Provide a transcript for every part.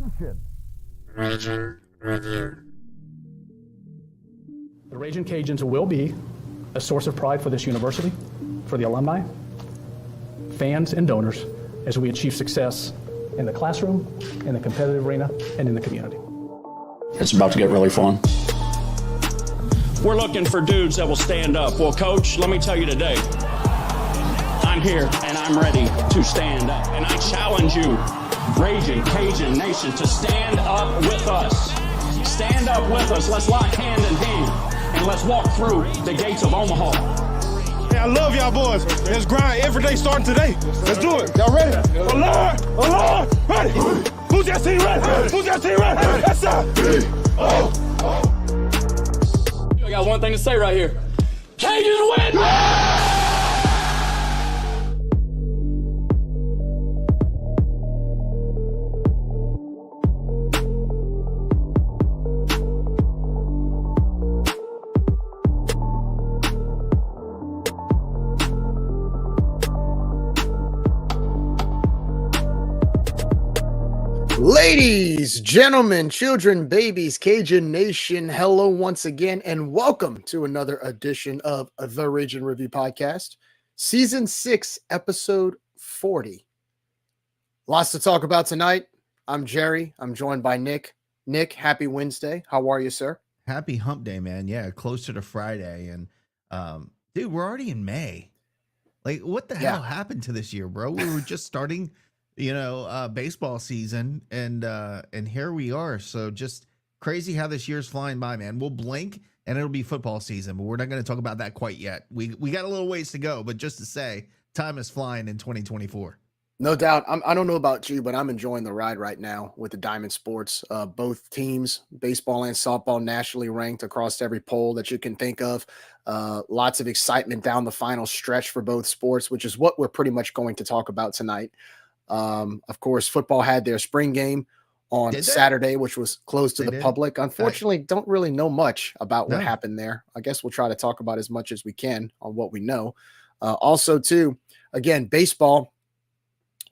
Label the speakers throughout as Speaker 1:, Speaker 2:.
Speaker 1: Nation.
Speaker 2: Raging Review.
Speaker 3: The Raging Cajuns will be a source of pride for this university, for the alumni, fans, and donors as we achieve success in the classroom, in the competitive arena, and in the community.
Speaker 4: It's about to get really fun.
Speaker 5: We're looking for dudes that will stand up. Well, Coach, let me tell you today, I'm here and I'm ready to stand up. And I challenge you, Raging Cajun Nation, to stand up with us. Stand up with us. Let's lock hand in hand and let's walk through the gates of Omaha.
Speaker 6: Hey, I love y'all boys. Let's grind every day starting today. Let's do it. Y'all ready? Alert! Ready? Who's that team ready? Who's that team ready? Yes, sir.
Speaker 5: I got one thing to say right here. Cajuns win!
Speaker 1: Ladies, gentlemen, children, babies, Cajun Nation, hello once again, and welcome to another edition of the Raging Review Podcast, Season 6, Episode 40. Lots to talk about tonight. I'm Jerry. I'm joined by Nick. Nick, happy Wednesday. How are you, sir?
Speaker 7: Happy hump day, man. Yeah, closer to Friday. And, dude, we're already in May. Like, what the hell happened to this year, bro? We were just starting baseball season, and here we are. So just crazy how this year's flying by, man. We'll blink and it'll be football season, but we're not going to talk about that quite yet. We got a little ways to go, but just to say, time is flying in 2024.
Speaker 1: No doubt. I don't know about you, but I'm enjoying the ride right now with the Diamond Sports. Both teams, baseball and softball, nationally ranked across every poll that you can think of. Lots of excitement down the final stretch for both sports, which is what we're pretty much going to talk about tonight. Of course, football had their spring game on Saturday, which was closed to the public. Unfortunately, don't really know much about what happened there. I guess we'll try to talk about as much as we can on what we know. Also, too, again, baseball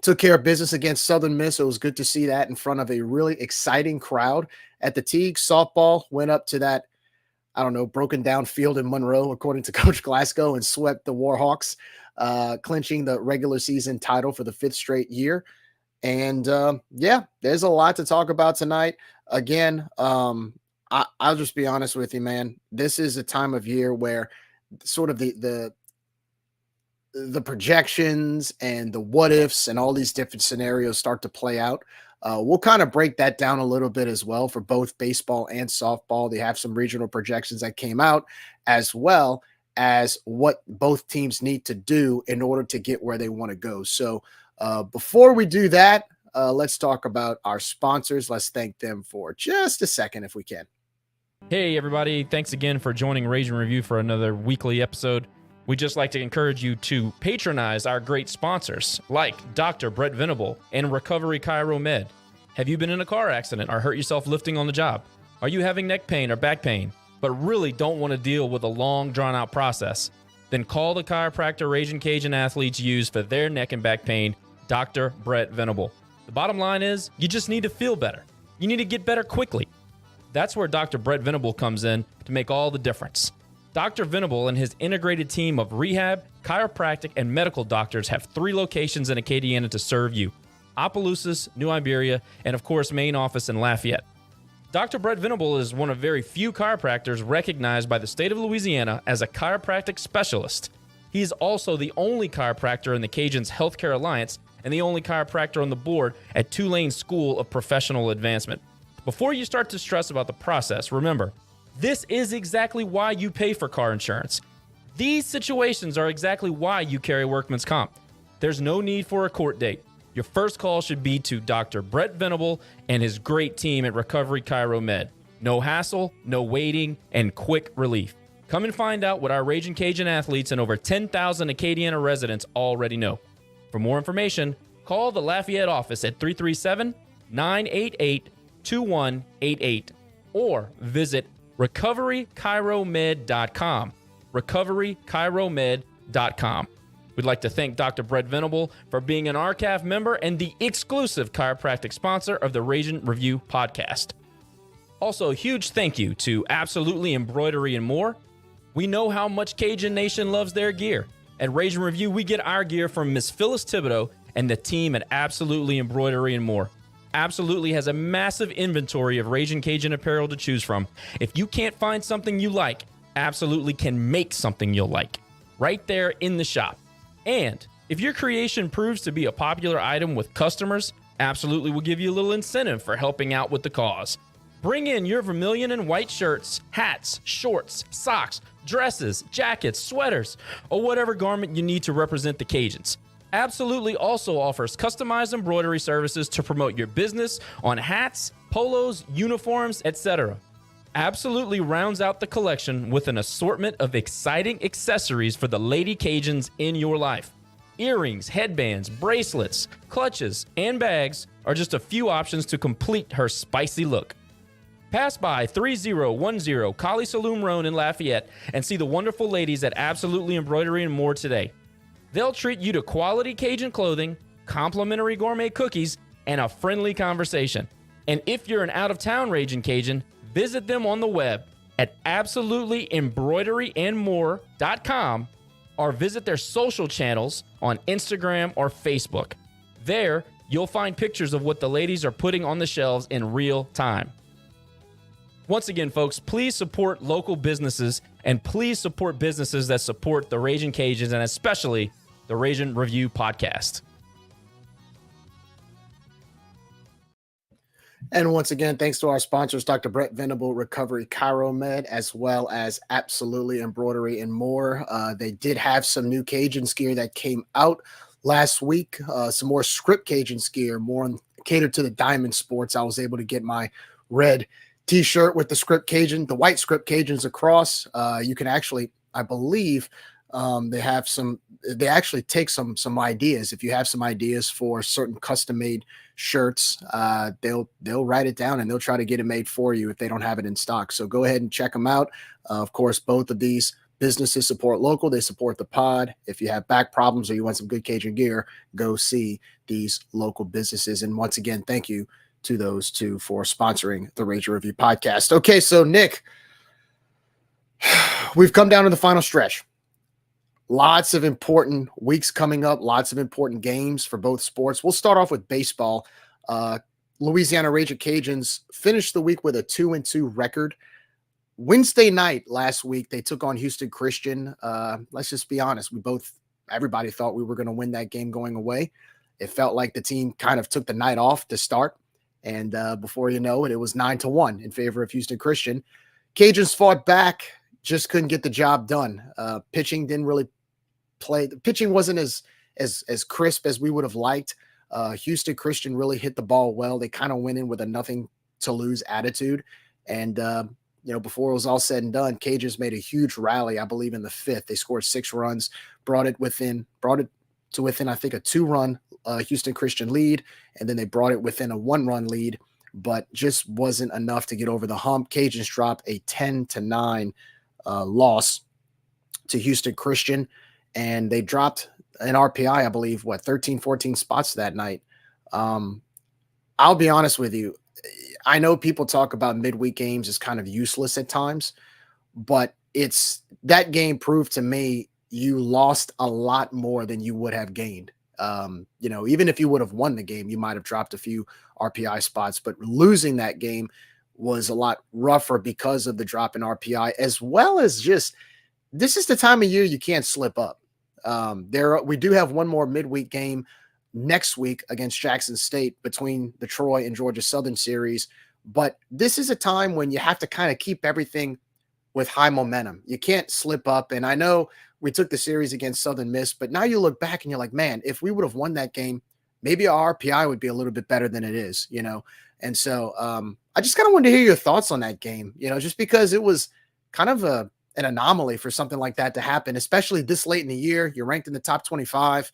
Speaker 1: took care of business against Southern Miss. It was good to see that in front of a really exciting crowd at the Teague. Softball went up to that, broken down field in Monroe, according to Coach Glasgow, and swept the Warhawks, clinching the regular season title for the 5th straight year. And there's a lot to talk about tonight. Again, I'll just be honest with you, man. This is a time of year where sort of the projections and the what ifs and all these different scenarios start to play out. We'll kind of break that down a little bit as well for both baseball and softball. They have some regional projections that came out, as well as what both teams need to do in order to get where they want to go. So before we do that, let's talk about our sponsors. Let's thank them for just a second if we can.
Speaker 8: Hey, everybody. Thanks again for joining Raging Review for another weekly episode. We'd just like to encourage you to patronize our great sponsors like Dr. Brett Venable and Recovery Chiro Med. Have you been in a car accident or hurt yourself lifting on the job? Are you having neck pain or back pain, but really don't want to deal with a long, drawn-out process? Then call the chiropractor Raging Cajun athletes use for their neck and back pain, Dr. Brett Venable. The bottom line is, you just need to feel better. You need to get better quickly. That's where Dr. Brett Venable comes in to make all the difference. Dr. Venable and his integrated team of rehab, chiropractic, and medical doctors have 3 locations in Acadiana to serve you: Opelousas, New Iberia, and of course, main office in Lafayette. Dr. Brett Venable is one of very few chiropractors recognized by the state of Louisiana as a chiropractic specialist. He is also the only chiropractor in the Cajuns Healthcare Alliance and the only chiropractor on the board at Tulane School of Professional Advancement. Before you start to stress about the process, remember, this is exactly why you pay for car insurance. These situations are exactly why you carry workman's comp. There's no need for a court date. Your first call should be to Dr. Brett Venable and his great team at Recovery Chiro Med. No hassle, no waiting, and quick relief. Come and find out what our Raging Cajun athletes and over 10,000 Acadiana residents already know. For more information, call the Lafayette office at 337-988-2188 or visit recoverychiromed.com. recoverychiromed.com. We'd like to thank Dr. Brett Venable for being an RCAF member and the exclusive chiropractic sponsor of the Raging Review podcast. Also, a huge thank you to Absolutely Embroidery and More. We know how much Cajun Nation loves their gear. At Raging Review, we get our gear from Miss Phyllis Thibodeau and the team at Absolutely Embroidery and More. Absolutely has a massive inventory of Raging Cajun apparel to choose from. If you can't find something you like, Absolutely can make something you'll like right there in the shop. And if your creation proves to be a popular item with customers, Absolutely will give you a little incentive for helping out with the cause. Bring in your vermilion and white shirts, hats, shorts, socks, dresses, jackets, sweaters, or whatever garment you need to represent the Cajuns. Absolutely also offers customized embroidery services to promote your business on hats, polos, uniforms, etc. Absolutely rounds out the collection with an assortment of exciting accessories for the Lady Cajuns in your life. Earrings, headbands, bracelets, clutches, and bags are just a few options to complete her spicy look. Pass by 3010 Collie Saloon Road in Lafayette and see the wonderful ladies at Absolutely Embroidery and More today. They'll treat you to quality Cajun clothing, complimentary gourmet cookies, and a friendly conversation. And if you're an out-of-town Raging Cajun, visit them on the web at absolutelyembroideryandmore.com or visit their social channels on Instagram or Facebook. There, you'll find pictures of what the ladies are putting on the shelves in real time. Once again, folks, please support local businesses and please support businesses that support the Raging Cajuns and especially the Raging Review podcast.
Speaker 1: And once again, thanks to our sponsors, Dr. Brett Venable, Recovery Chiromed, as well as Absolutely Embroidery and More. They did have some new Cajun gear that came out last week, some more script Cajun gear, more catered to the diamond sports. I was able to get my red T-shirt with the script Cajun, the white script Cajuns across. You can actually, I believe, they actually take some ideas. If you have some ideas for certain custom-made shirts, they'll write it down and they'll try to get it made for you if they don't have it in stock. So go ahead and check them out. Of course, both of these businesses support local. They support the pod. If you have back problems or you want some good Cajun gear, go see these local businesses. And once again, thank you to those two for sponsoring the Raging Review podcast. Okay, so Nick, we've come down to the final stretch. Lots of important weeks coming up, lots of important games for both sports. We'll start off with baseball. Louisiana Raging Cajuns finished the week with a 2-2 record. Wednesday night last week, they took on Houston Christian. Let's just be honest. Everybody thought we were going to win that game going away. It felt like the team kind of took the night off to start. And before you know it, it was 9-1 in favor of Houston Christian. Cajuns fought back, just couldn't get the job done. Pitching didn't really play. The pitching wasn't as crisp as we would have liked. Houston Christian really hit the ball well. They kind of went in with a nothing to lose attitude. And, before it was all said and done, Cajuns made a huge rally, I believe in the fifth. They scored 6 runs, brought it to within, I think, a 2-run Houston Christian lead, and then they brought it within a 1-run lead, but just wasn't enough to get over the hump. Cajuns dropped a 10-9 loss to Houston Christian, and they dropped an RPI, I believe, 13, 14 spots that night. I'll be honest with you. I know people talk about midweek games as kind of useless at times, but that game proved to me you lost a lot more than you would have gained. Even if you would have won the game, you might have dropped a few RPI spots, but losing that game was a lot rougher because of the drop in RPI, as well as just, this is the time of year you can't slip up. We do have one more midweek game next week against Jackson State between the Troy and Georgia Southern series, but this is a time when you have to kind of keep everything with high momentum. You can't slip up. And I know we took the series against Southern Miss, but now you look back and you're like, man, if we would have won that game, maybe our RPI would be a little bit better than it is, And so I just kind of wanted to hear your thoughts on that game, just because it was kind of an anomaly for something like that to happen, especially this late in the year. You're ranked in the top 25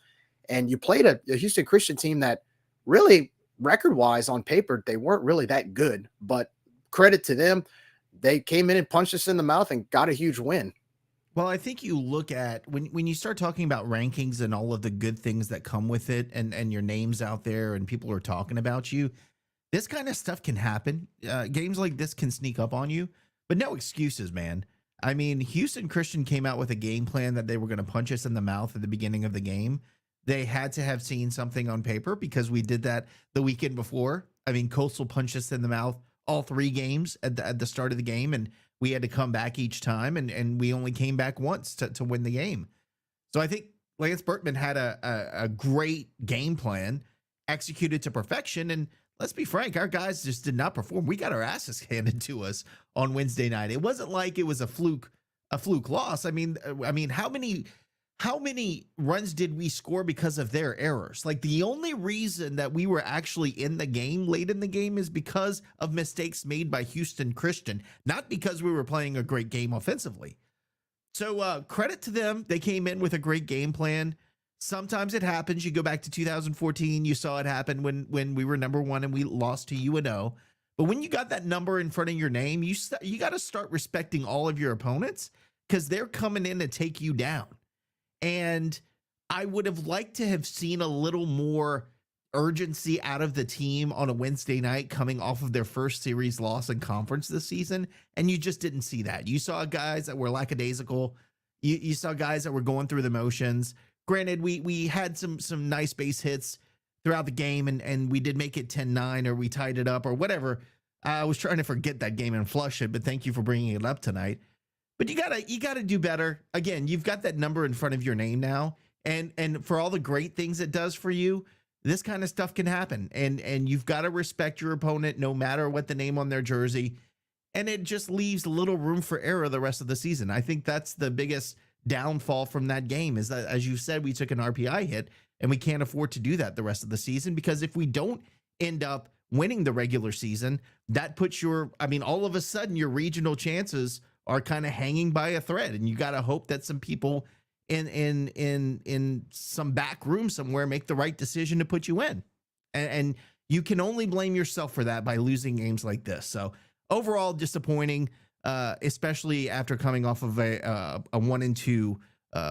Speaker 1: and you played a Houston Christian team that really, record-wise on paper, they weren't really that good, but credit to them. They came in and punched us in the mouth and got a huge win.
Speaker 7: Well, I think you look at when you start talking about rankings and all of the good things that come with it, and your name's out there and people are talking about you. This kind of stuff can happen. Games like this can sneak up on you, but no excuses, man. I mean, Houston Christian came out with a game plan that they were going to punch us in the mouth at the beginning of the game. They had to have seen something on paper because we did that the weekend before. I mean, Coastal punched us in the mouth all 3 games at the start of the game, and we had to come back each time, and we only came back once to win the game. So I think Lance Berkman had a great game plan, executed to perfection, and let's be frank, our guys just did not perform. We got our asses handed to us on Wednesday night. It wasn't like it was a fluke loss. I mean, how many runs did we score because of their errors? Like, the only reason that we were actually in the game late in the game is because of mistakes made by Houston Christian, not because we were playing a great game offensively. So credit to them. They came in with a great game plan. Sometimes it happens. You go back to 2014, you saw it happen when we were number 1 and we lost to UNO. But when you got that number in front of your name, you got to start respecting all of your opponents, because they're coming in to take you down. And I would have liked to have seen a little more urgency out of the team on a Wednesday night coming off of their first series loss in conference this season. And you just didn't see that. You saw guys that were lackadaisical. You saw guys that were going through the motions. Granted, we had some nice base hits throughout the game, and we did make it 10-9, or we tied it up or whatever. I was trying to forget that game and flush it, but thank you for bringing it up tonight. But you gotta do better. Again, you've got that number in front of your name now, and for all the great things it does for you, this kind of stuff can happen, and you've got to respect your opponent no matter what the name on their jersey, and it just leaves little room for error the rest of the season. I think that's the biggest downfall from that game, is that, as you said, we took an RPI hit, and we can't afford to do that the rest of the season, because if we don't end up winning the regular season, that puts all of a sudden your regional chances are kind of hanging by a thread, and you got to hope that some people in some back room somewhere make the right decision to put you in, and you can only blame yourself for that by losing games like this. So overall, disappointing, especially after coming off of a 1-2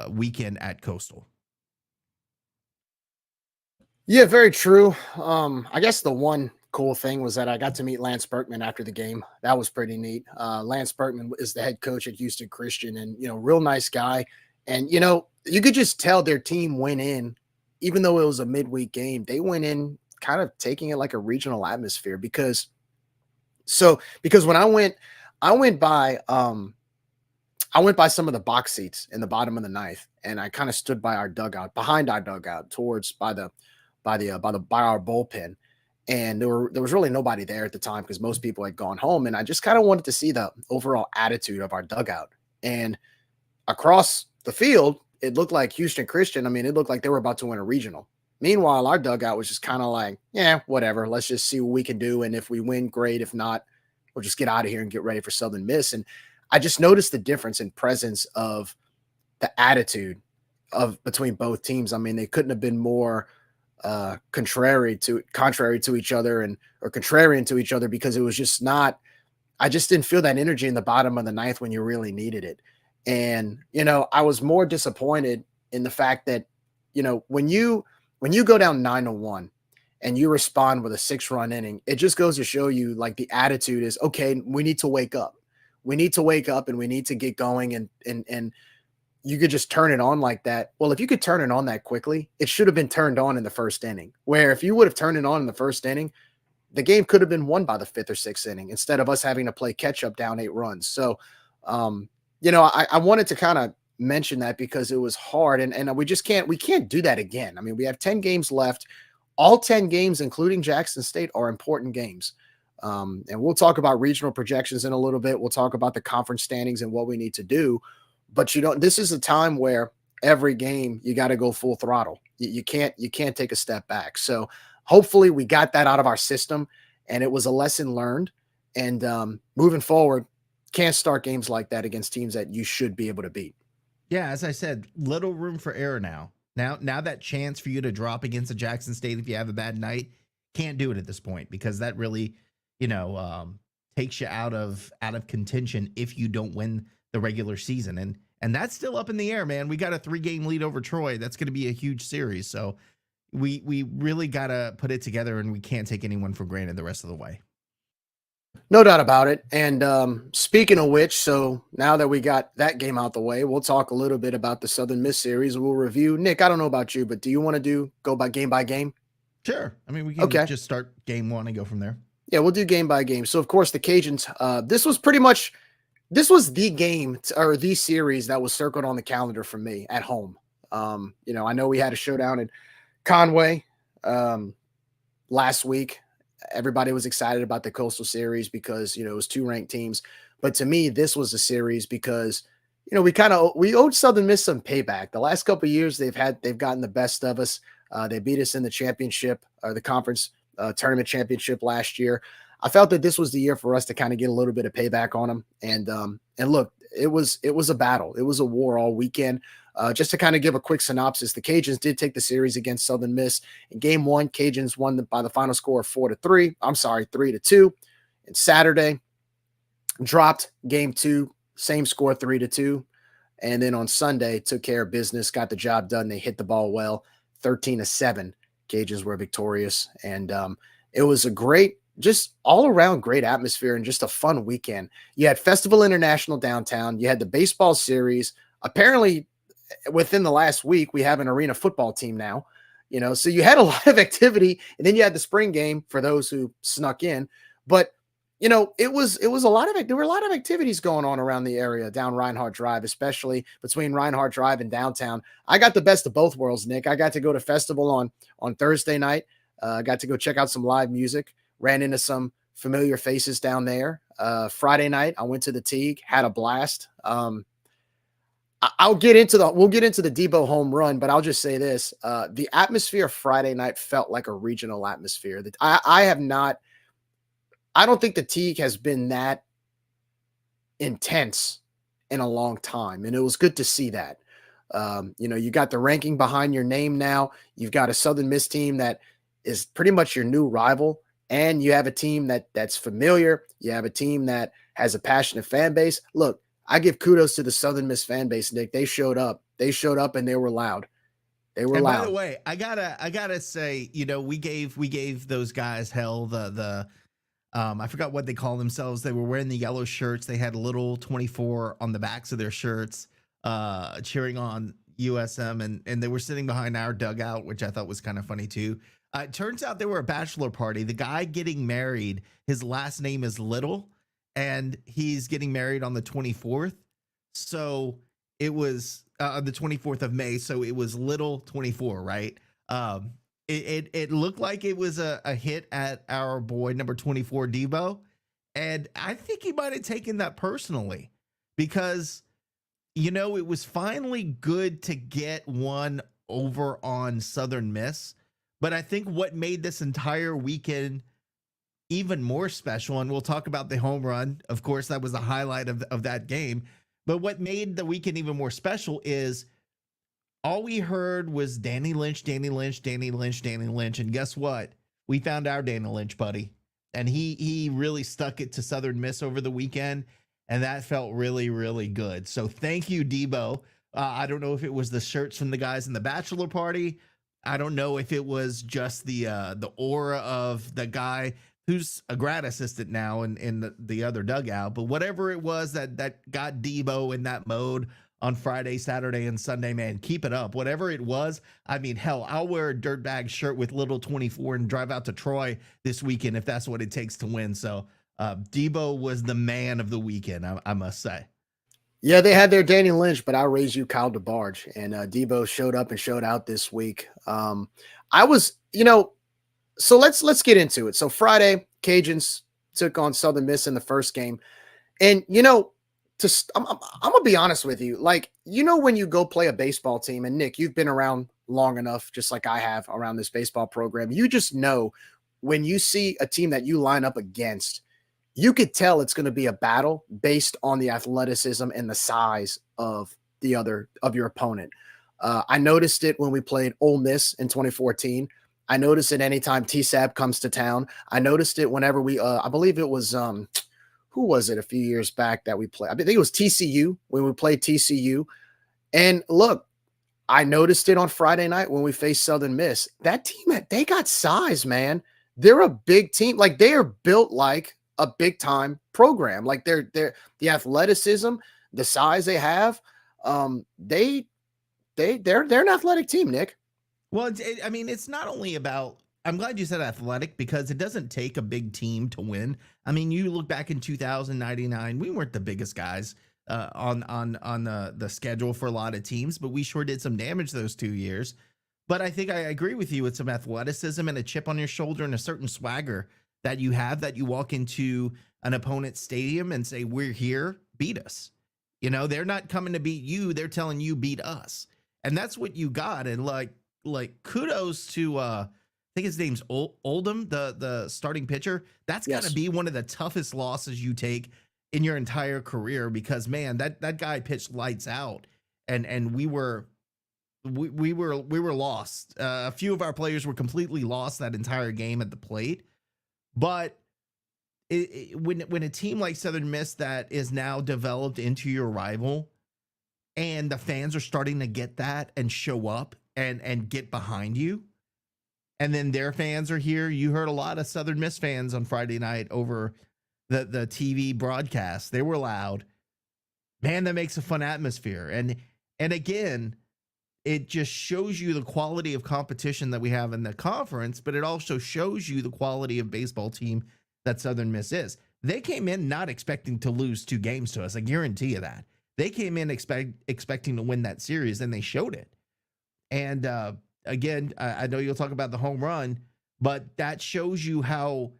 Speaker 7: weekend at Coastal.
Speaker 1: Yeah, very true. I guess the one cool thing was that I got to meet Lance Berkman after the game. That was pretty neat. Lance Berkman is the head coach at Houston Christian, and real nice guy. And you could just tell their team went in, even though it was a midweek game, they went in kind of taking it like a regional atmosphere, because when I went by some of the box seats in the bottom of the ninth, and I kind of stood by our dugout, behind our dugout, towards by our bullpen. And there was really nobody there at the time, because most people had gone home. And I just kind of wanted to see the overall attitude of our dugout. And across the field, it looked like Houston Christian. I mean, it looked like they were about to win a regional. Meanwhile, our dugout was just kind of like, yeah, whatever. Let's just see what we can do. And if we win, great. If not, we'll just get out of here and get ready for Southern Miss. And I just noticed the difference in presence of the attitude between both teams. I mean, they couldn't have been more contrary to each other, or contrarian to each other, because it was just not, I just didn't feel that energy in the bottom of the ninth when you really needed it. And I was more disappointed in the fact that when you go down 9-1 and you respond with a 6-run inning, it just goes to show you, like, the attitude is, okay, we need to wake up, and we need to get going, and you could just turn it on like that. Well, if you could turn it on that quickly, it should have been turned on in the first inning, where if you would have turned it on in the first inning, the game could have been won by the 5th or 6th inning, instead of us having to play catch up down 8 runs. So, I wanted to kind of mention that, because it was hard, and we can't do that again. I mean, we have 10 games left. All 10 games, including Jackson State, are important games. And we'll talk about regional projections in a little bit. We'll talk about the conference standings and what we need to do. But this is a time where every game you got to go full throttle. You can't take a step back. So hopefully we got that out of our system, and it was a lesson learned. And moving forward, can't start games like that against teams that you should be able to beat.
Speaker 7: Yeah, as I said, little room for error now. Now that chance for you to drop against a Jackson State if you have a bad night, can't do it at this point, because that really, takes you out of contention if you don't win the regular season. And that's still up in the air, man. We got a 3-game lead over Troy. That's going to be a huge series. So we really got to put it together, and we can't take anyone for granted the rest of the way.
Speaker 1: No doubt about it. And speaking of which, so now that we got that game out the way, we'll talk a little bit about the Southern Miss series. We'll review. Nick, I don't know about you, but do you want to go by game?
Speaker 7: Sure. I mean, we can just start game one and go from there.
Speaker 1: Yeah, we'll do game by game. So, of course, the Cajuns, this was the game or the series that was circled on the calendar for me at home. I know we had a showdown in Conway last week. Everybody was excited about the Coastal Series because, it was 2 ranked teams. But to me, this was a series because, we owed Southern Miss some payback. The last couple of years, they've gotten the best of us. They beat us in the championship or the conference tournament championship last year. I felt that this was the year for us to kind of get a little bit of payback on them. And look, it was a battle. It was a war all weekend. Just to kind of give a quick synopsis, the Cajuns did take the series against Southern Miss. In game 1, Cajuns won by the final score of 3-2. And Saturday, dropped game 2, same score, 3-2. And then on Sunday, took care of business, got the job done. They hit the ball well, 13-7. Cajuns were victorious. And it was a great, just all around great atmosphere and just a fun weekend. You had Festival International downtown. You had the baseball series. Apparently, within the last week, we have an arena football team now, so you had a lot of activity, and then you had the spring game for those who snuck in. But, there were a lot of activities going on around the area down Reinhardt Drive, especially between Reinhardt Drive and downtown. I got the best of both worlds, Nick. I got to go to Festival on Thursday night. I got to go check out some live music, ran into some familiar faces down there. Friday night, I went to the Teague, had a blast. We'll get into the Debo home run, but I'll just say this. The atmosphere Friday night felt like a regional atmosphere that I don't think the Teague has been that intense in a long time. And it was good to see that. You got the ranking behind your name now. You've got a Southern Miss team that is pretty much your new rival. And you have a team that's familiar. You have a team that has a passionate fan base. Look, I give kudos to the Southern Miss fan base, Nick. They showed up. And they were loud. They were loud.
Speaker 7: By the way, I gotta say, we gave those guys hell. I forgot what they call themselves. They were wearing the yellow shirts. They had little 24 on the backs of their shirts, cheering on USM, and they were sitting behind our dugout, which I thought was kind of funny too. It turns out they were a bachelor party. The guy getting married, his last name is Little, and he's getting married on the 24th. So it was the 24th of May. So it was Little 24, right? It looked like it was a hit at our boy number 24, Debo. And I think he might have taken that personally because, it was finally good to get one over on Southern Miss. But I think what made this entire weekend even more special, and we'll talk about the home run. Of course, that was the highlight of that game. But what made the weekend even more special is all we heard was Danny Lynch, Danny Lynch, Danny Lynch, Danny Lynch. And guess what? We found our Danny Lynch, buddy. And he really stuck it to Southern Miss over the weekend. And that felt really, really good. So thank you, Debo. I don't know if it was the shirts from the guys in the bachelor party. I don't know if it was just the aura of the guy who's a grad assistant now in the other dugout. But whatever it was that got Debo in that mode on Friday, Saturday, and Sunday, man, keep it up. Whatever it was, I mean, hell, I'll wear a dirtbag shirt with little 24 and drive out to Troy this weekend if that's what it takes to win. So Debo was the man of the weekend, I must say.
Speaker 1: Yeah, they had their Danny Lynch, but I raised you Kyle DeBarge, and Debo showed up and showed out this week. I was, so let's get into it. So Friday, Cajuns took on Southern Miss in the first game, and I'm gonna be honest with you, like when you go play a baseball team, and Nick, you've been around long enough, just like I have around this baseball program. You just know when you see a team that you line up against, you could tell it's going to be a battle based on the athleticism and the size of your opponent. I noticed it when we played Ole Miss in 2014. I noticed it anytime TSAB comes to town. I noticed it whenever we, I believe it was, who was it a few years back that we played? I think it was TCU when we played TCU. And look, I noticed it on Friday night when we faced Southern Miss. That team, they got size, man. They're a big team. Like, they are built like a big time program. Like, they're the athleticism, the size they have. They're an athletic team, Nick.
Speaker 7: Well, I mean, it's not only about. I'm glad you said athletic because it doesn't take a big team to win. I mean, you look back in 2099, we weren't the biggest guys on the schedule for a lot of teams, but we sure did some damage those 2 years. But I think I agree with you with some athleticism and a chip on your shoulder and a certain swagger that you have, that you walk into an opponent's stadium and say, "We're here, beat us." You know, they're not coming to beat you; they're telling you beat us, and that's what you got. And like kudos to I think his name's Oldham, the starting pitcher. That's got to be one of the toughest losses you take in your entire career, because man, that guy pitched lights out, and we were lost. A few of our players were completely lost that entire game at the plate. But when a team like Southern Miss that is now developed into your rival, and the fans are starting to get that and show up and get behind you, and then their fans are here. You heard a lot of Southern Miss fans on Friday night over the TV broadcast. They were loud. Man, that makes a fun atmosphere. And again, it just shows you the quality of competition that we have in the conference, but it also shows you the quality of baseball team that Southern Miss is. They came in not expecting to lose 2 games to us. I guarantee you that. They came in expecting to win that series, and they showed it. And again, I know you'll talk about the home run, but that shows you how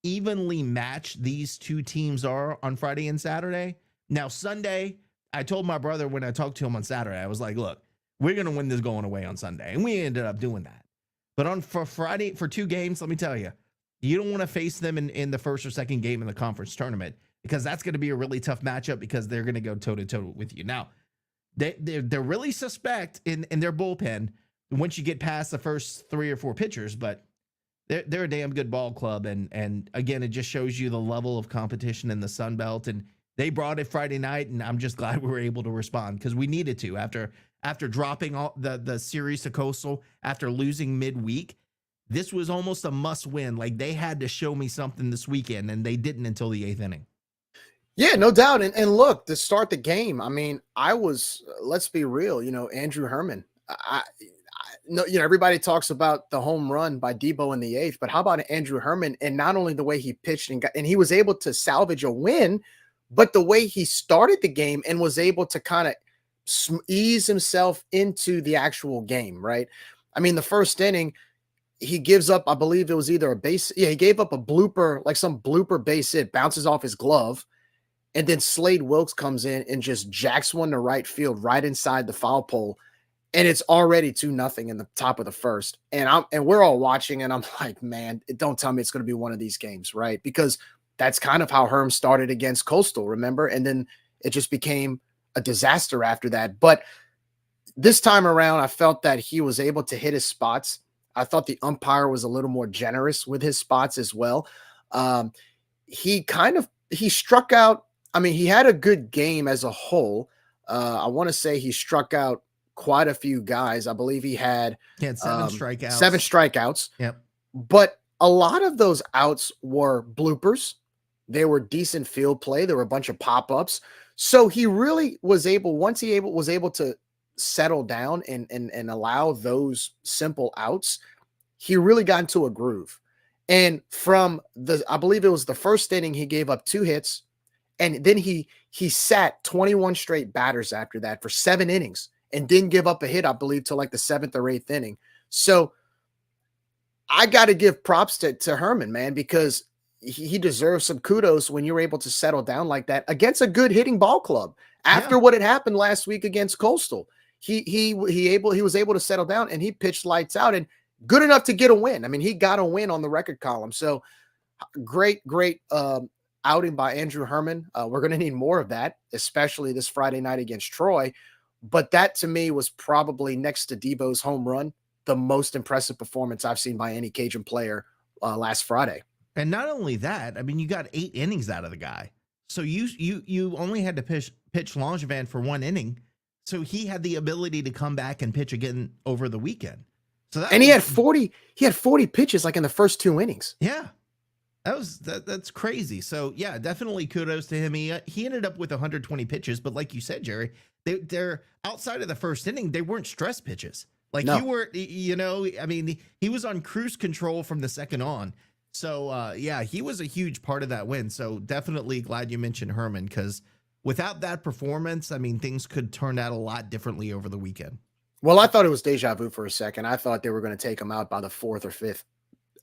Speaker 7: evenly matched these 2 teams are on Friday and Saturday. Now, Sunday, I told my brother when I talked to him on Saturday, I was like, look, we're going to win this going away on Sunday. And we ended up doing that. But for Friday, for 2 games, let me tell you, you don't want to face them in the first or second game in the conference tournament, because that's going to be a really tough matchup, because they're going to go toe-to-toe with you. Now, they're really suspect in their bullpen once you get past the first 3 or 4 pitchers, but they're a damn good ball club. And again, it just shows you the level of competition in the Sun Belt. And they brought it Friday night, and I'm just glad we were able to respond, because we needed to after dropping all the series to Coastal, after losing midweek. This was almost a must win. Like, they had to show me something this weekend, and they didn't until the 8th inning.
Speaker 1: Yeah, no doubt. And look, to start the game, I mean, let's be real, Andrew Herman. No, everybody talks about the home run by Debo in the 8th, but how about Andrew Herman? And not only the way he pitched and he was able to salvage a win, but the way he started the game and was able to kind of ease himself into the actual game, right? I mean, the first inning, he gives up, I believe it was either a base. Yeah, he gave up a blooper, like some blooper base hit, bounces off his glove. And then Slade Wilkes comes in and just jacks one to right field, right inside the foul pole. And it's already 2-0 in the top of the first. And we're all watching, and I'm like, man, don't tell me it's going to be one of these games, right? Because that's kind of how Herm started against Coastal, remember? And then it just became a disaster after that. But this time around, I felt that he was able to hit his spots. I thought the umpire was a little more generous with his spots as well. He struck out. I mean, he had a good game as a whole. I want to say he struck out quite a few guys. I believe he had
Speaker 7: 7 strikeouts.
Speaker 1: 7 strikeouts.
Speaker 7: Yep.
Speaker 1: But a lot of those outs were bloopers. They were decent field play. There were a bunch of pop-ups. So he really was able, once he was able to settle down and allow those simple outs, he really got into a groove. And I believe it was the first inning, he gave up 2 hits. And then he sat 21 straight batters after that for 7 innings and didn't give up a hit, I believe, till like the 7th or 8th inning. So I got to give props to Herman, man, because he deserves some kudos when you're able to settle down like that against a good hitting ball club. After what had happened last week against Coastal, he was able to settle down, and he pitched lights out and good enough to get a win. I mean, he got a win on the record column. So great outing by Andrew Herman. We're going to need more of that, especially this Friday night against Troy. But that, to me, was probably, next to Debo's home run, the most impressive performance I've seen by any Cajun player last Friday.
Speaker 7: And not only that, I mean, you got 8 innings out of the guy. So you only had to pitch Langevin for 1 inning. So he had the ability to come back and pitch again over the weekend. So that
Speaker 1: and he had 40 pitches like in the first 2 innings.
Speaker 7: Yeah. That's crazy. So yeah, definitely kudos to him. He ended up with 120 pitches, but like you said, Jerry, they're outside of the first inning, they weren't stress pitches. Like
Speaker 1: No.
Speaker 7: you were, I mean, he was on cruise control from the second on. So yeah, he was a huge part of that win. So definitely glad you mentioned Herman, because without that performance, I mean, things could turn out a lot differently over the weekend.
Speaker 1: Well, I thought it was deja vu for a second. I thought they were going to take him out by the 4th or 5th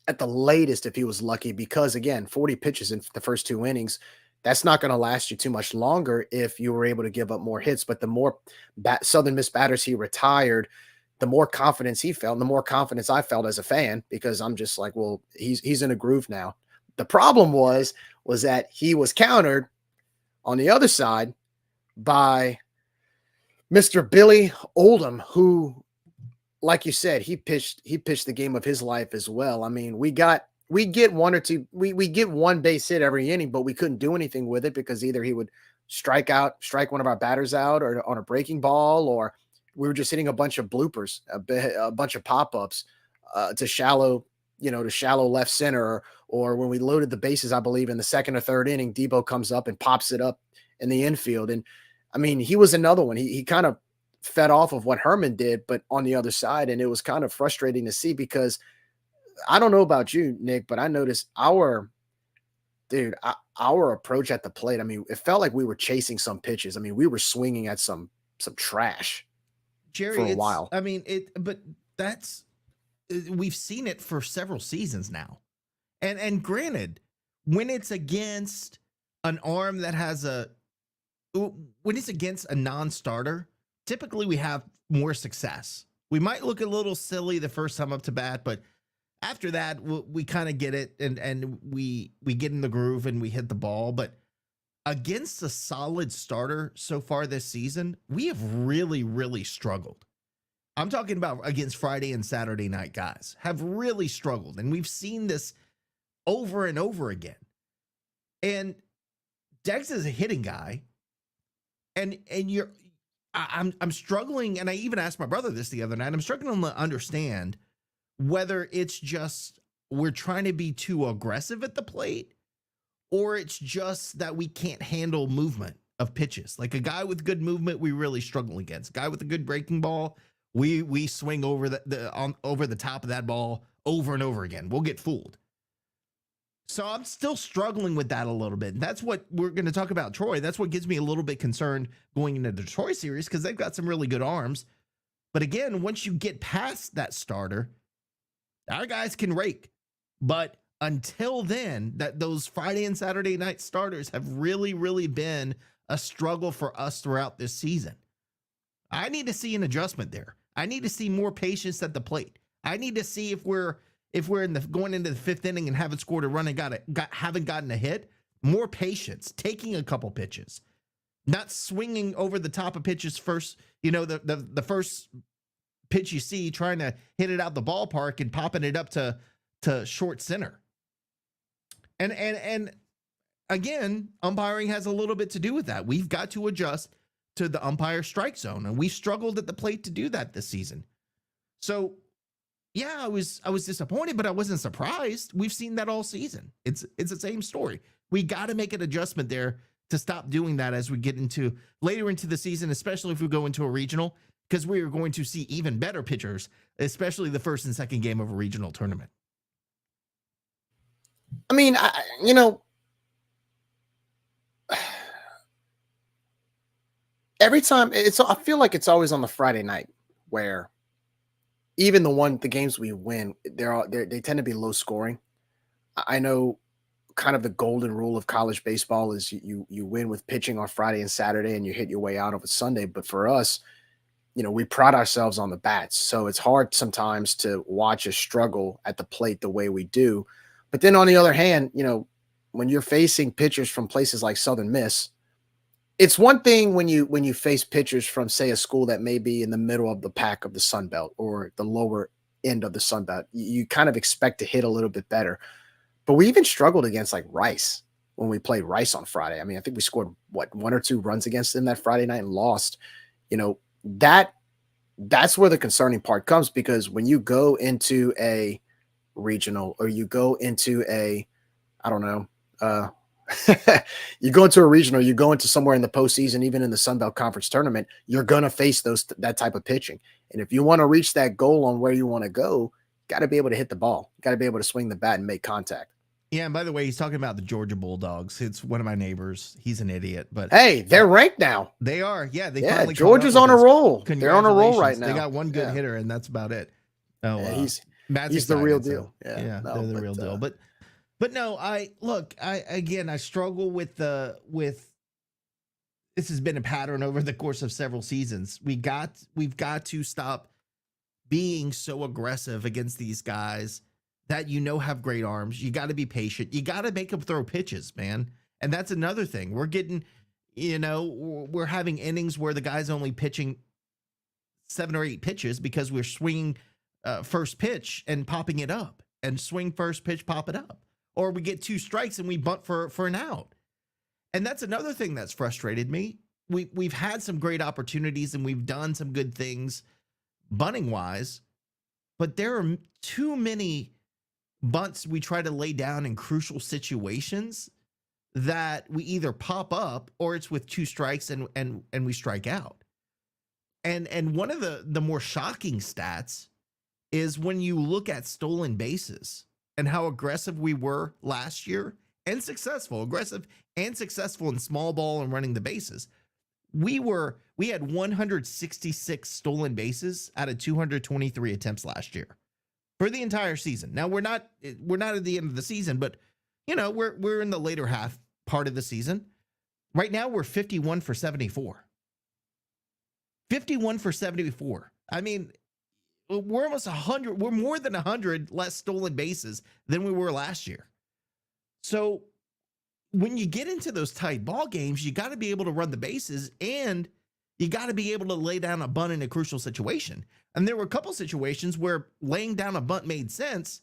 Speaker 1: at the latest if he was lucky, because again, 40 pitches in the first 2 innings, that's not going to last you too much longer if you were able to give up more hits. But the more Southern Miss batters he retired, the more confidence he felt, and the more confidence I felt as a fan, because I'm just like, well, he's in a groove now. The problem was that he was countered on the other side by Mr. Billy Oldham, who, like you said, he pitched the game of his life as well. I mean, we get one or two, we get one base hit every inning, but we couldn't do anything with it because either he would strike one of our batters out, or on a breaking ball, or we were just hitting a bunch of bloopers, a bunch of pop-ups to shallow left center, or when we loaded the bases, I believe in the 2nd or 3rd inning, Debo comes up and pops it up in the infield. And I mean, he was another one. He kind of fed off of what Herman did, but on the other side. And it was kind of frustrating to see, because I don't know about you, Nick, but I noticed our approach at the plate. I mean, it felt like we were chasing some pitches. I mean, we were swinging at some trash,
Speaker 7: Jerry,
Speaker 1: for a while.
Speaker 7: I mean, but we've seen it for several seasons now. And granted, when it's against an arm that has when it's against a non-starter, typically we have more success. We might look a little silly the first time up to bat, but after that, we kind of get it, and we get in the groove and we hit the ball. But against a solid starter so far this season, we have really, really struggled. I'm talking about against Friday and Saturday night guys have really struggled. And we've seen this over and over again. And Dex is a hitting guy. And I'm struggling. And I even asked my brother this the other night. I'm struggling to understand whether it's just we're trying to be too aggressive at the plate, or it's just that we can't handle movement of pitches. Like a guy with good movement, we really struggle against. A guy with a good breaking ball, we swing over over the top of that ball over and over again. We'll get fooled. So I'm still struggling with that a little bit. And that's what we're going to talk about, Troy. That's what gets me a little bit concerned going into the Troy series, because they've got some really good arms. But again, once you get past that starter, our guys can rake. But until then, those Friday and Saturday night starters have really, really been a struggle for us throughout this season. I need to see an adjustment there. I need to see more patience at the plate. I need to see if we're going into the 5th inning and haven't scored a run and haven't gotten a hit, more patience, taking a couple pitches, not swinging over the top of pitches first. The first pitch you see, trying to hit it out the ballpark and popping it up to short center. And again, umpiring has a little bit to do with that. We've got to adjust to the umpire strike zone, and we struggled at the plate to do that this season. So yeah, I was disappointed, but I wasn't surprised. We've seen that all season. It's the same story. We got to make an adjustment there to stop doing that as we get into later into the season, especially if we go into a regional, because we are going to see even better pitchers, especially the first and second game of a regional tournament.
Speaker 1: I mean, every time I feel like it's always on the Friday night where even the games we win, they tend to be low scoring. I know kind of the golden rule of college baseball is you win with pitching on Friday and Saturday and you hit your way out of a Sunday. But for us, we pride ourselves on the bats. So it's hard sometimes to watch a struggle at the plate the way we do. But then on the other hand, when you're facing pitchers from places like Southern Miss, it's one thing when you face pitchers from, say, a school that may be in the middle of the pack of the Sun Belt or the lower end of the Sun Belt. You kind of expect to hit a little bit better. But we even struggled against like Rice. when we played Rice on Friday. I mean, I think we scored 1 or 2 runs against them that Friday night and lost. You know, that's where the concerning part comes, because when you go into a regional, or you go into a, I don't know, you go into a regional, you go into somewhere in the postseason, even in the Sun Belt Conference tournament, you're going to face that type of pitching. And if you want to reach that goal on where you want to go, got to be able to hit the ball, got to be able to swing the bat and make contact.
Speaker 7: Yeah, and by the way, he's talking about the Georgia Bulldogs. It's one of my neighbors. He's an idiot, but
Speaker 1: hey, they're ranked now.
Speaker 7: They are. Yeah, they
Speaker 1: yeah.
Speaker 7: finally
Speaker 1: Georgia's on a roll. They're on a roll right now.
Speaker 7: They got one good hitter, and that's about it. Oh,
Speaker 1: yeah, he's
Speaker 7: Matthew
Speaker 1: the real
Speaker 7: Simon,
Speaker 1: deal.
Speaker 7: So,
Speaker 1: Yeah,
Speaker 7: they're the real deal. But no, I struggle with this has been a pattern over the course of several seasons. We've got to stop being so aggressive against these guys that have great arms. You got to be patient. You got to make them throw pitches, man. And that's another thing. We're getting, we're having innings where the guy's only pitching 7 or 8 pitches because we're swinging first pitch and popping it up, and swing first pitch, pop it up. Or we get 2 strikes and we bunt for an out. And that's another thing that's frustrated me. We've had some great opportunities and we've done some good things bunting wise, but there are too many bunts we try to lay down in crucial situations that we either pop up or it's with 2 strikes and we strike out. And one of the more shocking stats is when you look at stolen bases and how aggressive we were last year, and aggressive and successful in small ball and running the bases. We had 166 stolen bases out of 223 attempts last year for the entire season. Now we're not at the end of the season, but we're in the later half part of the season. Right now we're 51 for 74. 51 for 74. I mean, we're almost 100. We're more than 100 less stolen bases than we were last year. So when you get into those tight ball games, you got to be able to run the bases, and you got to be able to lay down a bunt in a crucial situation. And there were a couple situations where laying down a bunt made sense,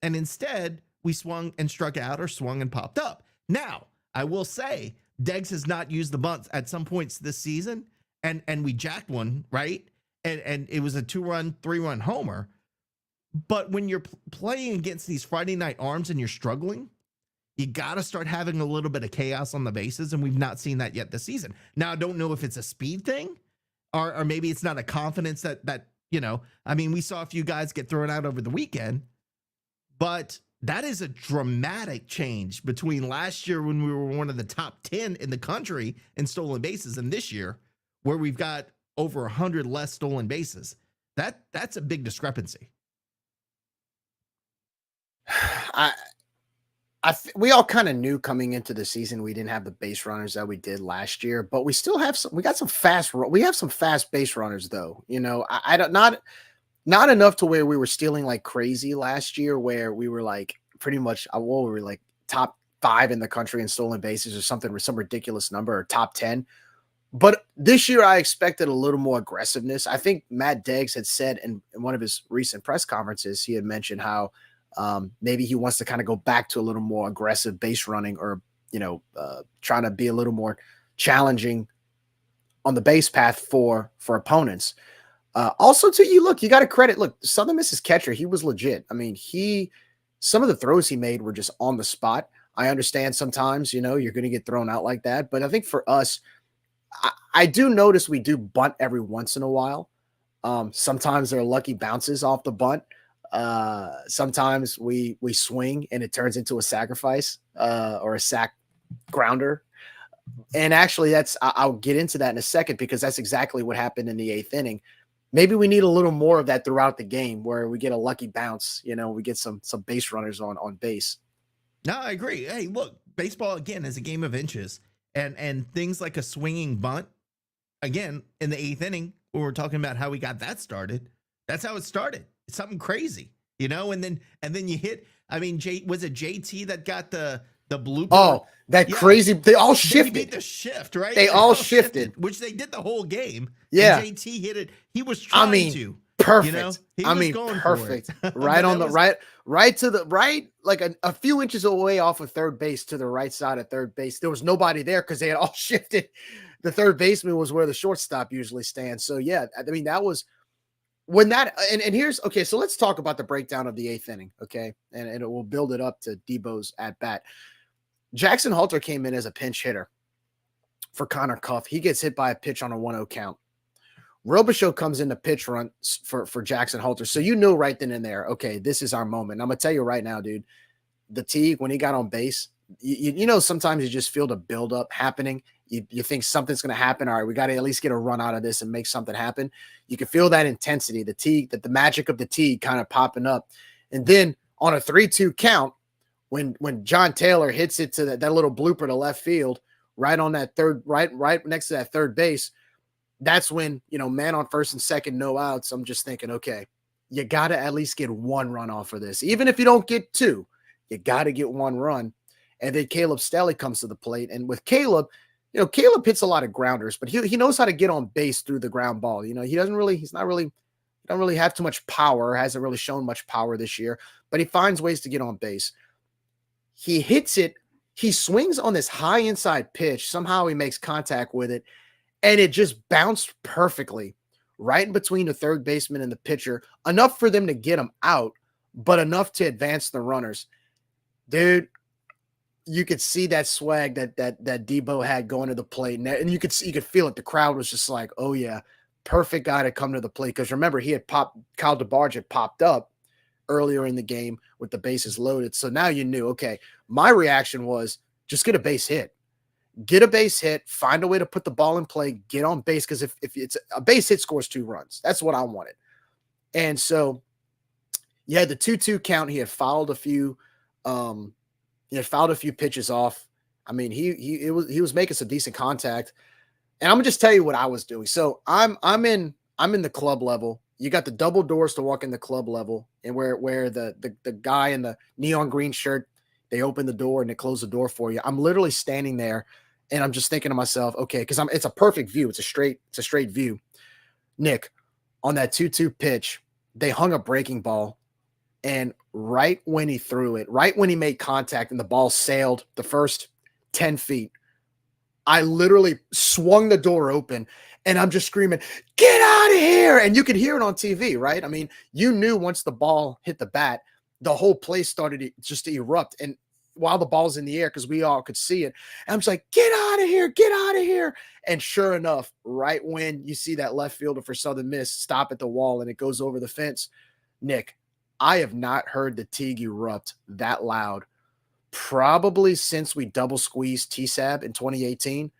Speaker 7: and instead we swung and struck out, or swung and popped up. Now, I will say, Deggs has not used the bunts at some points this season, and we jacked one, right? And it was a 2-run, 3-run homer. But when you're playing against these Friday night arms and you're struggling, you got to start having a little bit of chaos on the bases, and we've not seen that yet this season. Now, I don't know if it's a speed thing, or maybe it's not a confidence that I mean, we saw a few guys get thrown out over the weekend, but that is a dramatic change between last year when we were one of the top 10 in the country in stolen bases, and this year where we've got over 100 less stolen bases. That's a big discrepancy.
Speaker 1: We all kind of knew coming into the season we didn't have the base runners that we did last year, but we still have some. We got some fast. We have some fast base runners, though. I don't not enough to where we were stealing like crazy last year, where we were like pretty much we were like top 5 in the country in stolen bases or something, with some ridiculous number, or top 10. But this year, I expected a little more aggressiveness. I think Matt Deggs had said in one of his recent press conferences, he had mentioned how maybe he wants to kind of go back to a little more aggressive base running, or, trying to be a little more challenging on the base path for opponents. Also, you got to credit, Southern Miss's catcher, he was legit. I mean, some of the throws he made were just on the spot. I understand sometimes, you're going to get thrown out like that. But I think for us, I do notice we do bunt every once in a while. Sometimes there are lucky bounces off the bunt. Sometimes we swing and it turns into a sacrifice or a sack grounder. And actually, I'll get into that in a second, because that's exactly what happened in the 8th inning. Maybe we need a little more of that throughout the game, where we get a lucky bounce. We get some base runners on base.
Speaker 7: No, I agree. Hey, look, baseball again is a game of inches. And things like a swinging bunt, again, in the 8th inning, when we're talking about how we got that started, that's how it started. It's something crazy, and then you hit. I mean, was it JT that got the blooper?
Speaker 1: Oh, crazy! They all shifted.
Speaker 7: They beat the shift, right?
Speaker 1: They all shifted,
Speaker 7: which they did the whole game.
Speaker 1: Yeah,
Speaker 7: and JT hit it. He was trying to.
Speaker 1: Perfect.
Speaker 7: You know, he
Speaker 1: I
Speaker 7: was
Speaker 1: mean,
Speaker 7: going
Speaker 1: perfect.
Speaker 7: for it.
Speaker 1: Right
Speaker 7: But
Speaker 1: on
Speaker 7: that
Speaker 1: the
Speaker 7: was-
Speaker 1: right to the right, like a few inches away off of third base to the right side of third base. There was nobody there because they had all shifted. The third baseman was where the shortstop usually stands. So yeah, I mean, that was when that and here's okay. So let's talk about the breakdown of the eighth inning, okay, and it will build it up to Debo's at bat. Jackson Halter came in as a pinch hitter for Connor Cuff. He gets hit by a pitch on a 1-0 count. Robichaux comes in the pitch run for Jackson Halter. So you know right then and there, okay, this is our moment. I'm going to tell you right now, dude, the Teague, when he got on base, you know, sometimes you just feel the buildup happening. You think something's going to happen. All right, we got to at least get a run out of this and make something happen. You can feel that intensity, the Teague, that the magic of the Teague kind of popping up. And then on a 3-2 count, when John Taylor hits it to that little blooper to left field, right on that third, right next to that third base, that's when, you know, man on first and second, no outs. I'm just thinking, okay, you got to at least get one run off of this. Even if you don't get two, you got to get one run. And then Caleb Stelly comes to the plate. And with Caleb, you know, Caleb hits a lot of grounders, but he knows how to get on base through the ground ball. You know, he don't really have too much power, hasn't really shown much power this year, but he finds ways to get on base. He hits it. He swings on this high inside pitch. Somehow he makes contact with it. And it just bounced perfectly right in between the third baseman and the pitcher, enough for them to get him out, but enough to advance the runners. Dude, you could see that swag that Debo had going to the plate, and you could feel it. The crowd was just like, "Oh yeah, perfect guy to come to the plate." Because remember, Kyle DeBarge had popped up earlier in the game with the bases loaded, so now you knew. Okay, my reaction was just get a base hit. Get a base hit, find a way to put the ball in play, get on base. Because if it's a base hit scores 2 runs, that's what I wanted. And so, yeah, the 2-2 count. He had fouled a few, pitches off. I mean, he was making some decent contact. And I'm gonna just tell you what I was doing. So I'm in the club level. You got the double doors to walk in the club level, and where the guy in the neon green shirt, they open the door and they close the door for you. I'm literally standing there and I'm just thinking to myself, okay, because it's a perfect view. It's a straight view. Nick, on that 2-2 pitch, they hung a breaking ball. And right when he threw it, right when he made contact and the ball sailed the first 10 feet, I literally swung the door open and I'm just screaming, "Get out of here!" And you could hear it on TV, right? I mean, you knew once the ball hit the bat, the whole place started just to erupt. And while the ball's in the air, because we all could see it, I'm just like, "Get out of here, get out of here." And sure enough, right when you see that left fielder for Southern Miss stop at the wall and it goes over the fence, Nick, I have not heard the Teague erupt that loud probably since we double squeezed TSAB in 2018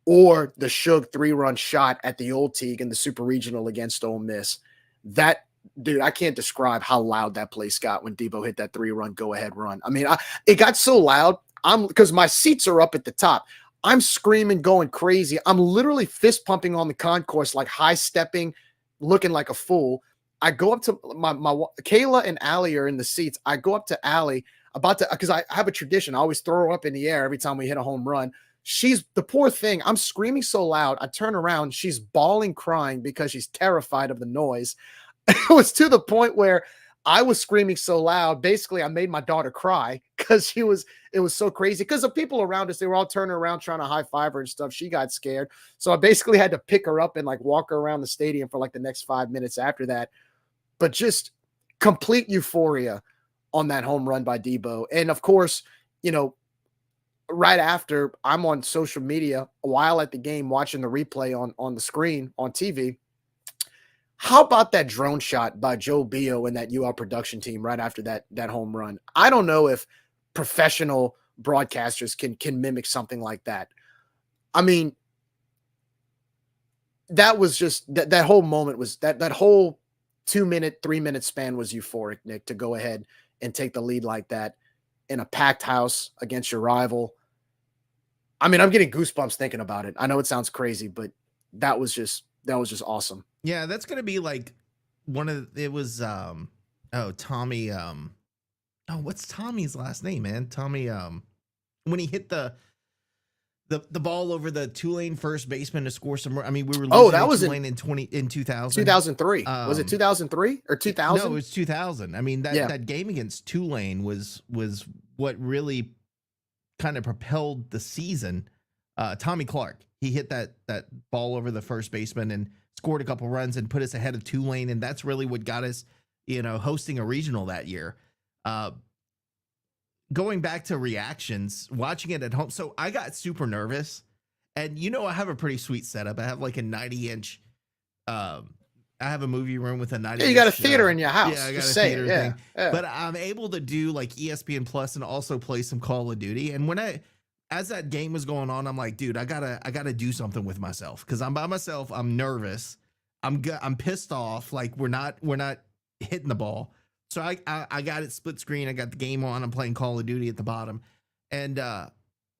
Speaker 1: or the Suge 3-run shot at the old Teague in the Super Regional against Ole Miss. That, dude, I can't describe how loud that place got when Debo hit that 3-run go-ahead run. I mean, it got so loud because my seats are up at the top. I'm screaming, going crazy. I'm literally fist pumping on the concourse, like high stepping, looking like a fool. I go up to my Kayla and Allie are in the seats. I go up to Allie because I have a tradition. I always throw her up in the air every time we hit a home run. She's the poor thing. I'm screaming so loud. I turn around. She's bawling, crying because she's terrified of the noise. It was to the point where I was screaming so loud. Basically, I made my daughter cry because it was so crazy. Because the people around us, they were all turning around trying to high five her and stuff. She got scared. So I basically had to pick her up and like walk her around the stadium for like the next 5 minutes after that. But just complete euphoria on that home run by Debo. And of course, you know, right after, I'm on social media while at the game watching the replay on the screen on TV. How about that drone shot by Joe Bio and that UL production team right after that home run? I don't know if professional broadcasters can mimic something like that. I mean, that was just that whole moment was that whole 2-minute, 3-minute span was euphoric, Nick, to go ahead and take the lead like that in a packed house against your rival. I mean, I'm getting goosebumps thinking about it. I know it sounds crazy, but that was just awesome.
Speaker 7: Yeah, that's gonna be like Tommy. What's Tommy's last name, man? Tommy. When he hit the The ball over the Tulane first baseman to score some. I mean, we were losing
Speaker 1: Oh, that was
Speaker 7: Tulane in 2000.
Speaker 1: 2003. Was it 2003 or 2000?
Speaker 7: No, it was 2000. I mean, that game against Tulane was what really kind of propelled the season. Tommy Clark, he hit that ball over the first baseman and scored a couple runs and put us ahead of Tulane, and that's really what got us, hosting a regional that year. Going back to reactions, watching it at home. So I got super nervous, and I have a pretty sweet setup. I have like a 90-inch. I have a movie room with a 90.
Speaker 1: Yeah, you got a theater in your house.
Speaker 7: Yeah, I got
Speaker 1: Just
Speaker 7: a
Speaker 1: say
Speaker 7: theater
Speaker 1: it. Yeah,
Speaker 7: thing.
Speaker 1: yeah.
Speaker 7: But I'm able to do like ESPN Plus and also play some Call of Duty. And as that game was going on, I'm like, dude, I gotta do something with myself because I'm by myself. I'm nervous. I'm pissed off. Like we're not hitting the ball. So I got it split screen. I got the game on. I'm playing Call of Duty at the bottom. And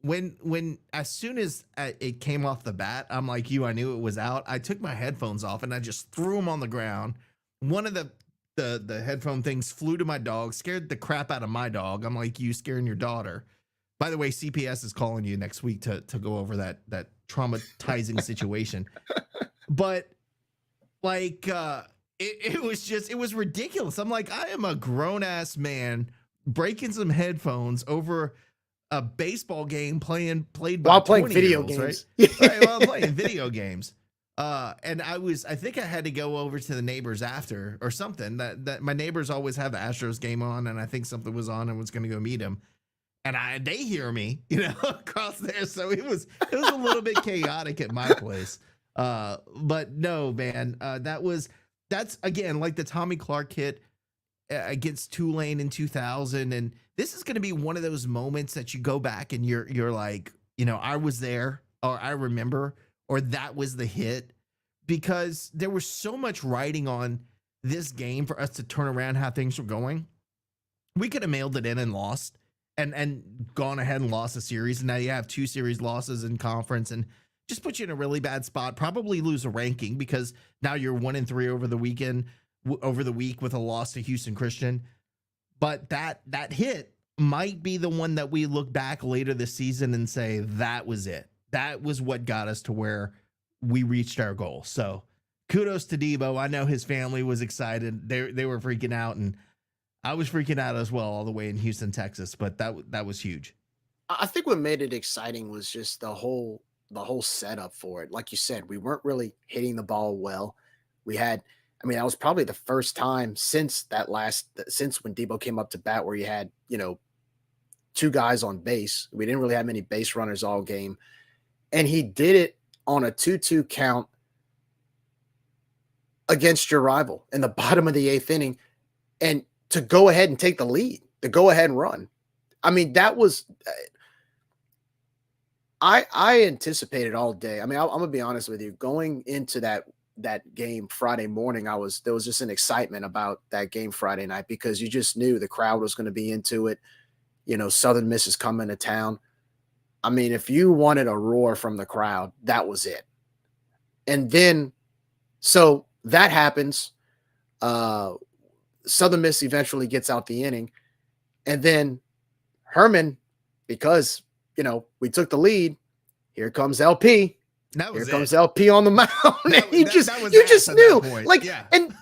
Speaker 7: when as soon as it came off the bat, I'm like you. I knew it was out. I took my headphones off and I just threw them on the ground. One of the headphone things flew to my dog, scared the crap out of my dog. I'm like you scaring your daughter. By the way, CPS is calling you next week to go over that traumatizing situation. But like it was ridiculous. I'm like, I am a grown ass man breaking some headphones over a baseball game played by
Speaker 1: while playing video
Speaker 7: games,
Speaker 1: games.
Speaker 7: Right? While playing video games. And I think I had to go over to the neighbors after or something that my neighbors always have the Astros game on. And I think something was on and was going to go meet them. And they hear me, across there. So it was a little bit chaotic at my place. But no, man, that's again, like the Tommy Clark hit against Tulane in 2000. And this is going to be one of those moments that you go back and you're like, I was there, or I remember, or that was the hit, because there was so much riding on this game for us to turn around how things were going. We could have mailed it in and lost and gone ahead and lost a series. And now you have 2 series losses in conference and just put you in a really bad spot, probably lose a ranking because now you're 1-3 over the week with a loss to Houston Christian. But that hit might be the one that we look back later this season and say, that was it. That was what got us to where we reached our goal. So kudos to Debo. I know his family was excited. They were freaking out, and I was freaking out as well all the way in Houston, Texas, but that was huge.
Speaker 1: I think what made it exciting was just the whole setup for it. Like you said, we weren't really hitting the ball well. That was probably the first time since when Debo came up to bat where you had, 2 guys on base. We didn't really have many base runners all game. And he did it on a 2-2 count against your rival in the bottom of the 8th inning, and to go ahead and take the lead, to go ahead and run. That was I anticipated all day. I'm going to be honest with you. Going into that game Friday morning, there was just an excitement about that game Friday night because you just knew the crowd was going to be into it. Southern Miss is coming to town. If you wanted a roar from the crowd, that was it. And then, so that happens. Southern Miss eventually gets out the inning. And then Herman, because, we took the lead, here comes LP. Here comes LP on the mound. And you just knew. Like, yeah. and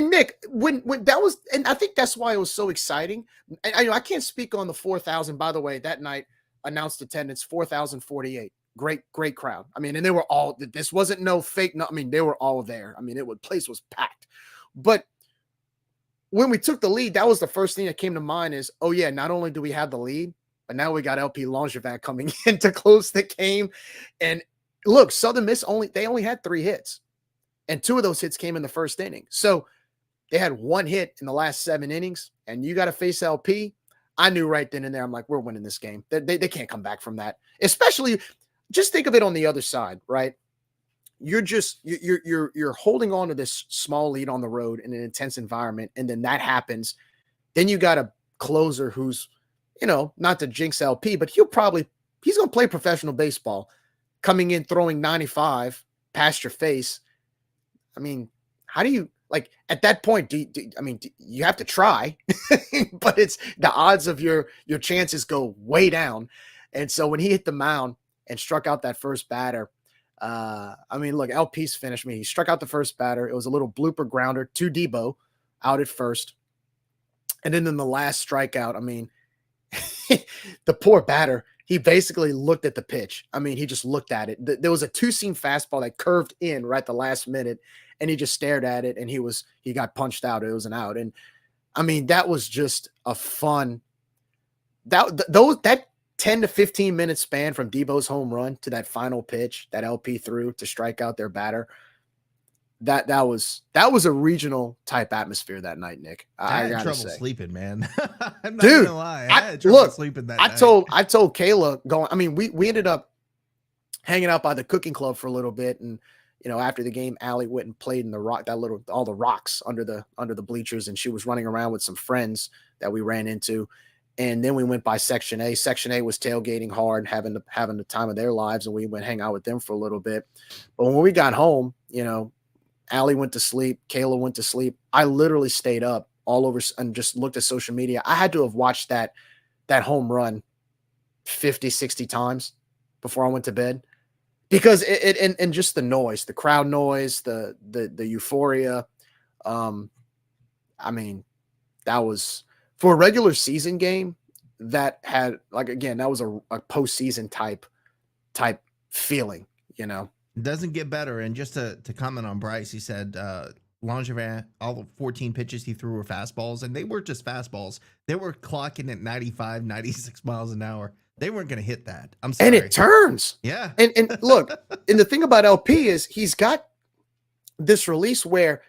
Speaker 1: Nick, when that was, and I think that's why it was so exciting. And I can't speak on the 4,000, by the way, that night. Announced attendance 4,048. Great crowd. And they were all, this wasn't no fake. No, they were all there. Place was packed. But when we took the lead, that was the first thing that came to mind is, oh yeah, not only do we have the lead, but now we got LP Langevin coming in to close the game. And look, Southern Miss only had 3 hits, and 2 of those hits came in the first inning. So they had 1 hit in the last 7 innings, and you got to face LP. I knew right then and there, I'm like, we're winning this game. They can't come back from that. Especially, just think of it on the other side, right? You're holding on to this small lead on the road in an intense environment, and then that happens. Then you got a closer who's, not to jinx LP, but he's going to play professional baseball, coming in throwing 95 past your face. How do you, like, at that point, you have to try, but it's the odds of your chances go way down. And so when he hit the mound, and struck out that first batter. I mean, look, LP's finished me. He struck out the first batter. It was a little blooper grounder to Debo out at first. And then in the last strikeout, I mean, the poor batter, he basically looked at the pitch. I mean, he just looked at it. There was a two-seam fastball that curved in right the last minute, and he just stared at it, and he got punched out. It was an out. And I mean, that was just a fun that 10 to 15 minute span from Debo's home run to that final pitch that LP threw to strike out their batter. That was a regional type atmosphere that night, Nick.
Speaker 7: I had
Speaker 1: gotta
Speaker 7: trouble
Speaker 1: say.
Speaker 7: sleeping, man. I'm not
Speaker 1: Dude,
Speaker 7: gonna lie. I had trouble sleeping that
Speaker 1: I
Speaker 7: night.
Speaker 1: told Kayla going. I mean, we ended up hanging out by the cooking club for a little bit, and after the game, Allie went and played in all the rocks under the bleachers, and she was running around with some friends that we ran into. And then we went by Section A. Section A was tailgating hard, having the time of their lives, and we went hang out with them for a little bit. But when we got home, Allie went to sleep. Kayla went to sleep. I literally stayed up all over and just looked at social media. I had to have watched that home run 50, 60 times before I went to bed, because and just the noise, the crowd noise, the euphoria. I mean, that was for a regular season game that had, like, again, that was a postseason type feeling,
Speaker 7: It doesn't get better. And just to comment on Bryce, he said Langevin, all the 14 pitches he threw were fastballs, and they weren't just fastballs. They were clocking at 95, 96 miles an hour. They weren't going to hit that. I'm sorry.
Speaker 1: And it turns.
Speaker 7: Yeah.
Speaker 1: And look, and the thing about LP is he's got this release where,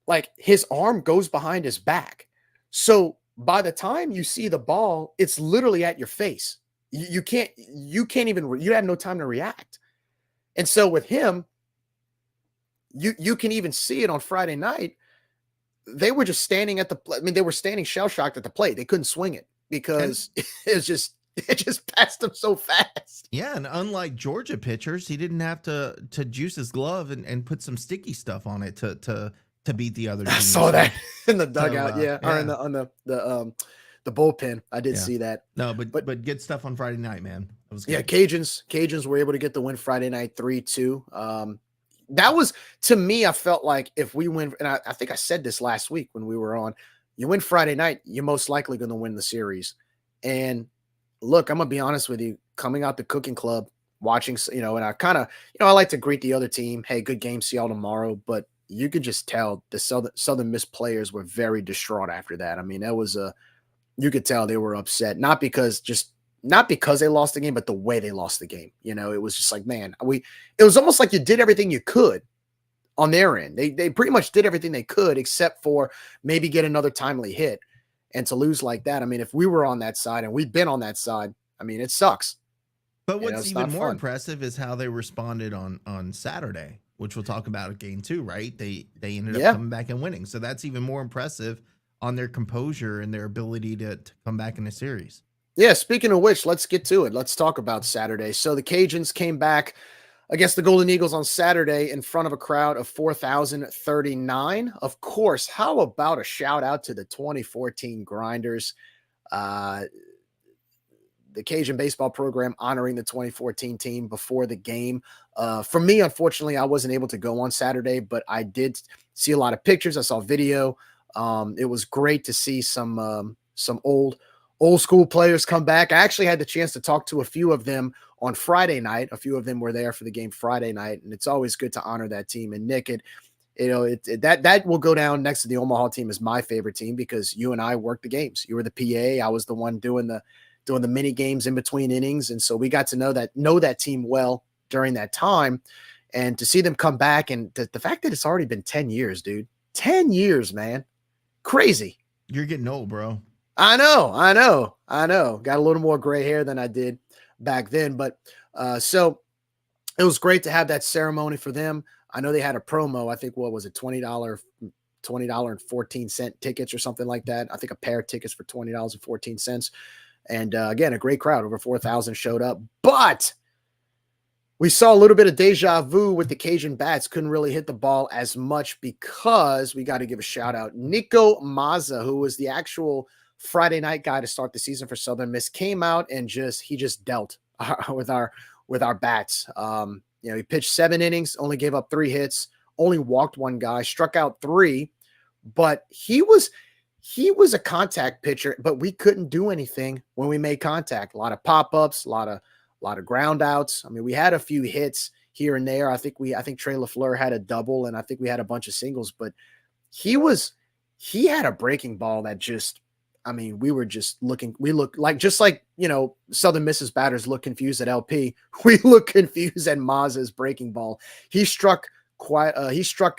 Speaker 1: like, his arm goes behind his back. So by the time you see the ball, it's literally at your face. You can't even, you have no time to react. And so with him, you can even see it on Friday night. They were just standing they were standing shell-shocked at the plate. They couldn't swing it because it just passed them so fast.
Speaker 7: Yeah, and unlike Georgia pitchers, he didn't have to juice his glove and put some sticky stuff on it to beat the other team.
Speaker 1: I saw that in the dugout,
Speaker 7: So,
Speaker 1: or in the bullpen. I did see that.
Speaker 7: No, but good stuff on Friday night, man. That was good.
Speaker 1: Yeah, Cajuns were able to get the win Friday night 3-2. That was, to me, I felt like if we win, and I think I said this last week when we were on, you win Friday night, you're most likely going to win the series. And look, I'm going to be honest with you, coming out the cooking club, watching, and I kind of, I like to greet the other team. Hey, good game. See y'all tomorrow. But you could just tell the Southern Miss players were very distraught after that. I mean, you could tell they were upset, not because they lost the game, but the way they lost the game. It was just like, man, it was almost like you did everything you could on their end. They pretty much did everything they could, except for maybe get another timely hit. And to lose like that, I mean, if we were on that side and we've been on that side, I mean, it sucks.
Speaker 7: But what's even more impressive is how they responded on Saturday, which we'll talk about at game 2, right? They ended up coming back and winning. So that's even more impressive on their composure and their ability to come back in the series.
Speaker 1: Yeah, speaking of which, let's get to it. Let's talk about Saturday. So the Cajuns came back against the Golden Eagles on Saturday in front of a crowd of 4,039. Of course, how about a shout out to the 2014 Grinders? The Cajun baseball program honoring the 2014 team before the game. For me, unfortunately, I wasn't able to go on Saturday, but I did see a lot of pictures. I saw video. It was great to see some old school players come back. I actually had the chance to talk to a few of them on Friday night. A few of them were there for the game Friday night, and it's always good to honor that team. And Nick, that will go down next to the Omaha team as my favorite team, because you and I worked the games. You were the PA. I was the one doing the mini games in between innings, and so we got to know that team well during that time. And to see them come back, and the fact that it's already been 10 years, dude. 10 years, man. Crazy.
Speaker 7: You're getting old, bro.
Speaker 1: I know. Got a little more gray hair than I did back then. But so it was great to have that ceremony for them. I know they had a promo. I think, what was it, $20.14 tickets or something like that. I think a pair of tickets for $20.14. And again, a great crowd. Over 4,000 showed up. But we saw a little bit of deja vu with the Cajun bats. Couldn't really hit the ball as much, because we got to give a shout out. Nico Mazza, who was the actual Friday night guy to start the season for Southern Miss, came out and he just dealt with our with our bats. He pitched 7 innings, only gave up 3 hits, only walked 1 guy, struck out 3, but he was a contact pitcher, but we couldn't do anything when we made contact. A lot of pop-ups, a lot of ground outs. I mean, we had a few hits here and there. I think Trey LaFleur had a double, and I think we had a bunch of singles, but he had a breaking ball that just, I mean, we looked like, just like, Southern Miss's batters look confused at LP. We look confused at Maz's breaking ball. He struck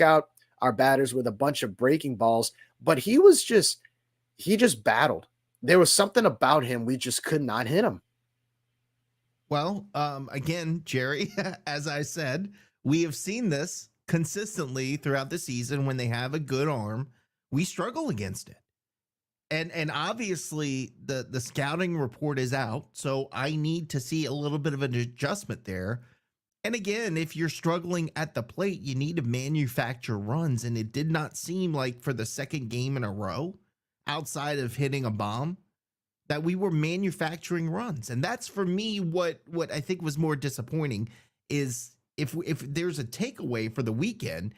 Speaker 1: out our batters with a bunch of breaking balls, but he just battled. There was something about him. We just could not hit him.
Speaker 7: Well, again, Jerry, as I said, we have seen this consistently throughout the season. When they have a good arm, we struggle against it. And obviously the scouting report is out, so I need to see a little bit of an adjustment there. And again, if you're struggling at the plate, you need to manufacture runs. And it did not seem like for the second game in a row, outside of hitting a bomb, that we were manufacturing runs. And that's, for me, what I think was more disappointing is if there's a takeaway for the weekend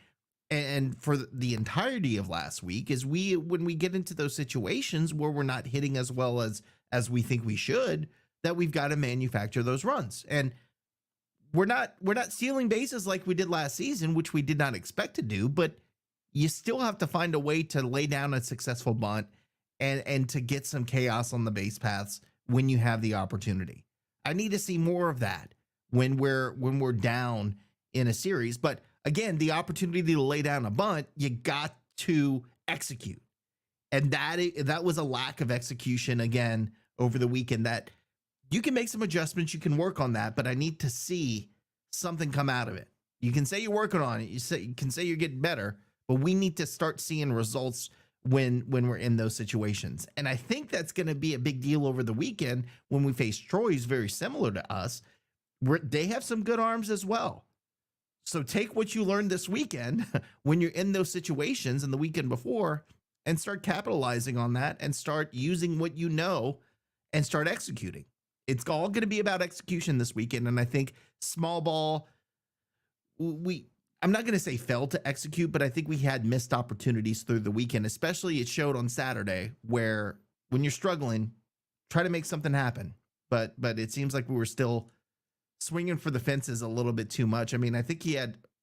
Speaker 7: and for the entirety of last week, is when we get into those situations where we're not hitting as well as we think we should, that we've got to manufacture those runs. And we're not stealing bases like we did last season, which we did not expect to do, but you still have to find a way to lay down a successful bunt and to get some chaos on the base paths when you have the opportunity. I need to see more of that when we're down in a series. But again, the opportunity to lay down a bunt, you got to execute. And that was a lack of execution again over the weekend. That you can make some adjustments, you can work on that, but I need to see something come out of it. You can say you're working on it, you can say you're getting better, but we need to start seeing results when we're in those situations. And I think that's going to be a big deal over the weekend when we face Troy, who's very similar to us. They have some good arms as well. So take what you learned this weekend when you're in those situations and the weekend before, and start capitalizing on that and start using what you know and start executing. It's all going to be about execution this weekend. And I think small ball, I'm not going to say failed to execute, but I think we had missed opportunities through the weekend, especially it showed on Saturday, where when you're struggling, try to make something happen. But it seems like we were still swinging for the fences a little bit too much. I mean, I think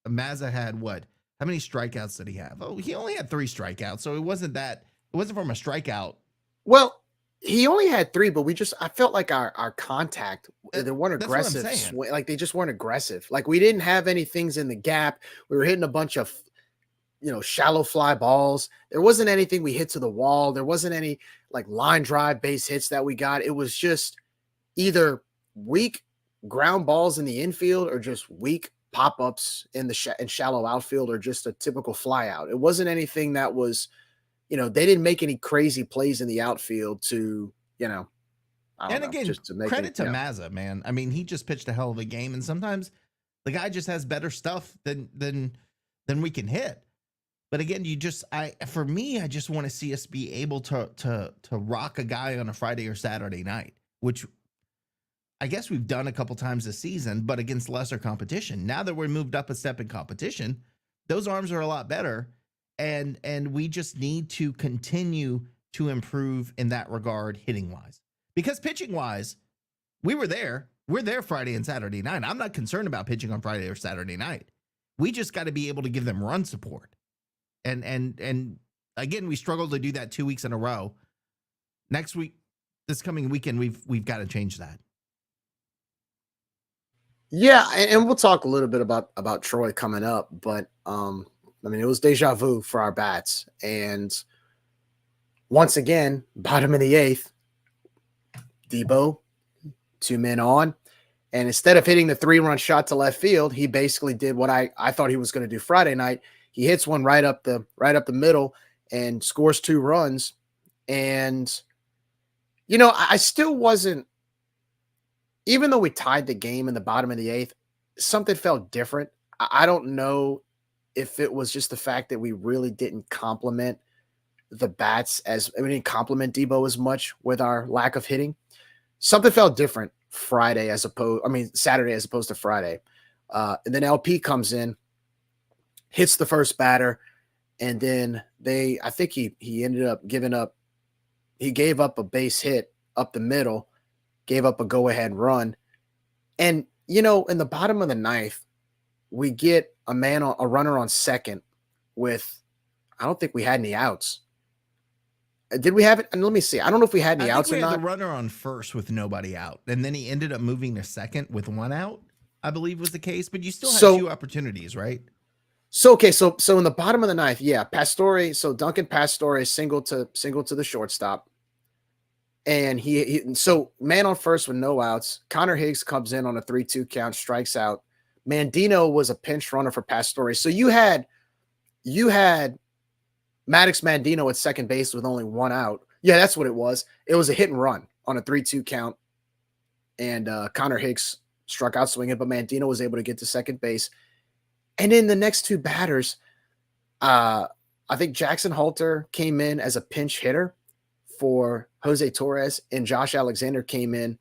Speaker 7: Mazza had what? How many strikeouts did he have? Oh, he only had 3 strikeouts. So it wasn't from a strikeout.
Speaker 1: Well, he only had 3, but I felt like our contact, they weren't aggressive. Like they just weren't aggressive. Like we didn't have any things in the gap. We were hitting a bunch of, shallow fly balls. There wasn't anything we hit to the wall. There wasn't any like line drive base hits that we got. It was just either weak ground balls in the infield or just weak pop-ups in the shallow outfield, or just a typical fly out. It wasn't anything that was, they didn't make any crazy plays in the outfield to,
Speaker 7: just to make credit to Mazza, man. I mean, he just pitched a hell of a game, and sometimes the guy just has better stuff than we can hit. But again, for me, I just want to see us be able to rock a guy on a Friday or Saturday night, which I guess we've done a couple times this season, but against lesser competition. Now that we're moved up a step in competition, those arms are a lot better. And we just need to continue to improve in that regard, hitting wise, because pitching wise, we're there Friday and Saturday night. I'm not concerned about pitching on Friday or Saturday night. We just got to be able to give them run support. And again, we struggled to do that 2 weeks in a row. Next week, this coming weekend, we've got to change that.
Speaker 1: Yeah. And we'll talk a little bit about Troy coming up, but, it was deja vu for our bats. And once again, bottom of the 8th, Debo, 2 men on. And instead of hitting the 3-run shot to left field, he basically did what I thought he was going to do Friday night. He hits one right up the middle and scores 2 runs. And, I still wasn't, even though we tied the game in the bottom of the 8th, something felt different. I don't know if it was just the fact that we really didn't compliment the bats we didn't compliment Debo as much with our lack of hitting. Something felt different Saturday as opposed to Friday. And then LP comes in, hits the first batter, and then I think he ended up he gave up a base hit up the middle, gave up a go-ahead run. And, in the bottom of the ninth, we get a runner on second with, I don't think we had any outs. Did we have it? And let me see. I don't know if we had any outs or not.
Speaker 7: We had the runner on first with nobody out, and then he ended up moving to second with one out, I believe was the case. But you still had two opportunities, right?
Speaker 1: So in the bottom of the ninth, yeah, Pastore. So Duncan Pastore single to the shortstop, and so man on first with no outs. Connor Higgs comes in on a 3-2 count, strikes out. Mandino was a pinch runner for Pastore. So you had Maddox Mandino at second base with only one out. Yeah, that's what it was. It was a hit and run on a 3-2 count, and Connor Higgs struck out swinging, but Mandino was able to get to second base. And then the next two batters, I think Jackson Halter came in as a pinch hitter for Jose Torres, and Josh Alexander came in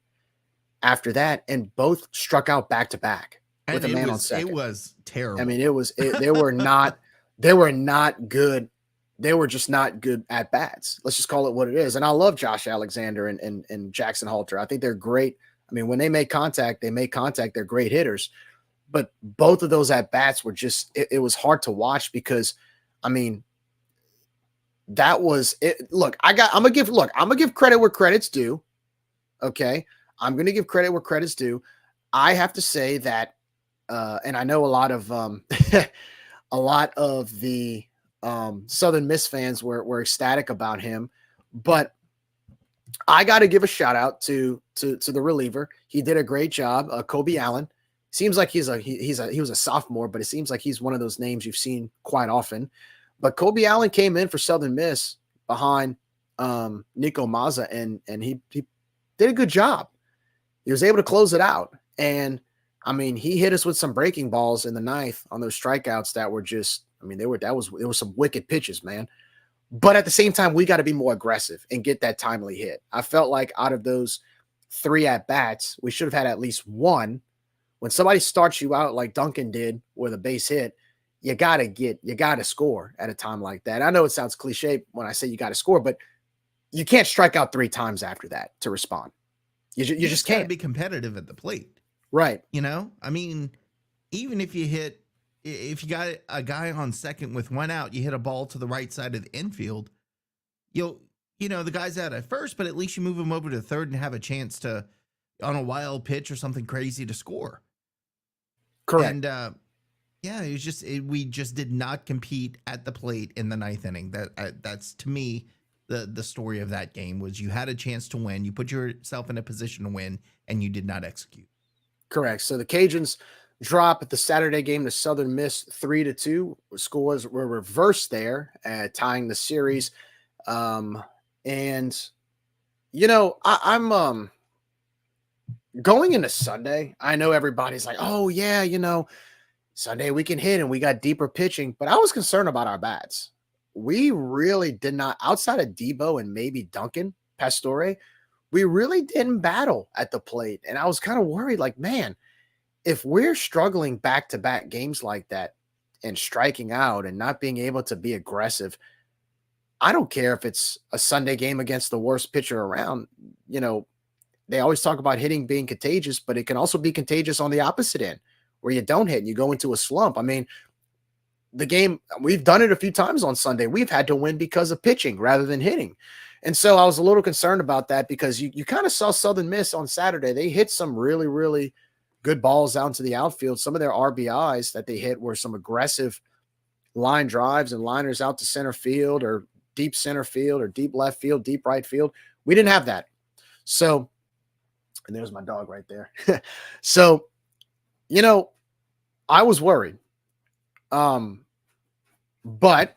Speaker 1: after that, and both struck out back-to-back with a man on second.
Speaker 7: It was terrible.
Speaker 1: I mean, they were not good. They were just not good at bats. Let's just call it what it is. And I love Josh Alexander and Jackson Halter. I think they're great. I mean, when they make contact, They're great hitters. But both of those at bats were just, it was hard to watch because, I mean, that was it. Look, I'm gonna give credit where credit's due. Okay. I'm gonna give credit where credit's due. I have to say that, and I know a lot of the Southern Miss fans were ecstatic about him, but I got to give a shout out to the reliever. He did a great job. Kobe Allen. Seems like he was a sophomore, but it seems like he's one of those names you've seen quite often. But Kobe Allen came in for Southern Miss behind Nico Mazza, and he did a good job. He was able to close it out. And I mean, he hit us with some breaking balls in the ninth on those strikeouts that were just, I mean, there were some wicked pitches, man. But at the same time, we got to be more aggressive and get that timely hit. I felt like out of those 3 at-bats, we should have had at least one. When somebody starts you out like Duncan did with a base hit, you got to score at a time like that. I know it sounds cliche when I say you got to score, but you can't strike out 3 times after that to respond. You just can't
Speaker 7: be competitive at the plate.
Speaker 1: Right.
Speaker 7: I mean, even if you got a guy on second with one out, you hit a ball to the right side of the infield, the guy's out at first, but at least you move him over to third and have a chance to, on a wild pitch or something crazy, to score.
Speaker 1: Correct.
Speaker 7: And it was just we just did not compete at the plate in the ninth inning. That's to me the story of that game was you had a chance to win, you put yourself in a position to win, and you did not execute.
Speaker 1: Correct. So the Cajuns drop at the Saturday game to Southern Miss 3-2. Scores were reversed there, tying the series. I'm going into Sunday. I know everybody's like, oh yeah, Sunday we can hit and we got deeper pitching, but I was concerned about our bats. We really did not, outside of Debo and maybe Duncan Pastore, we really didn't battle at the plate. And I was kind of worried, like, man, if we're struggling back-to-back games like that and striking out and not being able to be aggressive, I don't care if it's a Sunday game against the worst pitcher around. They always talk about hitting being contagious, but it can also be contagious on the opposite end where you don't hit and you go into a slump. I mean, the game, we've done it a few times on Sunday. We've had to win because of pitching rather than hitting. And so I was a little concerned about that because you kind of saw Southern Miss on Saturday. They hit some really, really good balls out into the outfield. Some of their RBIs that they hit were some aggressive line drives and liners out to center field or deep center field or deep left field, deep right field. We didn't have that. So, and there's my dog right there. So, I was worried. But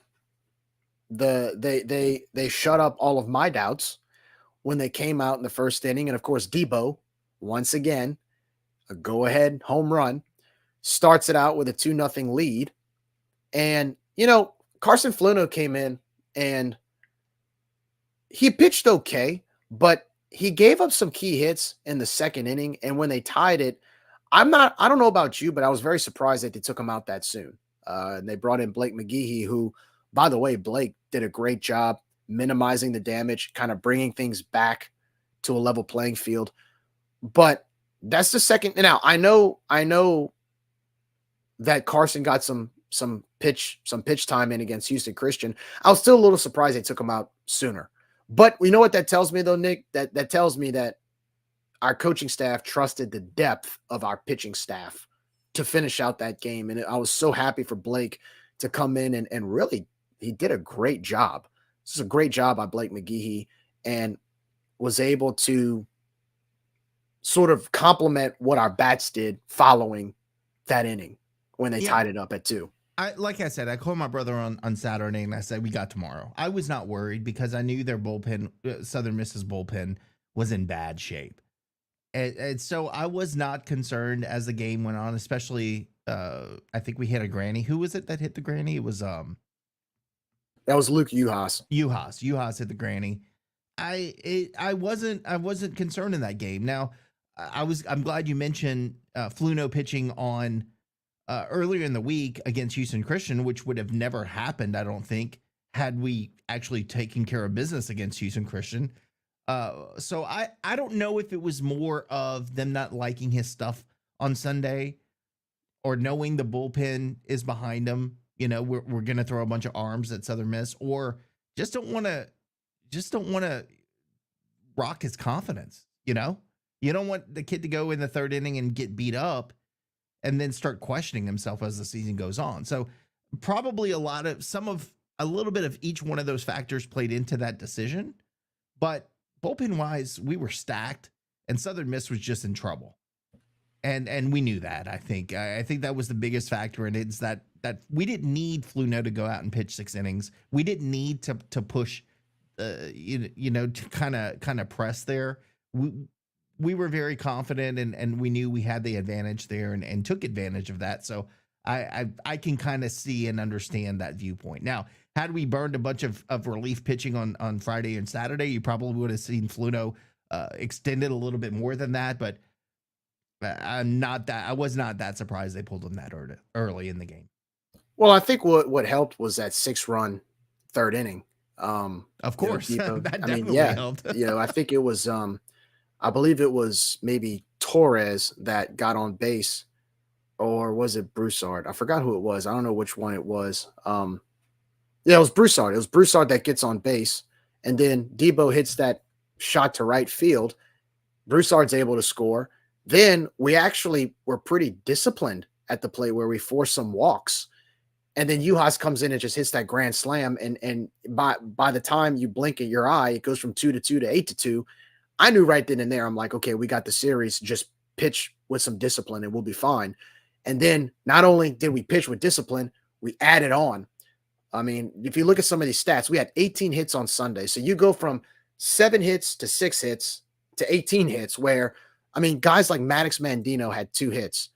Speaker 1: they shut up all of my doubts when they came out in the first inning. And of course, Debo, once again, a go-ahead home run, starts it out with a 2-0 lead. And, Carson Fluno came in and he pitched okay, but he gave up some key hits in the second inning, and when they tied it, I don't know about you, but I was very surprised that they took him out that soon. And they brought in Blake McGehee, who, by the way, Blake did a great job minimizing the damage, kind of bringing things back to a level playing field. But that's the second. Now, I know that Carson got some pitch time in against Houston Christian. I was still a little surprised they took him out sooner. But you know what that tells me, though, Nick? That tells me that our coaching staff trusted the depth of our pitching staff to finish out that game. And I was so happy for Blake to come in and really, he did a great job. This is a great job by Blake McGehee, and was able to sort of complement what our bats did following that inning when they tied it up at 2.
Speaker 7: Like I said, I called my brother on Saturday and I said, we got tomorrow. I was not worried because I knew their bullpen, Southern Miss's bullpen, was in bad shape. And so I was not concerned as the game went on, especially I think we hit a granny. Who was it that hit the granny? It was
Speaker 1: that was Luke Uhas.
Speaker 7: Uhas hit the granny. I wasn't concerned in that game. Now I'm glad you mentioned Fluno pitching on earlier in the week against Houston Christian, which would have never happened, I don't think, had we actually taken care of business against Houston Christian. So I don't know if it was more of them not liking his stuff on Sunday or knowing the bullpen is behind them. You know, we're going to throw a bunch of arms at Southern Miss, or just don't want to rock his confidence. You know, you don't want the kid to go in the third inning and get beat up and then start questioning himself as the season goes on. So probably a little bit of each one of those factors played into that decision, but bullpen wise, we were stacked and Southern Miss was just in trouble. And we knew that. I think that was the biggest factor. And it's that we didn't need Fluno to go out and pitch 6 innings. We didn't need to push, to kind of press there. We were very confident and we knew we had the advantage there and took advantage of that. So I can kind of see and understand that viewpoint. Now, had we burned a bunch of relief pitching on Friday and Saturday, you probably would have seen Fluno extended a little bit more than that. But I was not that surprised they pulled him that early in the game.
Speaker 1: Well, I think what helped was that 6-run third inning.
Speaker 7: Of course, that definitely helped.
Speaker 1: I think it was I believe it was maybe Torres that got on base, or was it Broussard? I forgot who it was. I don't know which one it was. It was Broussard. It was Broussard that gets on base, and then Debo hits that shot to right field. Broussard's able to score. Then we actually were pretty disciplined at the plate where we forced some walks. And then Uhas comes in and just hits that grand slam. And by the time you blink at your eye, it goes from 2-2 to 8-2. I knew right then and there, I'm like, okay, we got the series. Just pitch with some discipline and we'll be fine. And then not only did we pitch with discipline, we added on. I mean, if you look at some of these stats, we had 18 hits on Sunday. So you go from 7 hits to 6 hits to 18 hits, where, I mean, guys like Maddox Mandino had 2 hits.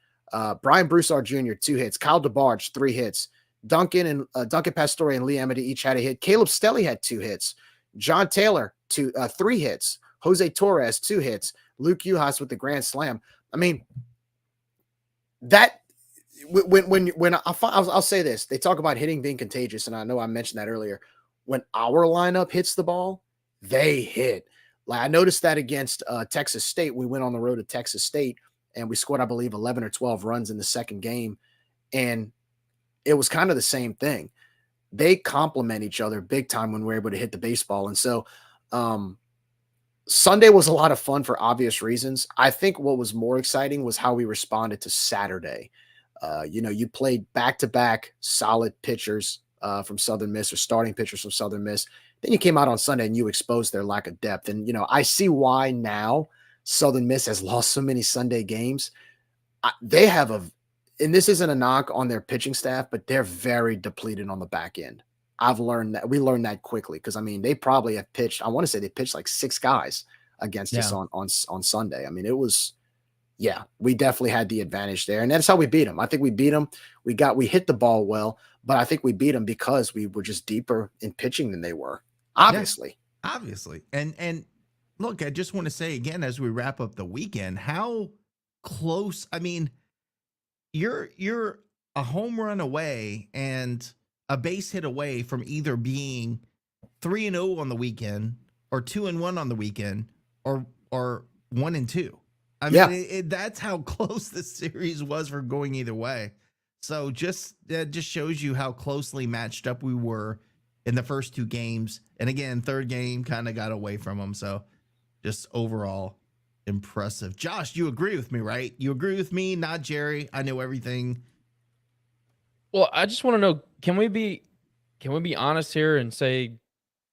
Speaker 1: Brian Broussard Jr., 2 hits. Kyle DeBarge, 3 hits. Duncan Pastore and Lee Amity each had a hit. Caleb Stelly had 2 hits. John Taylor, 3 hits. Jose Torres, 2 hits. Luke Uhas with the grand slam. I mean, that when I'll say this, they talk about hitting being contagious, and I know I mentioned that earlier. When our lineup hits the ball, they hit. Like, I noticed that against Texas State. We went on the road to Texas State and we scored, I believe, 11 or 12 runs in the second game, and it was kind of the same thing. They complement each other big time when we're able to hit the baseball. And so Sunday was a lot of fun for obvious reasons. I think what was more exciting was how we responded to Saturday. You played back-to-back solid pitchers from Southern Miss, or starting pitchers from Southern Miss. Then you came out on Sunday and you exposed their lack of depth. And, I see why now Southern Miss has lost so many Sunday games. They have and this isn't a knock on their pitching staff, but they're very depleted on the back end. I've learned that. We learned that quickly because, I mean, they probably have pitched, I want to say they pitched like 6 guys against us on Sunday. I mean, it was, we definitely had the advantage there. And that's how we beat them. I think we beat them. We hit the ball well, but I think we beat them because we were just deeper in pitching than they were. Obviously.
Speaker 7: Yeah, obviously. And look, I just want to say again, as we wrap up the weekend, how close, I mean, you're a home run away and a base hit away from either being 3-0 on the weekend or 2-1 on the weekend or 1-2. I mean,
Speaker 1: Yeah.
Speaker 7: that's how close this series was for going either way. So that just shows you how closely matched up we were in the first two games. And again, third game kind of got away from them. So just overall impressive. Josh, you agree with me, right? You agree with me, not Jerry. I know everything.
Speaker 8: Well, I just want to know, can we be honest here and say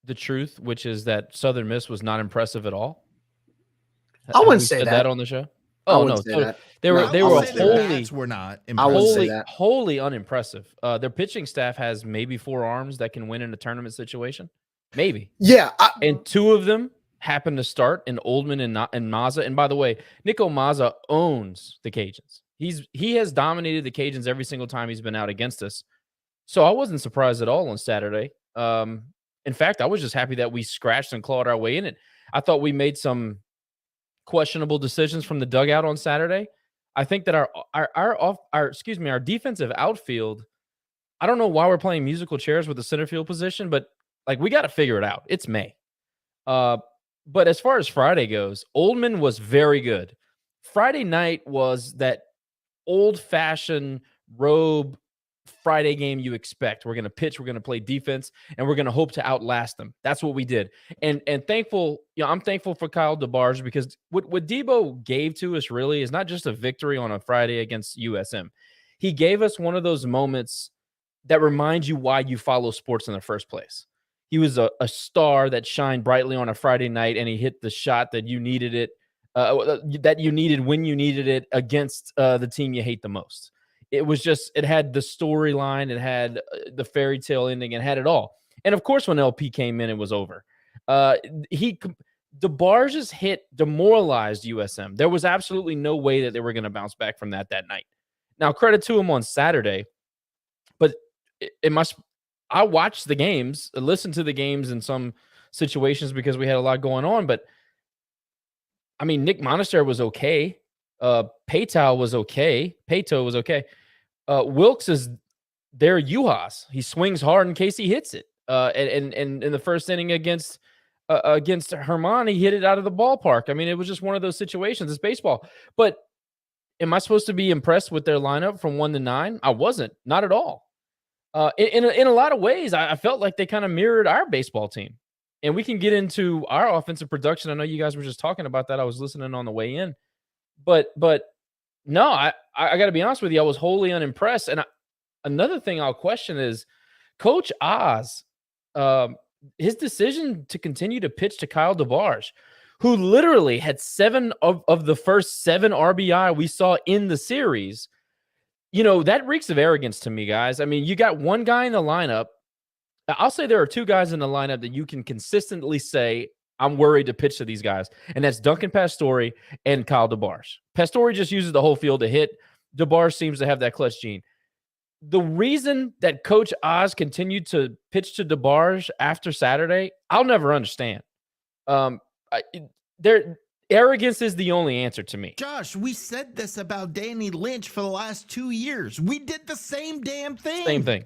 Speaker 8: the truth, which is that Southern Miss was not impressive at all?
Speaker 1: I wouldn't
Speaker 8: we
Speaker 1: say
Speaker 8: said
Speaker 1: that.
Speaker 8: on the show.
Speaker 1: I
Speaker 8: Oh
Speaker 1: wouldn't
Speaker 8: no,
Speaker 1: say
Speaker 8: so
Speaker 1: that.
Speaker 8: they were
Speaker 1: No,
Speaker 8: they
Speaker 1: I
Speaker 8: were
Speaker 1: wouldn't say that.
Speaker 8: wholly
Speaker 7: Were not
Speaker 1: I wouldn't say
Speaker 8: wholly
Speaker 1: that.
Speaker 8: wholly unimpressive. Their pitching staff has maybe 4 arms that can win in a tournament situation, maybe,
Speaker 1: Yeah.
Speaker 8: and 2 of them happen to start in Oldman and Mazza. And by the way, Nico Mazza owns the Cajuns. He has dominated the Cajuns every single time he's been out against us. So I wasn't surprised at all on Saturday. In fact, I was just happy that we scratched and clawed our way in it. I thought we made some questionable decisions from the dugout on Saturday. I think that our defensive outfield, I don't know why we're playing musical chairs with the center field position, but like we got to figure it out. It's May. But as far as Friday goes, Oldman was very good. Friday night was that old-fashioned robe Friday game you expect. We're going to pitch, we're going to play defense, and we're going to hope to outlast them. That's what we did. And thankful, I'm thankful for Kyle DeBarge, because what Debo gave to us really is not just a victory on a Friday against USM. He gave us one of those moments that reminds you why you follow sports in the first place. He was a star that shined brightly on a Friday night, and he hit the shot that you needed when you needed it against the team you hate the most. It was just, it had the storyline, it had the fairy tale ending, it had it all. And of course, when LP came in, it was over. DeBarge's hit demoralized USM. There was absolutely no way that they were going to bounce back from that night. Now, credit to him on Saturday, but I watched the games, listened to the games in some situations because we had a lot going on. But I mean, Nick Monastery was okay. Payto was okay. Wilkes is their Uhas. He swings hard in case he hits it. And in the first inning against Herman, he hit it out of the ballpark. I mean, it was just one of those situations. It's baseball. But am I supposed to be impressed with their lineup from 1 to 9? I wasn't. Not at all. In a lot of ways, I felt like they kind of mirrored our baseball team. And we can get into our offensive production. I know you guys were just talking about that. I was listening on the way in. But no, I got to be honest with you. I was wholly unimpressed. And another thing I'll question is Coach Oz, his decision to continue to pitch to Kyle DeBarge, who literally had 7 of the first 7 RBI we saw in the series. You know, that reeks of arrogance to me, guys. I mean, you got one guy in the lineup. I'll say there are 2 guys in the lineup that you can consistently say, I'm worried to pitch to these guys. And that's Duncan Pastore and Kyle DeBarge. Pastore just uses the whole field to hit. DeBarge seems to have that clutch gene. The reason that Coach Oz continued to pitch to DeBarge after Saturday, I'll never understand. Arrogance is the only answer to me.
Speaker 7: Josh, we said this about Danny Lynch for the last 2 years. We did the same damn thing.
Speaker 8: Same thing.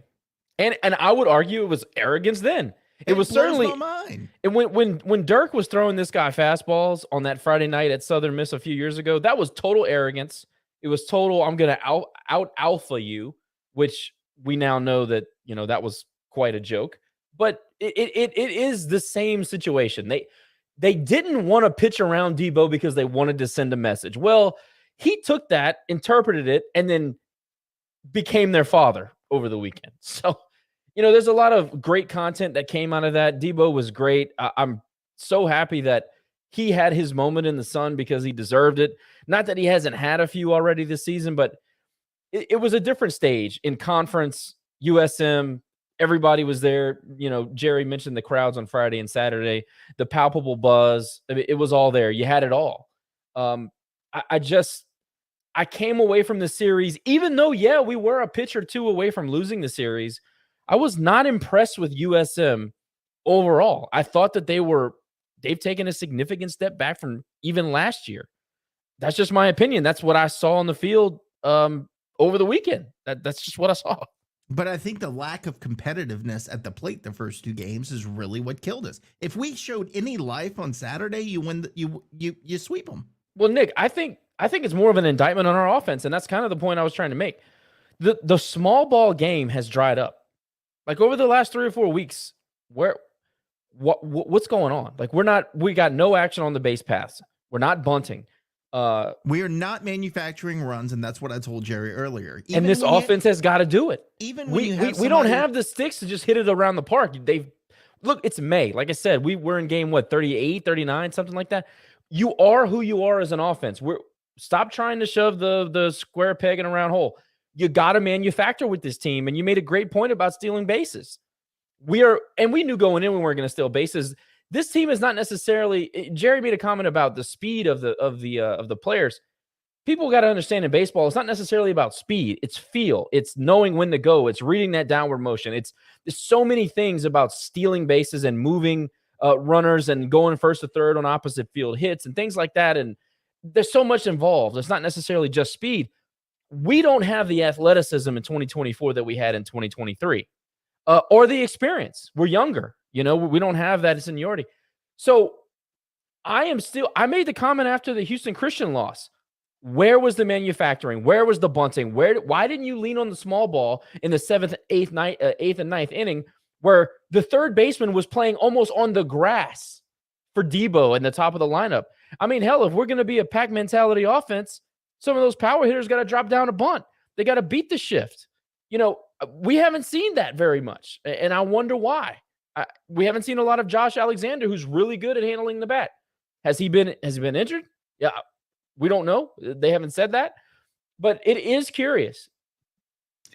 Speaker 8: And I would argue it was arrogance then. It was certainly
Speaker 7: mine.
Speaker 8: And when Dirk was throwing this guy fastballs on that Friday night at Southern Miss a few years ago, that was total arrogance. It was total, I'm going to out alpha you, which we now know that, you know, that was quite a joke. But it is the same situation. They didn't want to pitch around Debo because they wanted to send a message. Well, he took that, interpreted it, and then became their father over the weekend. So, you know, there's a lot of great content that came out of that. Debo was great. I'm so happy that he had his moment in the sun because he deserved it. Not that he hasn't had a few already this season, but it was a different stage in conference, USM. Everybody was there. You know, Jerry mentioned the crowds on Friday and Saturday, the palpable buzz. I mean, it was all there. You had it all. I came away from the series, even though, yeah, we were a pitch or 2 away from losing the series. I was not impressed with USM overall. I thought that they were they've taken a significant step back from even last year. That's just my opinion. That's what I saw on the field over the weekend. That's just what I saw.
Speaker 7: But I think the lack of competitiveness at the plate the first 2 games is really what killed us. If we showed any life on Saturday, you win. You sweep them.
Speaker 8: Well, Nick, I think it's more of an indictment on our offense, and that's kind of the point I was trying to make. The small ball game has dried up. Like over the last 3 or 4 weeks, what's going on? Like we got no action on the base paths. We're not bunting.
Speaker 7: We are not manufacturing runs, and that's what I told Jerry earlier.
Speaker 8: And this offense has got to do it.
Speaker 7: Even
Speaker 8: we don't have the sticks to just hit it around the park. Look, it's May. Like I said, we're in game 38, 39, something like that. You are who you are as an offense. Stop trying to shove the square peg in a round hole. You got to manufacture with this team, and you made a great point about stealing bases. We knew going in we weren't going to steal bases. This team is not necessarily. Jerry made a comment about the speed of the players. People got to understand in baseball, it's not necessarily about speed. It's feel. It's knowing when to go. It's reading that downward motion. There's so many things about stealing bases and moving runners and going first to third on opposite field hits and things like that. And there's so much involved. It's not necessarily just speed. We don't have the athleticism in 2024 that we had in 2023 or the experience. We're younger. We don't have that seniority. So I made the comment after the Houston Christian loss. Where was the manufacturing? Where was the bunting? Why didn't you lean on the small ball in the 7th, 8th, and 9th inning where the third baseman was playing almost on the grass for Debo in the top of the lineup? I mean, hell, if we're going to be a pack mentality offense, some of those power hitters got to drop down a bunt. They got to beat the shift. We haven't seen that very much, and I wonder why. We haven't seen a lot of Josh Alexander, who's really good at handling the bat. Has he been injured? Yeah, we don't know. They haven't said that, but it is curious.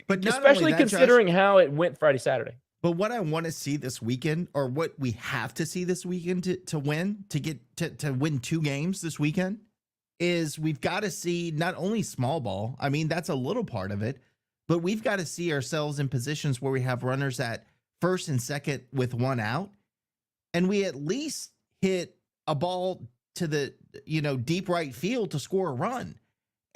Speaker 7: But
Speaker 8: especially considering how it went Friday, Saturday.
Speaker 7: But what I want to see this weekend, or what we have to see this weekend to win 2 games this weekend, is we've got to see not only small ball. I mean, that's a little part of it, but we've got to see ourselves in positions where we have runners at first and second with 1 out, and we at least hit a ball to the deep right field to score a run.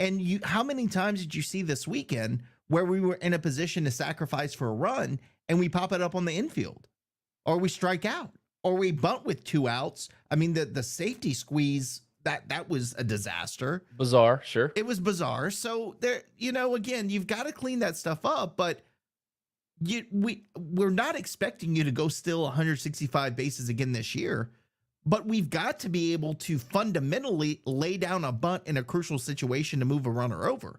Speaker 7: And how many times did you see this weekend where we were in a position to sacrifice for a run and we pop it up on the infield, or we strike out, or we bunt with 2 outs? I mean, the safety squeeze, that was a disaster.
Speaker 8: Bizarre, sure.
Speaker 7: It was bizarre. So there, again, you've got to clean that stuff up, but we're not expecting you to go steal 165 bases again this year, but we've got to be able to fundamentally lay down a bunt in a crucial situation to move a runner over.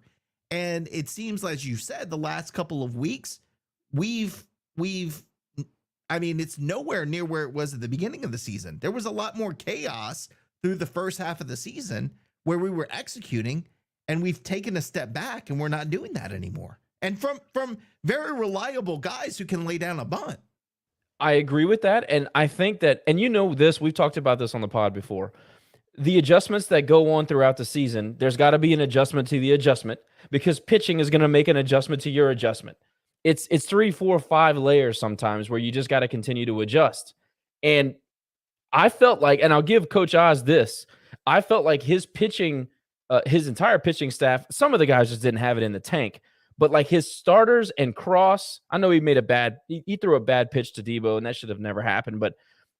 Speaker 7: And it seems, as you said, the last couple of weeks, it's nowhere near where it was at the beginning of the season. There was a lot more chaos through the first half of the season where we were executing, and we've taken a step back and we're not doing that anymore. And from very reliable guys who can lay down a bunt.
Speaker 8: I agree with that. And I think that, and this, we've talked about this on the pod before, the adjustments that go on throughout the season, there's got to be an adjustment to the adjustment, because pitching is going to make an adjustment to your adjustment. It's 3, 4, 5 layers sometimes where you just got to continue to adjust. And I felt like, and I'll give Coach Oz this, I felt like his pitching, his entire pitching staff, some of the guys just didn't have it in the tank. But like his starters and Cross, I know he threw a bad pitch to Debo, and that should have never happened. But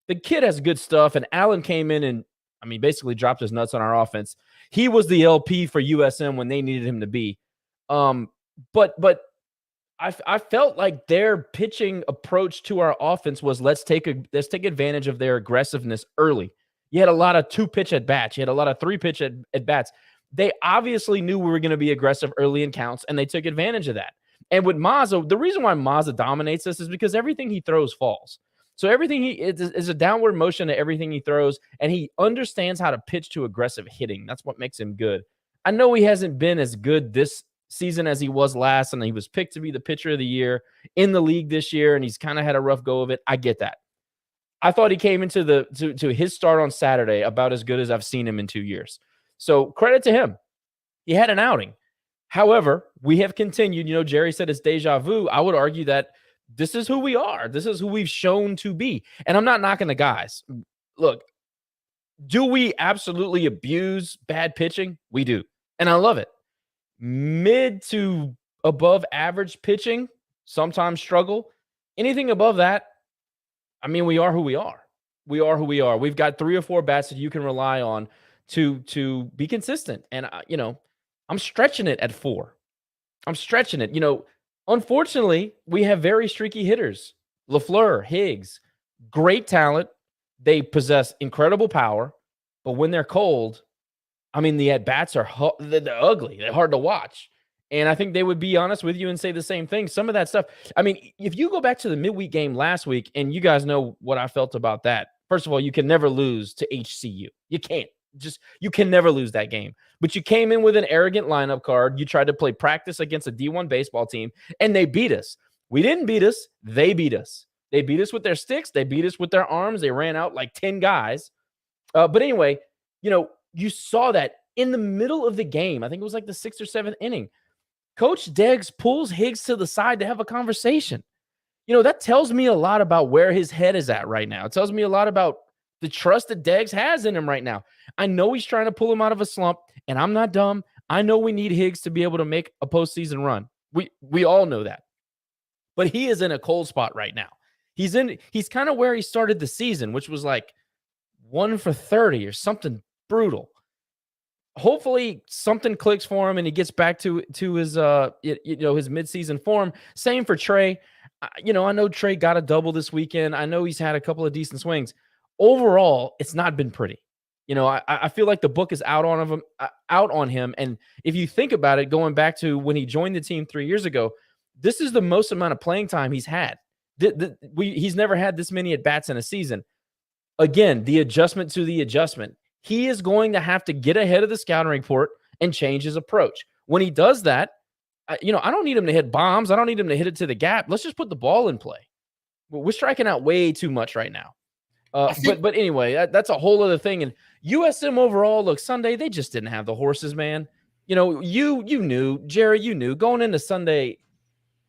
Speaker 8: the kid has good stuff, and Allen came in and, basically dropped his nuts on our offense. He was the LP for USM when they needed him to be. But I felt like their pitching approach to our offense was let's take advantage of their aggressiveness early. You had a lot of 2-pitch at bats. You had a lot of 3-pitch at bats. They obviously knew we were going to be aggressive early in counts, and they took advantage of that. And with Mazza, the reason why Mazza dominates this is because everything he throws falls. So everything is a downward motion to everything he throws, and he understands how to pitch to aggressive hitting. That's what makes him good. I know he hasn't been as good this season as he was last, and he was picked to be the pitcher of the year in the league this year, and he's kind of had a rough go of it. I get that. I thought he came into to his start on Saturday about as good as I've seen him in 2 years. So credit to him. He had an outing. However, we have continued. Jerry said it's deja vu. I would argue that this is who we are. This is who we've shown to be. And I'm not knocking the guys. Look, Do we absolutely abuse bad pitching? We do. And I love it. Mid to above average pitching, sometimes struggle. Anything above that, I mean, we are who we are. We are who we are. We've got 3 or 4 bats that you can rely on to be consistent. And I'm stretching it at 4. I'm stretching it. Unfortunately, we have very streaky hitters. LaFleur, Higgs, great talent. They possess incredible power, but when they're cold, I mean, the at-bats are they're ugly. They're hard to watch. And I think they would be honest with you and say the same thing. Some of that stuff, I mean, if you go back to the midweek game last week, and you guys know what I felt about that. First of all, you can never lose to HCU. You can't. You can never lose that game. But you came in with an arrogant lineup card. You tried to play practice against a D1 baseball team, and they beat us. We didn't beat us. They beat us. They beat us with their sticks. They beat us with their arms. They ran out like 10 guys. But anyway, you saw that in the middle of the game. I think it was like the 6th or 7th inning. Coach Deggs pulls Higgs to the side to have a conversation. That tells me a lot about where his head is at right now. It tells me a lot about the trust that Deggs has in him right now. I know he's trying to pull him out of a slump, and I'm not dumb. I know we need Higgs to be able to make a postseason run. We all know that. But he is in a cold spot right now. He's kind of where he started the season, which was like 1 for 30 or something brutal. Hopefully something clicks for him and he gets back to his his midseason form. Same for Trey. I know Trey got a double this weekend. I know he's had a couple of decent swings. Overall, it's not been pretty. I feel like the book is out on him. And if you think about it, going back to when he joined the team 3 years ago, this is the most amount of playing time he's had. He's never had this many at bats in a season. Again, the adjustment to the adjustment. He is going to have to get ahead of the scouting report and change his approach. When he does that, I don't need him to hit bombs. I don't need him to hit it to the gap. Let's just put the ball in play. We're striking out way too much right now. But anyway, that's a whole other thing. And USM overall, look, Sunday, they just didn't have the horses, man. You knew, Jerry, going into Sunday,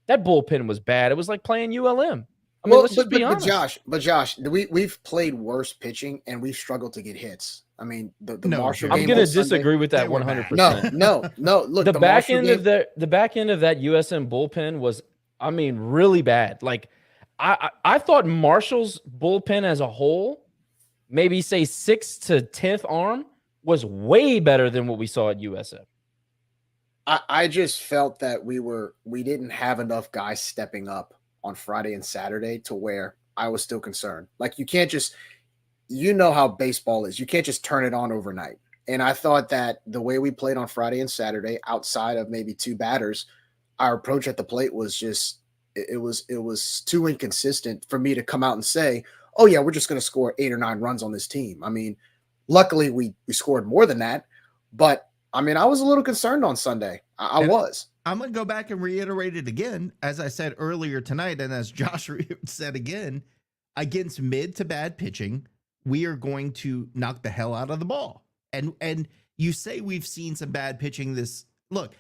Speaker 8: that bullpen was bad. It was like playing ULM. I mean, let's just be honest.
Speaker 1: But Josh, we've played worse pitching and we've struggled to get hits. I mean, the Marshall game.
Speaker 8: I'm going to disagree with that 100%.
Speaker 1: No. Look,
Speaker 8: the back end of that USM bullpen was, I mean, really bad. Like, I thought Marshall's bullpen as a whole, maybe say 6th to 10th arm, was way better than what we saw at USM.
Speaker 1: I just felt that we didn't have enough guys stepping up on Friday and Saturday to where I was still concerned. Like, you can't just, how baseball is. You can't just turn it on overnight. And I thought that the way we played on Friday and Saturday, outside of maybe 2 batters, our approach at the plate was just, it was too inconsistent for me to come out and say, oh yeah, we're just going to score 8 or 9 runs on this team. I mean, luckily we scored more than that, but I mean, I was a little concerned on Sunday. I was.
Speaker 7: I'm going to go back and reiterate it again, as I said earlier tonight, and as Josh said again, against mid to bad pitching, we are going to knock the hell out of the ball. And you say we've seen some bad pitching this. Look,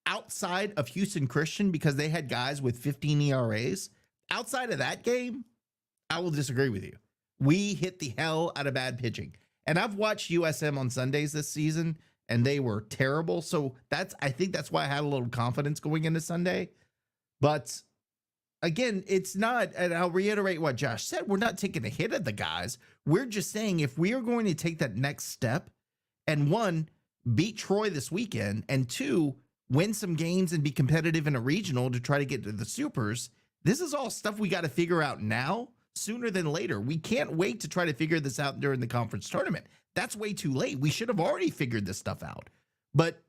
Speaker 7: outside of Houston Christian, because they had guys with 15 ERAs, outside of that game, I will disagree with you. We hit the hell out of bad pitching. And I've watched USM on Sundays this season, and they were terrible. So I think that's why I had a little confidence going into Sunday. But again, it's not, and I'll reiterate what Josh said, we're not taking a hit at the guys. We're just saying if we are going to take that next step and 1, beat Troy this weekend, and 2, win some games and be competitive in a regional to try to get to the supers, this is all stuff we got to figure out now sooner than later. We can't wait to try to figure this out during the conference tournament. That's way too late. We should have already figured this stuff out. But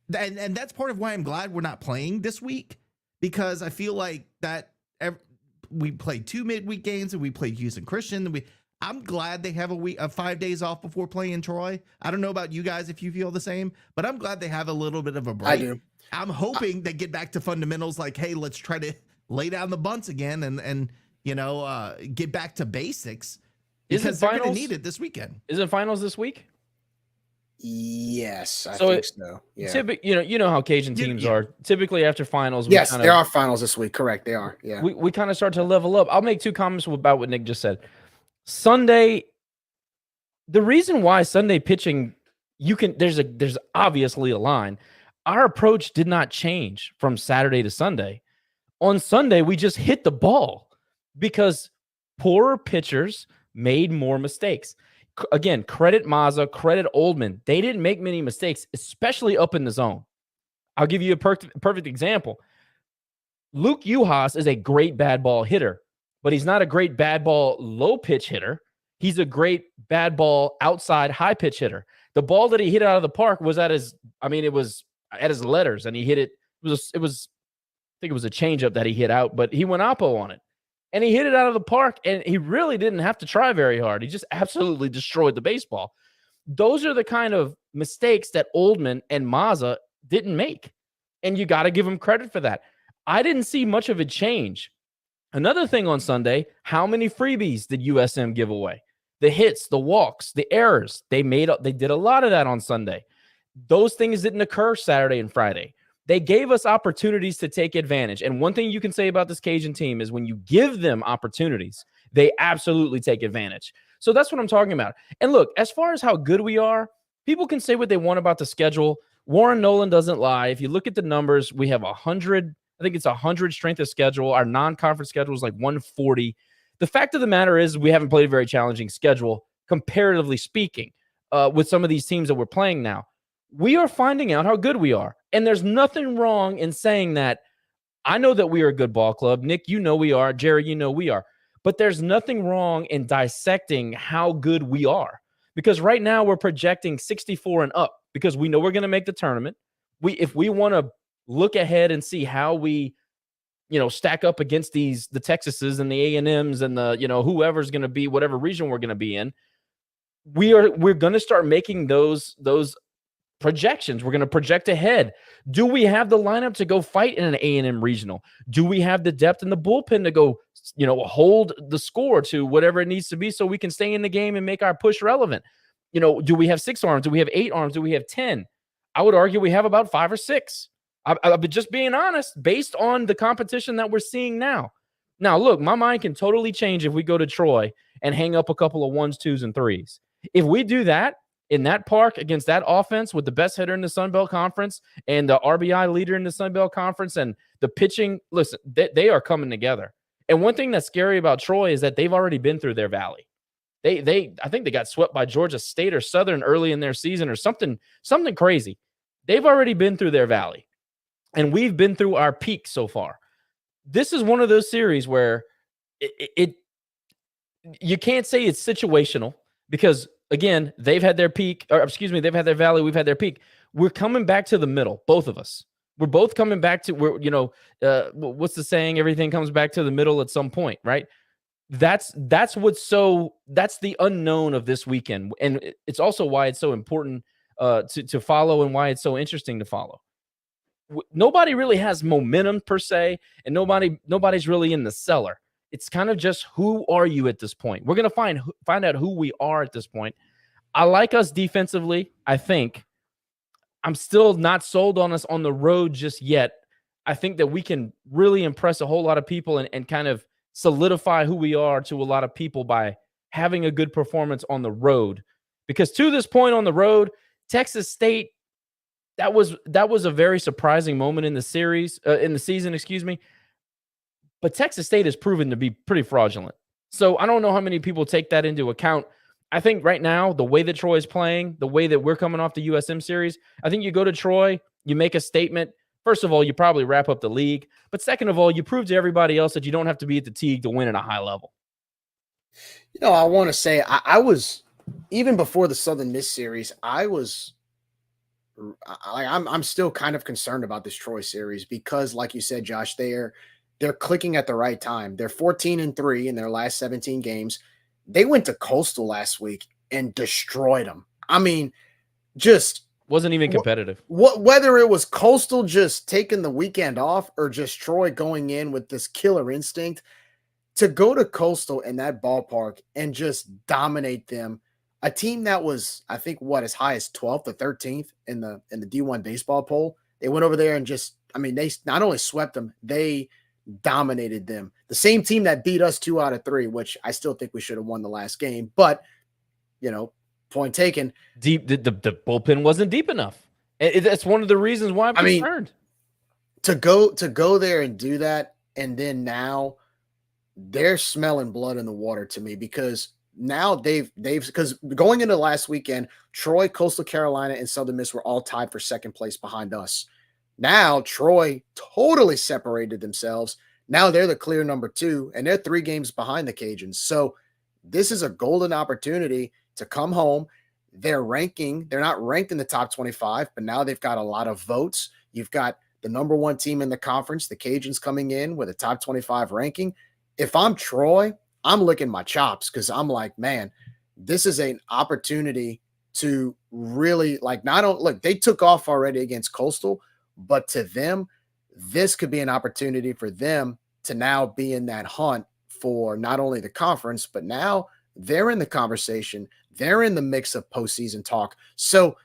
Speaker 7: that's part of why I'm glad we're not playing this week, because I feel like that we played 2 midweek games and we played Houston Christian. I'm glad they have a 5 days off before playing Troy. I don't know about you guys if you feel the same, but I'm glad they have a little bit of a break.
Speaker 1: I do.
Speaker 7: I'm hoping they get back to fundamentals, like, hey, let's try to lay down the bunts again and get back to basics, because they're going to need it this weekend.
Speaker 8: Is it finals this week?
Speaker 1: Yes, I think so. Yeah.
Speaker 8: You know how Cajun teams are. Typically after finals,
Speaker 1: yes, there are finals this week. Correct, they are. Yeah,
Speaker 8: we kind of start to level up. I'll make 2 comments about what Nick just said. Sunday, the reason why Sunday pitching, there's obviously a line. Our approach did not change from Saturday to Sunday. On Sunday, we just hit the ball because poorer pitchers made more mistakes. Again, credit Mazza, credit Oldman. They didn't make many mistakes, especially up in the zone. I'll give you a perfect example. Luke Uhas is a great bad ball hitter, but he's not a great bad ball low pitch hitter. He's a great bad ball outside high pitch hitter. The ball that he hit out of the park was at his, it was at his letters, and he hit it. I think it was a changeup that he hit out, but he went oppo on it. And he hit it out of the park, and he really didn't have to try very hard. He just absolutely destroyed the baseball. Those are the kind of mistakes that Oldman and Mazza didn't make. And you got to give him credit for that. I didn't see much of a change. Another thing on Sunday, how many freebies did USM give away? The hits, the walks, the errors. They did a lot of that on Sunday. Those things didn't occur Saturday and Friday. They gave us opportunities to take advantage. And one thing you can say about this Cajun team is when you give them opportunities, they absolutely take advantage. So that's what I'm talking about. And look, as far as how good we are, people can say what they want about the schedule. Warren Nolan doesn't lie. If you look at the numbers, we have 100, I think it's 100 strength of schedule. Our non-conference schedule is like 140. The fact of the matter is we haven't played a very challenging schedule, comparatively speaking, with some of these teams that we're playing now. We are finding out how good we are. And there's nothing wrong in saying that. I know that we are a good ball club. Nick, you know we are. Jerry, you know we are. But there's nothing wrong in dissecting how good we are. Because right now we're projecting 64 and up because we know we're going to make the tournament. If we want to look ahead and see how we, stack up against the Texases and the A&Ms and the, whoever's going to be, whatever region we're going to be in, we're going to start making those projections. We're going to project ahead. Do we have the lineup to go fight in an A&M regional? Do we have the depth in the bullpen to go, hold the score to whatever it needs to be so we can stay in the game and make our push relevant? Do we have 6 arms? Do we have 8 arms? Do we have 10? I would argue we have about 5 or 6. I'll be just being honest based on the competition that we're seeing now. Now, look, my mind can totally change if we go to Troy and hang up a couple of 1s, 2s, and 3s. If we do that, in that park against that offense with the best hitter in the Sun Belt Conference and the RBI leader in the Sun Belt Conference and the pitching, listen, they are coming together. And one thing that's scary about Troy is that they've already been through their valley. I think they got swept by Georgia State or Southern early in their season or something crazy. They've already been through their valley. And we've been through our peak so far. This is one of those series where you can't say it's situational because again, they've had their peak, they've had their valley, we've had their peak. We're coming back to the middle, both of us. We're both coming back to what's the saying? Everything comes back to the middle at some point, right? That's the unknown of this weekend. And it's also why it's so important to follow and why it's so interesting to follow. Nobody really has momentum per se, and nobody's really in the cellar. It's kind of just who are you at this point? We're going to find out who we are at this point. I like us defensively, I think. I'm still not sold on us on the road just yet. I think that we can really impress a whole lot of people and kind of solidify who we are to a lot of people by having a good performance on the road. Because to this point on the road, Texas State, that was a very surprising moment in the season. But Texas State has proven to be pretty fraudulent. So I don't know how many people take that into account. I think right now, the way that Troy is playing, the way that we're coming off the USM series, I think you go to Troy, you make a statement. First of all, you probably wrap up the league. But second of all, you prove to everybody else that you don't have to be at the Teague to win at a high level.
Speaker 1: I want to say I was, even before the Southern Miss series, I'm still kind of concerned about this Troy series because, like you said, Josh, they're clicking at the right time. They're 14-3 in their last 17 games. They went to Coastal last week and destroyed them. I mean, just
Speaker 8: wasn't even competitive.
Speaker 1: Whether it was Coastal just taking the weekend off or just Troy going in with this killer instinct, to go to Coastal in that ballpark and just dominate them. A team that was, I think, as high as 12th or 13th in the D1 baseball poll. They went over there and they not only swept them, they dominated them. The same team that beat us 2 out of 3, which I still think we should have won the last game. But, Point taken.
Speaker 8: Deep. The bullpen wasn't deep enough. That's one of the reasons why I'm concerned.
Speaker 1: To go there and do that, and then now they're smelling blood in the water to me, because now they've because going into last weekend, Troy, Coastal Carolina, and Southern Miss were all tied for second place behind us. Now Troy totally separated themselves. Now they're the clear number 2, and they're 3 games behind the Cajuns. So this is a golden opportunity to come home. They're not ranked in the top 25, but now they've got a lot of votes. You've got the number 1 team in the conference, the Cajuns, coming in with a top 25 ranking. If I'm Troy, I'm licking my chops, because I'm like, man, this is an opportunity to really, like, look, they took off already against Coastal, but to them, this could be an opportunity for them to now be in that hunt for not only the conference, but now they're in the conversation. They're in the mix of postseason talk. So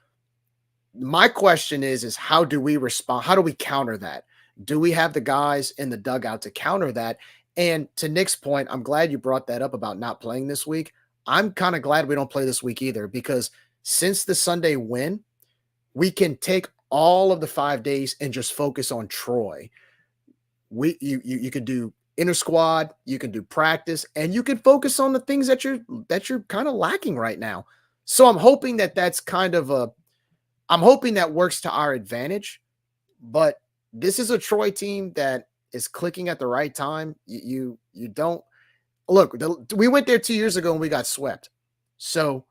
Speaker 1: my question is how do we respond? How do we counter that? Do we have the guys in the dugout to counter that? And to Nick's point, I'm glad you brought that up about not playing this week. I'm kind of glad we don't play this week either, because since the Sunday win, we can take all of the 5 days and just focus on Troy. You could do inter squad, you can do practice, and you can focus on the things that you're kind of lacking right now. So I'm hoping I'm hoping that works to our advantage. But this is a Troy team that is clicking at the right time. You don't look. We went there 2 years ago and we got swept. So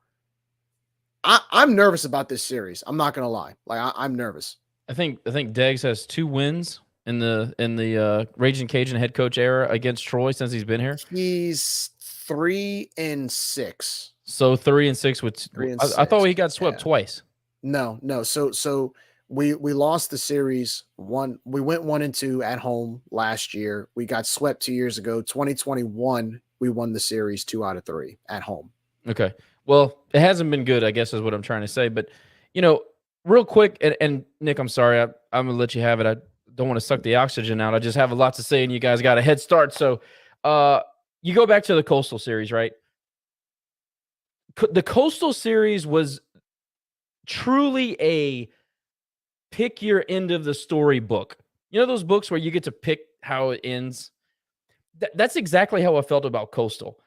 Speaker 1: I'm nervous about this series. I'm not gonna lie. Like, I'm nervous.
Speaker 8: I think Deggs has 2 wins in the Raging Cajun head coach era against Troy since he's been here.
Speaker 1: He's 3-6.
Speaker 8: So 3-6 with
Speaker 1: 3-6.
Speaker 8: I thought he got swept twice.
Speaker 1: No. So we lost the series one. We went 1-2 at home last year. We got swept 2 years ago. 2021, we won the series 2 out of 3 at home.
Speaker 8: Okay. Well, it hasn't been good, I guess, is what I'm trying to say. But, real quick, and Nick, I'm sorry, I'm going to let you have it. I don't want to suck the oxygen out. I just have a lot to say, and you guys got a head start. So you go back to the Coastal series, right? The Coastal series was truly a pick your end of the story book. You know those books where you get to pick how it ends? That's exactly how I felt about Coastal.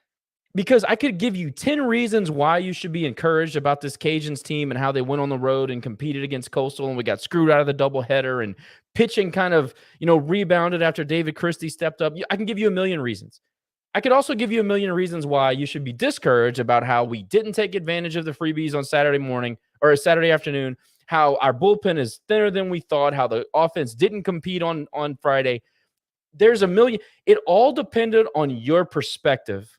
Speaker 8: Because I could give you 10 reasons why you should be encouraged about this Cajuns team and how they went on the road and competed against Coastal, and we got screwed out of the doubleheader, and pitching kind of, rebounded after David Christie stepped up. I can give you a million reasons. I could also give you a million reasons why you should be discouraged about how we didn't take advantage of the freebies on Saturday morning or Saturday afternoon, how our bullpen is thinner than we thought, how the offense didn't compete on Friday. There's a million. It all depended on your perspective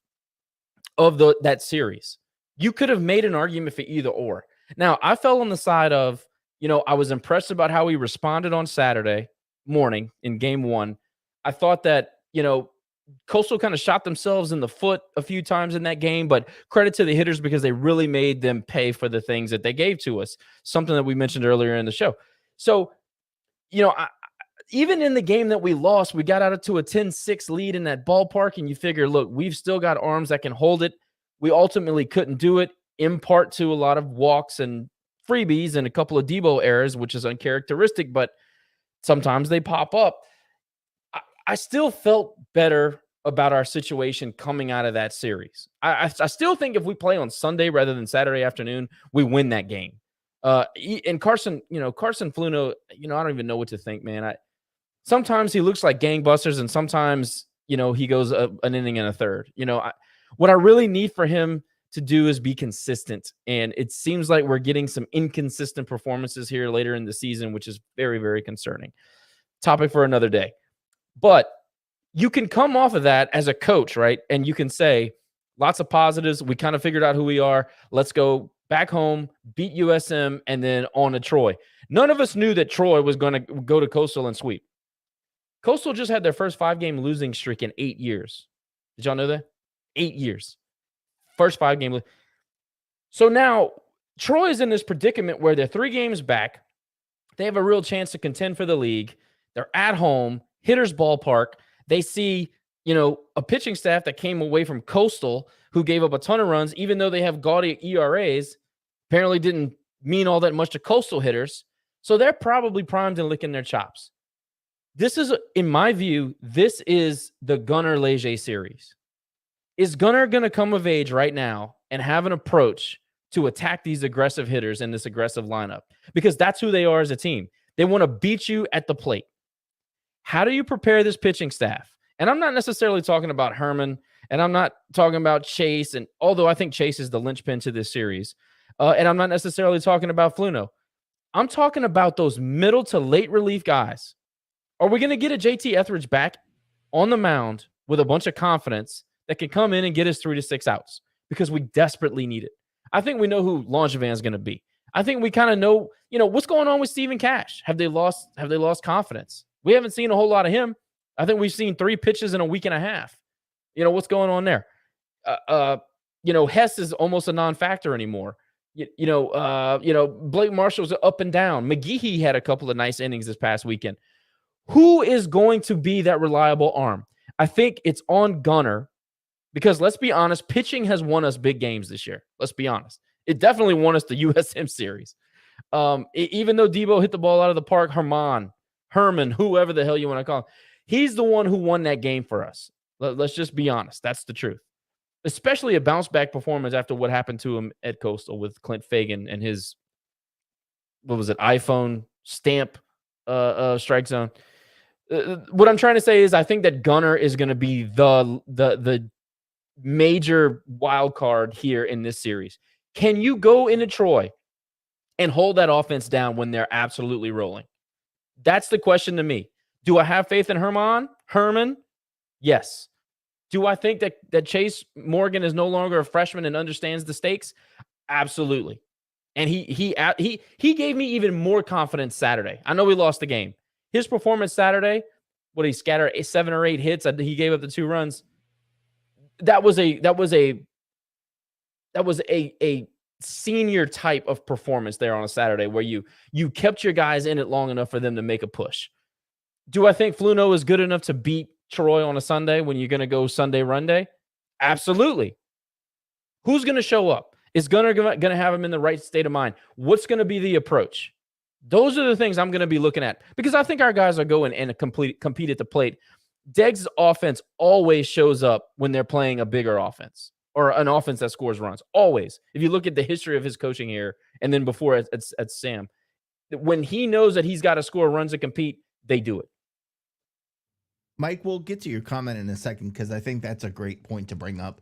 Speaker 8: of that series. You could have made an argument for either or. Now, I fell on the side of, I was impressed about how he responded on Saturday morning in game 1. I thought that, Coastal kind of shot themselves in the foot a few times in that game, but credit to the hitters because they really made them pay for the things that they gave to us, something that we mentioned earlier in the show. So, even in the game that we lost, we got out to a 10-6 lead in that ballpark, and you figure, look, we've still got arms that can hold it. We ultimately couldn't do it, in part to a lot of walks and freebies and a couple of Debo errors, which is uncharacteristic, but sometimes they pop up. I still felt better about our situation coming out of that series. I still think if we play on Sunday rather than Saturday afternoon, we win that game. And Carson Fluno, I don't even know what to think, man. Sometimes he looks like gangbusters, and sometimes, he goes an inning and a third. What I really need for him to do is be consistent. And it seems like we're getting some inconsistent performances here later in the season, which is very, very concerning. Topic for another day. But you can come off of that as a coach, right? And you can say, lots of positives. We kind of figured out who we are. Let's go back home, beat USM, and then on to Troy. None of us knew that Troy was going to go to Coastal and sweep. Coastal just had their first 5-game losing streak in 8 years. Did y'all know that? 8 years. First 5-game. So now Troy is in this predicament where they're 3 games back. They have a real chance to contend for the league. They're at home, hitter's ballpark. They see, a pitching staff that came away from Coastal who gave up a ton of runs, even though they have gaudy ERAs. Apparently didn't mean all that much to Coastal hitters. So they're probably primed and licking their chops. This is, in my view, this is the Gunnar Leger series. Is Gunnar going to come of age right now and have an approach to attack these aggressive hitters in this aggressive lineup? Because that's who they are as a team. They want to beat you at the plate. How do you prepare this pitching staff? And I'm not necessarily talking about Herman, and I'm not talking about Chase, and although I think Chase is the linchpin to this series, and I'm not necessarily talking about Fluno. I'm talking about those middle to late relief guys. Are we going to get a JT Etheridge back on the mound with a bunch of confidence that can come in and get us 3 to 6 outs? Because we desperately need it. I think we know who Langevin is going to be. I think we kind of know, what's going on with Stephen Cash. Have they lost confidence? We haven't seen a whole lot of him. I think we've seen 3 pitches in a week and a half. What's going on there? Hess is almost a non-factor anymore. Blake Marshall's up and down. McGehee had a couple of nice innings this past weekend. Who is going to be that reliable arm? I think it's on Gunnar, because let's be honest, pitching has won us big games this year. Let's be honest. It definitely won us the USM series. Even though Debo hit the ball out of the park, Herman, whoever the hell you want to call him, he's the one who won that game for us. Let's just be honest. That's the truth. Especially a bounce-back performance after what happened to him at Coastal with Clint Fagan and his, iPhone stamp strike zone. What I'm trying to say is I think that Gunnar is going to be the major wild card here in this series. Can you go into Troy and hold that offense down when they're absolutely rolling? That's the question to me. Do I have faith in Herman? Yes. Do I think that Chase Morgan is no longer a freshman and understands the stakes? Absolutely. And he gave me even more confidence Saturday. I know we lost the game. His performance Saturday, he scattered 7 or 8 hits. He gave up the 2 runs. That was a senior type of performance there on a Saturday where you kept your guys in it long enough for them to make a push. Do I think Fluno is good enough to beat Troy on a Sunday when you're going to go Sunday run day? Absolutely. Who's going to show up? Is Gunnar going to have him in the right state of mind? What's going to be the approach? Those are the things I'm going to be looking at, because I think our guys are going and compete at the plate. Deggs' offense always shows up when they're playing a bigger offense or an offense that scores runs. Always. If you look at the history of his coaching here and then before at Sam, when he knows that he's got to score runs to compete, they do it.
Speaker 7: Mike, we'll get to your comment in a second because I think that's a great point to bring up.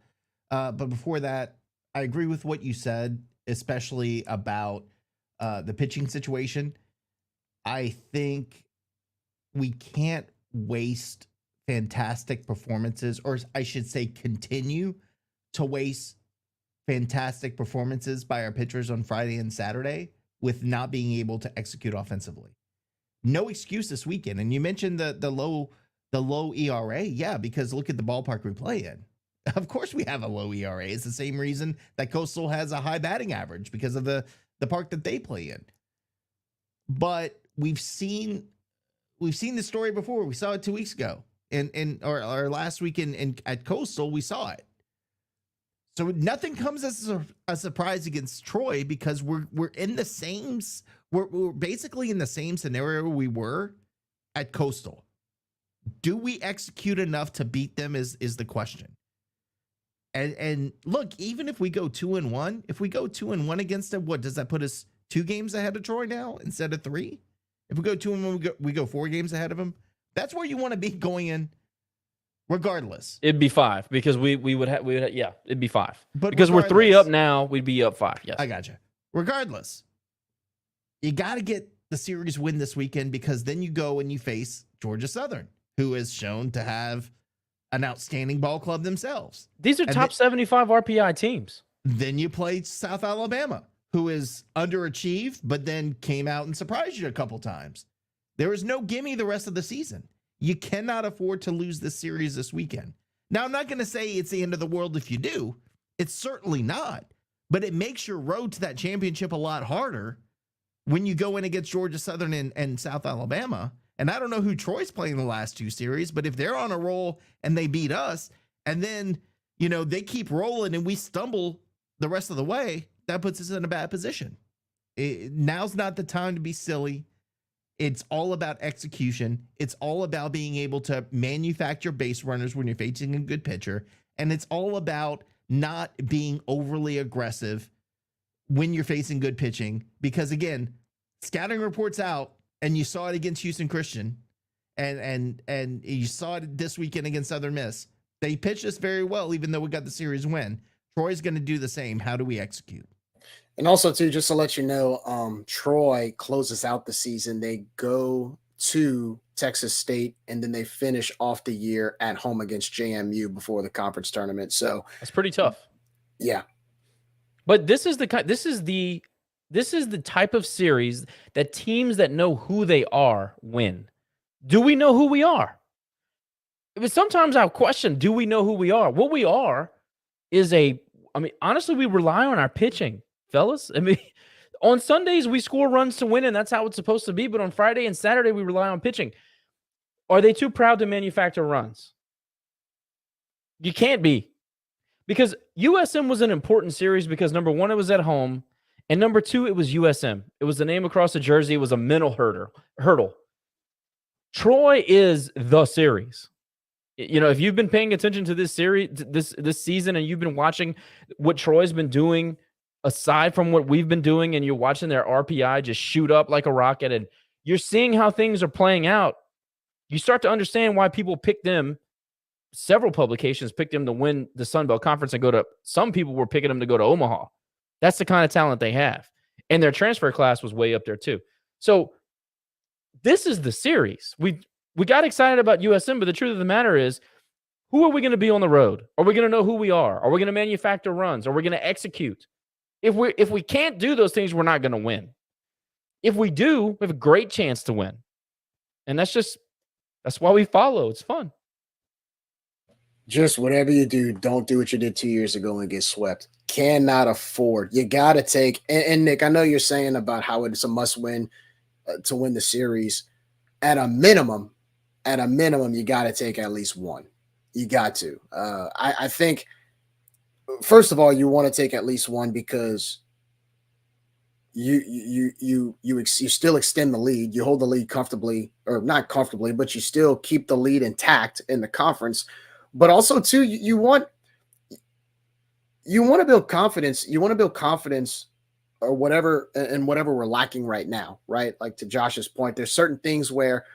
Speaker 7: But before that, I agree with what you said, especially about the pitching situation. I think we can't waste fantastic performances, or I should say continue to waste fantastic performances by our pitchers on Friday and Saturday with not being able to execute offensively. No excuse this weekend. And you mentioned the low ERA. Yeah, because look at the ballpark we play in. Of course we have a low ERA. It's the same reason that Coastal has a high batting average, because of the park that they play in. But we've seen the story before. We saw it 2 weeks ago. Or last week at Coastal, we saw it. So nothing comes as a surprise against Troy, because we're in the same, we're basically in the same scenario we were at Coastal. Do we execute enough to beat them is the question. And look, even if we go 2-1, if we go 2-1 against them, what does that put us 2 games ahead of Troy now instead of 3? If we go 2-1, we go 4 games ahead of them. That's where you want to be going in, regardless.
Speaker 8: It'd be 5 because we would have it'd be 5.
Speaker 7: But
Speaker 8: because we're 3 up now, we'd be up 5. Yes,
Speaker 7: I gotcha. Regardless, you got to get the series win this weekend, because then you go and you face Georgia Southern, who is shown to have an outstanding ball club themselves.
Speaker 8: These are top 75 RPI teams.
Speaker 7: Then you play South Alabama, who is underachieved, but then came out and surprised you a couple times. There is no gimme the rest of the season. You cannot afford to lose this series this weekend. Now, I'm not going to say it's the end of the world if you do. It's certainly not. But it makes your road to that championship a lot harder when you go in against Georgia Southern and South Alabama. And I don't know who Troy's playing the last 2 series, but if they're on a roll and they beat us, and then, they keep rolling and we stumble the rest of the way, that puts us in a bad position. Now's not the time to be silly. It's all about execution. It's all about being able to manufacture base runners when you're facing a good pitcher. And it's all about not being overly aggressive when you're facing good pitching. Because again, scouting reports out, and you saw it against Houston Christian, and you saw it this weekend against Southern Miss. They pitched us very well, even though we got the series win. Troy's going to do the same. How do we execute?
Speaker 1: And also, too, just to let you know, Troy closes out the season. They go to Texas State, and then they finish off the year at home against JMU before the conference tournament. So
Speaker 8: That's pretty tough.
Speaker 1: Yeah.
Speaker 8: But this is the type of series that teams that know who they are win. Do we know who we are? But sometimes I'll question, do we know who we are? What we are is honestly, we rely on our pitching, fellas. I mean, on Sundays, we score runs to win, and that's how it's supposed to be. But on Friday and Saturday, we rely on pitching. Are they too proud to manufacture runs? You can't be. Because USM was an important series because, number one, it was at home. And number two, it was USM. It was the name across the jersey. It was a mental hurdle. Troy is the series. You know, if you've been paying attention to this series, this season, and you've been watching what Troy's been doing aside from what we've been doing, and you're watching their RPI just shoot up like a rocket, and you're seeing how things are playing out, you start to understand why people pick them. Several publications picked them to win the Sun Belt Conference and go to, some people were picking them to go to Omaha. That's the kind of talent they have. And their transfer class was way up there too. So this is the series. We got excited about USM, but the truth of the matter is, who are we going to be on the road? Are we going to know who we are? Are we going to manufacture runs? Are we going to execute? If we can't do those things, we're not going to win. If we do, we have a great chance to win. And that's why we follow. It's fun.
Speaker 1: Just whatever you do, don't do what you did 2 years ago and get swept. Cannot afford. You got to take, and Nick, I know you're saying about how it's a must win to win the series. At a minimum, you got to take at least one. You got to. I think, first of all, you want to take at least one because you still extend the lead. You hold the lead comfortably, or not comfortably, but you still keep the lead intact in the conference. But also, too, you want to build confidence. You want to build confidence or whatever, and whatever we're lacking right now, right? Like to Josh's point, there's certain things where,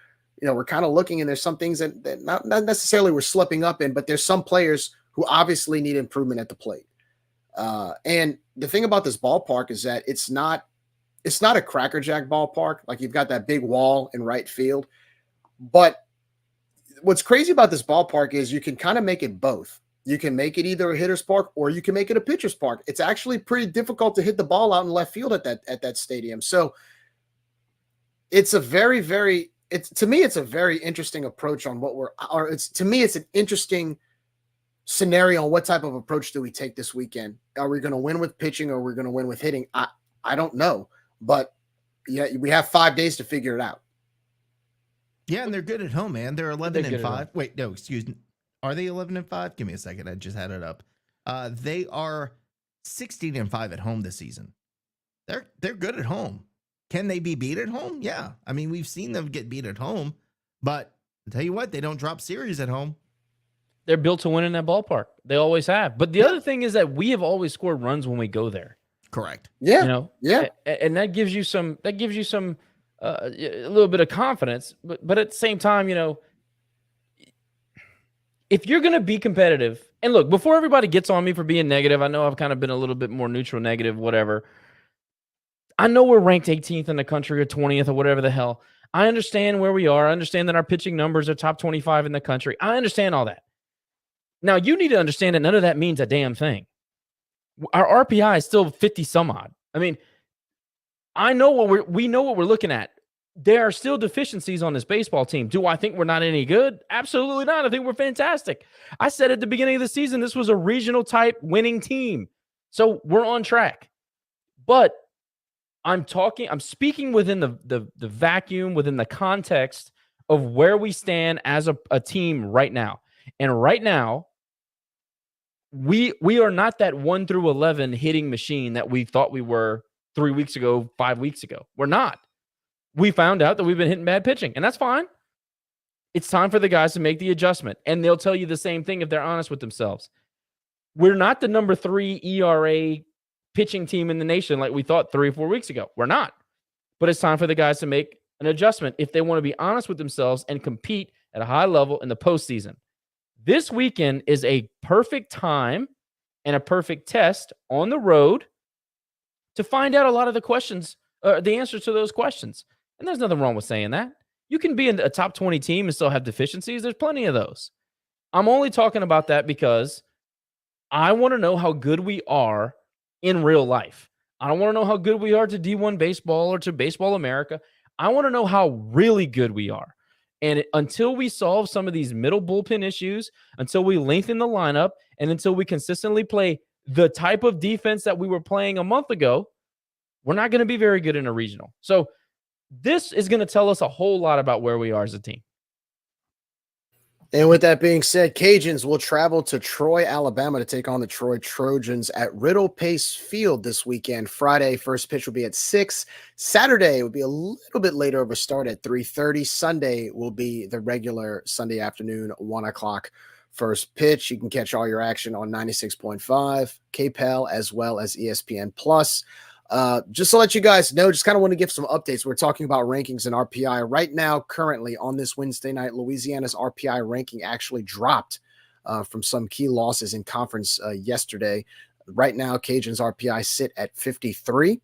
Speaker 1: we're kind of looking, and there's some things that not necessarily we're slipping up in, but there's some players who obviously need improvement at the plate. And the thing about this ballpark is that it's not a crackerjack ballpark. Like, you've got that big wall in right field, but what's crazy about this ballpark is you can kind of make it both. You can make it either a hitter's park or you can make it a pitcher's park. It's actually pretty difficult to hit the ball out in left field at that stadium. So it's a very, very, to me, it's a very interesting approach on to me, it's an interesting scenario on what type of approach do we take this weekend. Are we going to win with pitching, or are we going to win with hitting? I don't know, but yeah, we have 5 days to figure it out.
Speaker 7: Yeah, and they're good at home, man. They're 11-5. Wait, no, excuse me. Are they 11-5? Give me a second. I just had it up. They are 16-5 at home this season. They're good at home. Can they be beat at home? Yeah. I mean, we've seen them get beat at home, but I'll tell you what, they don't drop series at home.
Speaker 8: They're built to win in that ballpark. They always have. But the other thing is that we have always scored runs when we go there.
Speaker 7: Correct.
Speaker 1: Yeah. Yeah.
Speaker 8: And that gives you some a little bit of confidence, but at the same time, if you're going to be competitive, and look, before everybody gets on me for being negative, I know I've kind of been a little bit more neutral, negative, whatever. I know we're ranked 18th in the country or 20th or whatever the hell. I understand where we are. I understand that our pitching numbers are top 25 in the country. I understand all that. Now, you need to understand that none of that means a damn thing. Our RPI is still 50 some odd. I mean, we know what we're looking at. There are still deficiencies on this baseball team. Do I think we're not any good? Absolutely not. I think we're fantastic. I said at the beginning of the season, this was a regional type winning team. So we're on track. But I'm speaking within the vacuum, within the context of where we stand as a team right now. And right now, we are not that 1 through 11 hitting machine that we thought we were 3 weeks ago, 5 weeks ago. We're not. We found out that we've been hitting bad pitching, and that's fine. It's time for the guys to make the adjustment, and they'll tell you the same thing if they're honest with themselves. We're not the number 3 ERA pitching team in the nation like we thought 3 or 4 weeks ago. We're not. But it's time for the guys to make an adjustment if they want to be honest with themselves and compete at a high level in the postseason. This weekend is a perfect time and a perfect test on the road to find out a lot of the questions, the answers to those questions. And there's nothing wrong with saying that. You can be in a top 20 team and still have deficiencies. There's plenty of those. I'm only talking about that because I want to know how good we are in real life. I don't want to know how good we are to D1 baseball or to Baseball America. I want to know how really good we are. And until we solve some of these middle bullpen issues, until we lengthen the lineup, and until we consistently play the type of defense that we were playing a month ago, we're not going to be very good in a regional. So this is going to tell us a whole lot about where we are as a team.
Speaker 1: And with that being said, Cajuns will travel to Troy, Alabama to take on the Troy Trojans at Riddle Pace Field this weekend. Friday, first pitch will be at 6. Saturday will be a little bit later of a start at 3:30. Sunday will be the regular Sunday afternoon, 1 o'clock first pitch. You can catch all your action on 96.5, KPEL, as well as ESPN Plus. Just to let you guys know, just kind of want to give some updates. We're talking about rankings and RPI right now. Currently on this Wednesday night, Louisiana's RPI ranking actually dropped from some key losses in conference yesterday. Right now, Cajuns RPI sit at 53.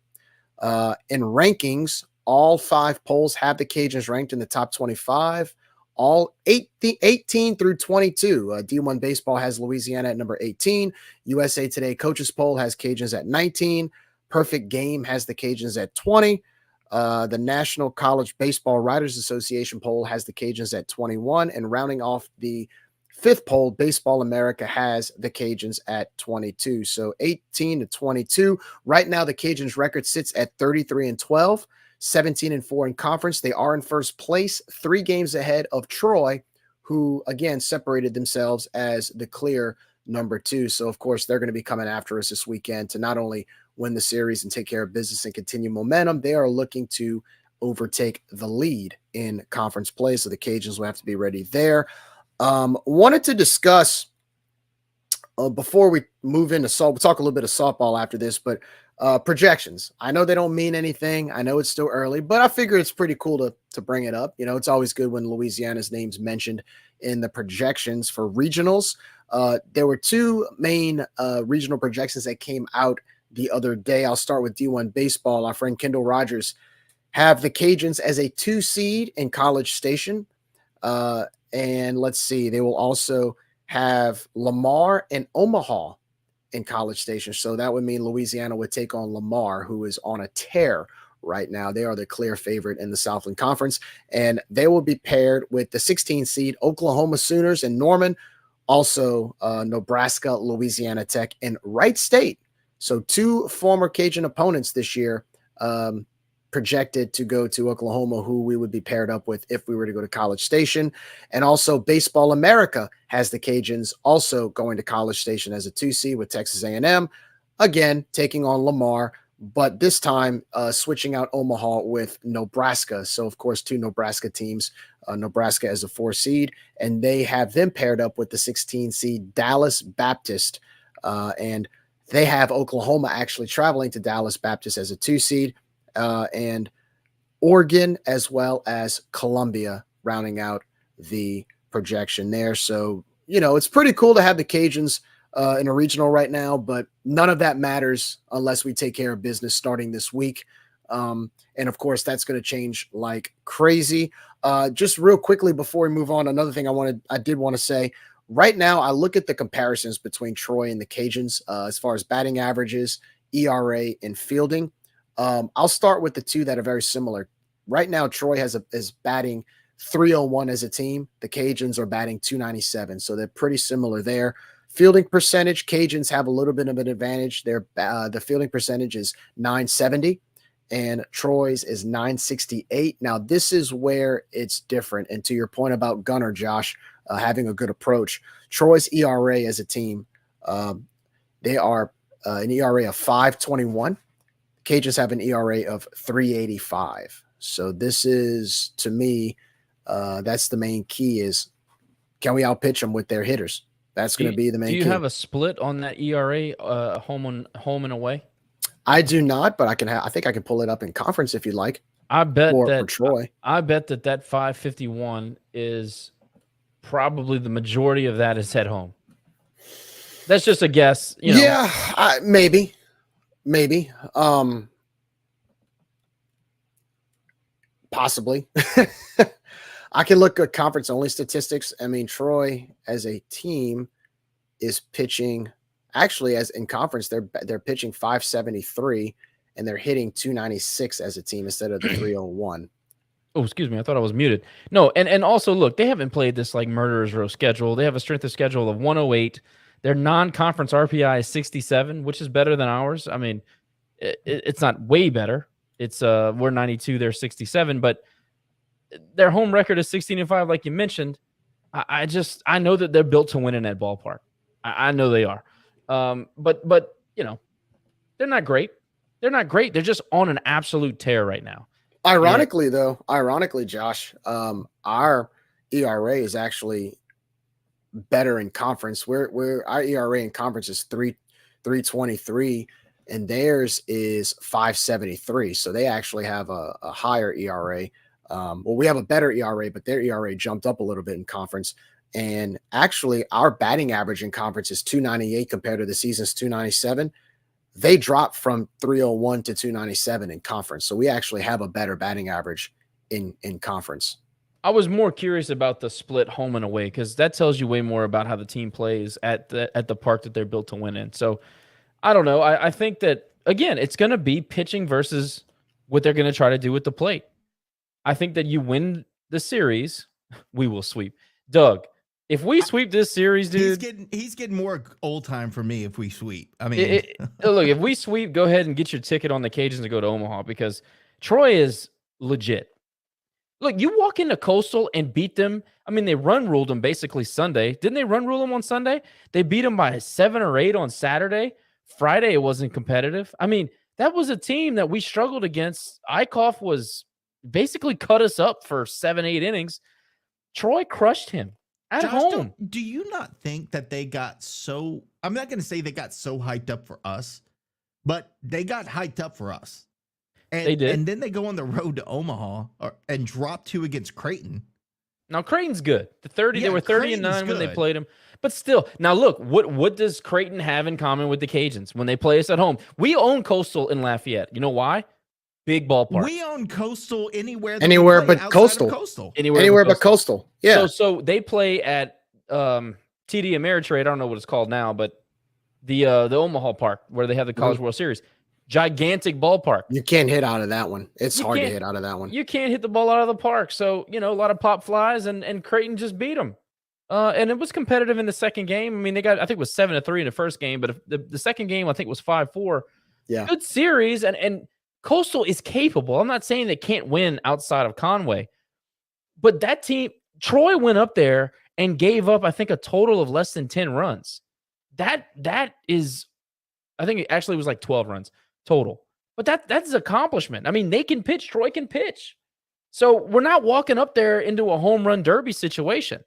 Speaker 1: In rankings, all 5 polls have the Cajuns ranked in the top 25. All 18 through 22. D1 Baseball has Louisiana at number 18. USA Today Coaches Poll has Cajuns at 19. Perfect Game has the Cajuns at 20. The National College Baseball Writers Association poll has the Cajuns at 21. And rounding off the 5th poll, Baseball America has the Cajuns at 22. So 18 to 22. Right now, the Cajuns record sits at 33-12, 17-4 in conference. They are in first place, 3 games ahead of Troy, who, again, separated themselves as the clear number 2. So, of course, they're going to be coming after us this weekend to not only win the series and take care of business and continue momentum, they are looking to overtake the lead in conference play. So the Cajuns will have to be ready there. Wanted to discuss before we move into we'll talk a little bit of softball after this, but projections. I know they don't mean anything. I know it's still early, but I figure it's pretty cool to bring it up. You know, it's always good when Louisiana's name's mentioned in the projections for regionals. There were 2 main regional projections that came out the other day. I'll start with D1 Baseball. Our friend Kendall Rogers have the Cajuns as a 2 seed in College Station. And let's see, they will also have Lamar and Omaha in College Station. So that would mean Louisiana would take on Lamar, who is on a tear right now. They are the clear favorite in the Southland Conference, and they will be paired with the 16 seed Oklahoma Sooners and Norman, also Nebraska, Louisiana Tech, and Wright State. So 2 former Cajun opponents this year projected to go to Oklahoma, who we would be paired up with if we were to go to College Station. And also Baseball America has the Cajuns also going to College Station as a 2 seed with Texas A&M, again, taking on Lamar, but this time switching out Omaha with Nebraska. So, of course, 2 Nebraska teams, Nebraska as a 4 seed, and they have them paired up with the 16 seed Dallas Baptist. And they have Oklahoma actually traveling to Dallas Baptist as a 2 seed, and Oregon as well as Columbia rounding out the projection there. So, you know, it's pretty cool to have the Cajuns in a regional right now, but none of that matters unless we take care of business starting this week. And of course, that's going to change like crazy. Just real quickly before we move on, another thing I did want to say. Right now, I look at the comparisons between Troy and the Cajuns as far as batting averages, ERA, and fielding. I'll start with the 2 that are very similar. Right now, Troy is batting 301 as a team. The Cajuns are batting 297, so they're pretty similar there. Fielding percentage, Cajuns have a little bit of an advantage. The fielding percentage is 970, and Troy's is 968. Now, this is where it's different. And to your point about Gunner, Josh, having a good approach, Troy's ERA as a team They are an ERA of 5.21. Cajuns have an ERA of 3.85. So this is, to me, that's the main key is, can we outpitch them with their hitters? That's going to be the main key.
Speaker 8: Do you have a split on that ERA, home and away?
Speaker 1: I do not, but I think I can pull it up in conference if you'd like.
Speaker 8: I bet
Speaker 1: for Troy.
Speaker 8: I bet that 551 is probably the majority of that is at home. That's just a guess.
Speaker 1: Yeah, maybe. Possibly. I can look at conference only statistics. I mean, Troy as a team is pitching, actually, as in conference, they're pitching 573 and they're hitting 296 as a team instead of the 301.
Speaker 8: Oh, excuse me. I thought I was muted. No, and also look, they haven't played this like murderer's row schedule. They have a strength of schedule of 108. Their non-conference RPI is 67, which is better than ours. I mean, it's not way better. It's we're 92, they're 67, but their home record is 16-5, like you mentioned. I know that they're built to win in that ballpark. I know they are. But they're not great. They're not great. They're just on an absolute tear right now.
Speaker 1: Ironically, Josh, our ERA is actually better in conference. Our ERA in conference is 3.23, and theirs is 5.73. So they actually have a higher ERA. We have a better ERA, but their ERA jumped up a little bit in conference. And actually, our batting average in conference is 298 compared to the season's 297. They dropped from 301 to 297 in conference. So we actually have a better batting average in conference.
Speaker 8: I was more curious about the split home and away because that tells you way more about how the team plays at the park that they're built to win in. So I don't know. I think that, again, it's going to be pitching versus what they're going to try to do with the plate. I think that you win the series, we will sweep. Doug, if we sweep this series, dude,
Speaker 7: he's getting more old time for me if we sweep. I mean,
Speaker 8: look, if we sweep, go ahead and get your ticket on the Cajuns to go to Omaha because Troy is legit. Look, you walk into Coastal and beat them. I mean, they run ruled them basically Sunday. Didn't they run rule them on Sunday? They beat them by 7 or 8 on Saturday. Friday, it wasn't competitive. I mean, that was a team that we struggled against. Eichhoff was basically cut us up for 7-8 innings. Troy crushed him at home.
Speaker 7: Do you not think that they got so, I'm not going to say they got so hyped up for us, but they got hyped up for us. And,
Speaker 8: they did.
Speaker 7: And then they go on the road to Omaha and drop 2 against Creighton.
Speaker 8: Now, Creighton's good. They were 30-9 when they played them. But still, now look, what does Creighton have in common with the Cajuns when they play us at home? We own Coastal in Lafayette. You know why? Big ballpark.
Speaker 7: We own Coastal anywhere
Speaker 1: but Coastal. Anywhere but Coastal. Yeah.
Speaker 8: So they play at TD Ameritrade. I don't know what it's called now, but the Omaha Park where they have the College World Series. Gigantic ballpark.
Speaker 1: You can't hit out of that one. It's hard to hit out of that one.
Speaker 8: You can't hit the ball out of the park. So, a lot of pop flies and Creighton just beat them. And it was competitive in the second game. I mean, I think it was 7-3 in the first game, but the second game, I think, was 5-4.
Speaker 1: Yeah.
Speaker 8: Good series. And Coastal is capable. I'm not saying they can't win outside of Conway, but that team, Troy went up there and gave up, I think, a total of less than 10 runs. That is, I think it actually was like 12 runs total. But that's an accomplishment. I mean, they can pitch. Troy can pitch. So we're not walking up there into a home run derby situation.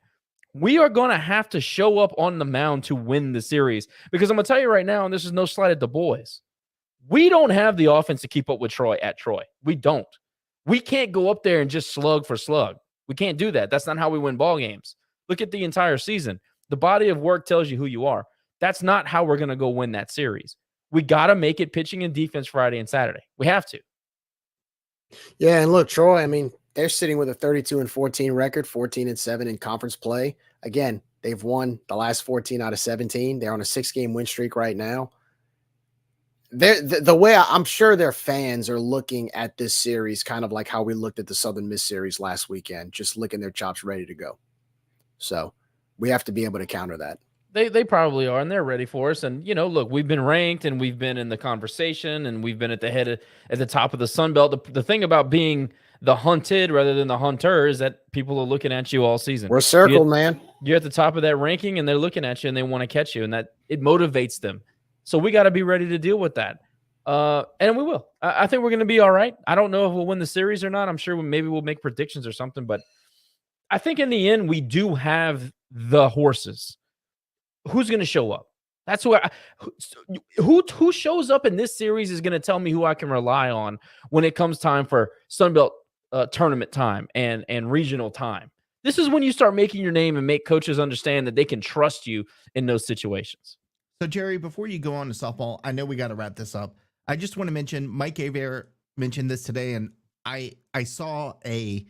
Speaker 8: We are going to have to show up on the mound to win the series because I'm going to tell you right now, and this is no slight at the boys, we don't have the offense to keep up with Troy at Troy. We don't. We can't go up there and just slug for slug. We can't do that. That's not how we win ball games. Look at the entire season. The body of work tells you who you are. That's not how we're going to go win that series. We got to make it pitching and defense Friday and Saturday. We have to.
Speaker 1: Yeah, and look, Troy, I mean, they're sitting with a 32-14 record, 14-7 in conference play. Again, they've won the last 14 out of 17. They're on a 6-game win streak right now. The way I'm sure their fans are looking at this series kind of like how we looked at the Southern Miss series last weekend, just licking their chops ready to go. So we have to be able to counter that.
Speaker 8: They probably are, and they're ready for us. And, look, we've been ranked, and we've been in the conversation, and we've been at the top of the Sun Belt. The thing about being the hunted rather than the hunters that people are looking at you all season.
Speaker 1: We're circled, man.
Speaker 8: You're at the top of that ranking, and they're looking at you, and they want to catch you, and that it motivates them. So we got to be ready to deal with that. And we will. I think we're going to be all right. I don't know if we'll win the series or not. I'm sure maybe we'll make predictions or something, but I think in the end, we do have the horses. Who's going to show up? That's who shows up in this series is going to tell me who I can rely on when it comes time for Sunbelt tournament time and regional time. This is when you start making your name and make coaches understand that they can trust you in those situations.
Speaker 7: So, Jerry, before you go on to softball, I know we got to wrap this up. I just want to mention Mike Aver mentioned this today, and I saw an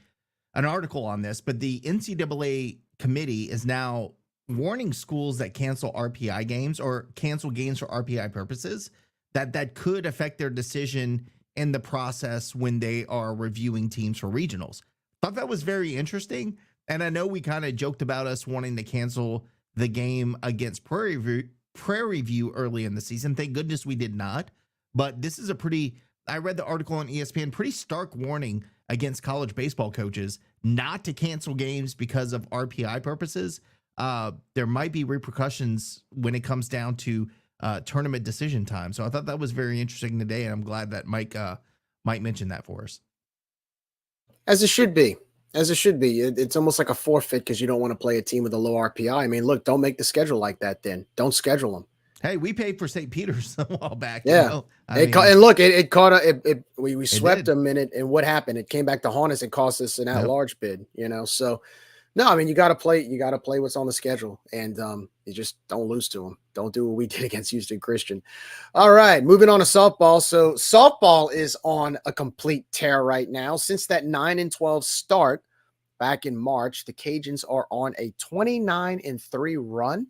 Speaker 7: article on this, but the NCAA committee is now warning schools that cancel RPI games or cancel games for RPI purposes that could affect their decision in the process when they are reviewing teams for regionals. Thought that was very interesting. And I know we kind of joked about us wanting to cancel the game against Prairie View early in the season. Thank goodness we did not. But this is I read the article on ESPN, pretty stark warning against college baseball coaches not to cancel games because of RPI purposes. There might be repercussions when it comes down to tournament decision time. So I thought that was very interesting today, and I'm glad that Mike mentioned that for us.
Speaker 1: As it should be. It's almost like a forfeit because you don't want to play a team with a low RPI. I mean, look, don't make the schedule like that then. Don't schedule them.
Speaker 7: Hey, we paid for St. Peter's a while back.
Speaker 1: Yeah.
Speaker 7: You know?
Speaker 1: And look, it caught we swept them in it. And what happened? It came back to haunt us and cost us an at-large bid, So, no, I mean, you got to play what's on the schedule, and you just don't lose to them. Don't do what we did against Houston Christian. All right, moving on to softball. So softball is on a complete tear right now. Since that 9-12 start back in March, the Cajuns are on a 29-3 run.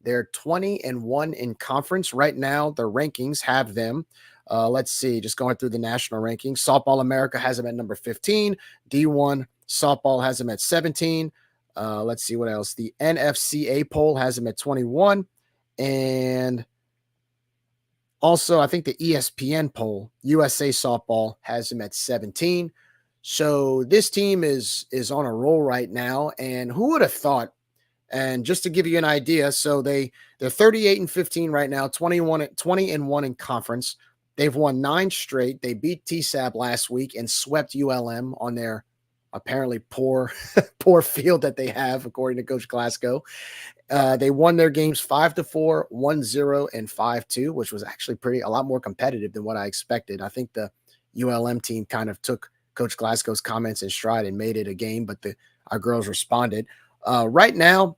Speaker 1: They're 20-1 in conference right now. The rankings have them. Let's see, just going through the national rankings. Softball America has them at number 15. D1 softball has them at 17. Let's see what else. The NFCA poll has them at 21. And also, I think the ESPN poll, USA softball, has them at 17. So this team is on a roll right now. And who would have thought? And just to give you an idea, so they're 38-15 right now, 20-1 in conference. They've won 9 straight. They beat TSAB last week and swept ULM on their apparently poor field that they have, according to Coach Glasgow. They won their games 5-4, 1-0, and 5-2, which was actually a lot more competitive than what I expected. I think the ULM team kind of took Coach Glasgow's comments in stride and made it a game, but our girls responded. Right now,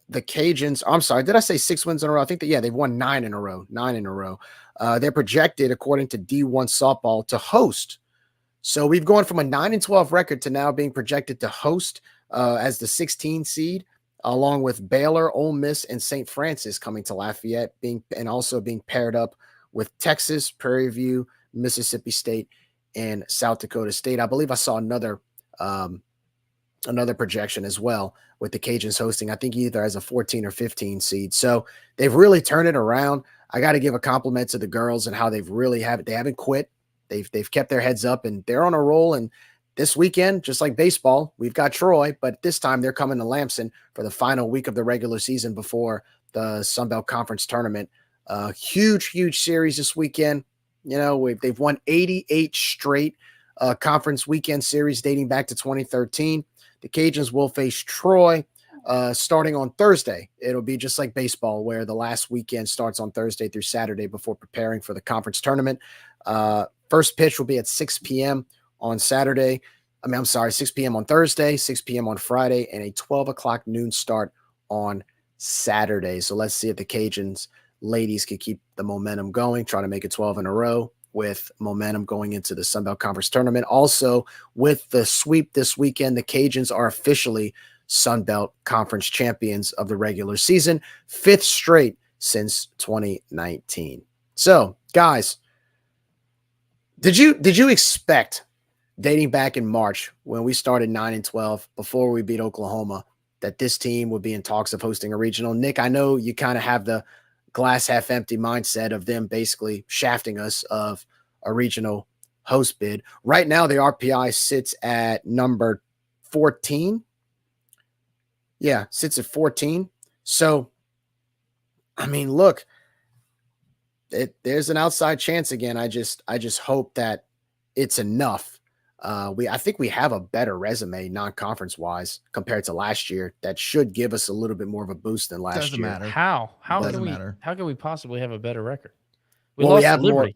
Speaker 1: the Cajuns, I'm sorry, did I say 6 wins in a row? I think they've won 9 in a row. They're projected, according to D1 softball, to host. So we've gone from a 9-12 record to now being projected to host as the 16 seed, along with Baylor, Ole Miss, and St. Francis coming to Lafayette, and also being paired up with Texas, Prairie View, Mississippi State, and South Dakota State. I believe I saw another projection as well with the Cajuns hosting, I think either as a 14 or 15 seed. So they've really turned it around. I got to give a compliment to the girls and how they haven't quit. They've kept their heads up, and they're on a roll. And this weekend, just like baseball, we've got Troy, but this time they're coming to Lamson for the final week of the regular season before the Sunbelt Conference tournament. Huge series this weekend. They've won 88 straight conference weekend series dating back to 2013. The Cajuns will face Troy starting on Thursday. It'll be just like baseball, where the last weekend starts on Thursday through Saturday before preparing for the conference tournament. First pitch will be at 6 p.m. on Saturday. 6 p.m. on Thursday, 6 p.m. on Friday, and a 12 o'clock noon start on Saturday. So let's see if the Cajuns ladies can keep the momentum going, try to make it 12 in a row with momentum going into the Sunbelt Conference tournament. Also, with the sweep this weekend, the Cajuns are officially Sunbelt Conference champions of the regular season, 5th straight since 2019. So, guys, did you expect, dating back in March when we started 9-12 before we beat Oklahoma, that this team would be in talks of hosting a regional? Nick, I know you kind of have the glass half empty mindset of them basically shafting us of a regional host bid. Right now, the RPI sits at number 14. Yeah, sits at 14. So, I mean, look, there's an outside chance again. I just hope that it's enough. I think we have a better resume non-conference wise compared to last year. That should give us a little bit more of a boost than last
Speaker 7: Doesn't
Speaker 1: year.
Speaker 7: matter.
Speaker 8: How
Speaker 7: Doesn't
Speaker 8: can we
Speaker 7: matter.
Speaker 8: how can we possibly have a better record? We
Speaker 1: Well,
Speaker 8: lost
Speaker 1: we have
Speaker 8: to Liberty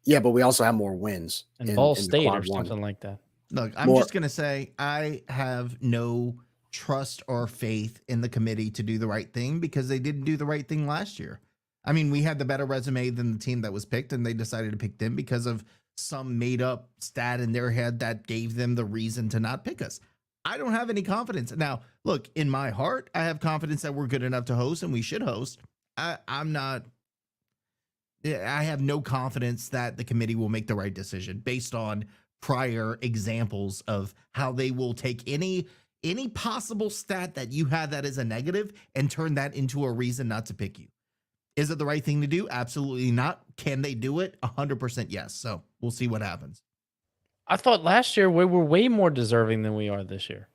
Speaker 1: Yeah, but we also have more wins
Speaker 8: and Ball
Speaker 1: in the
Speaker 8: State or
Speaker 1: quad one.
Speaker 8: something like that.
Speaker 7: Look, I'm
Speaker 1: More-
Speaker 7: just going to say I have no trust or faith in the committee to do the right thing because they didn't do the right thing last year. I mean, we had the better resume than the team that was picked, and they decided to pick them because of some made up stat in their head that gave them the reason to not pick us. I don't have any confidence. Now, look, in my heart, I have confidence that we're good enough to host and we should host. I'm not. I have no confidence that the committee will make the right decision based on prior examples of how they will take any possible stat that you have that is a negative and turn that into a reason not to pick you. Is it the right thing to do? Absolutely not. Can they do it? 100% yes. So we'll see what happens.
Speaker 8: I thought last year we were way more deserving than we are this year.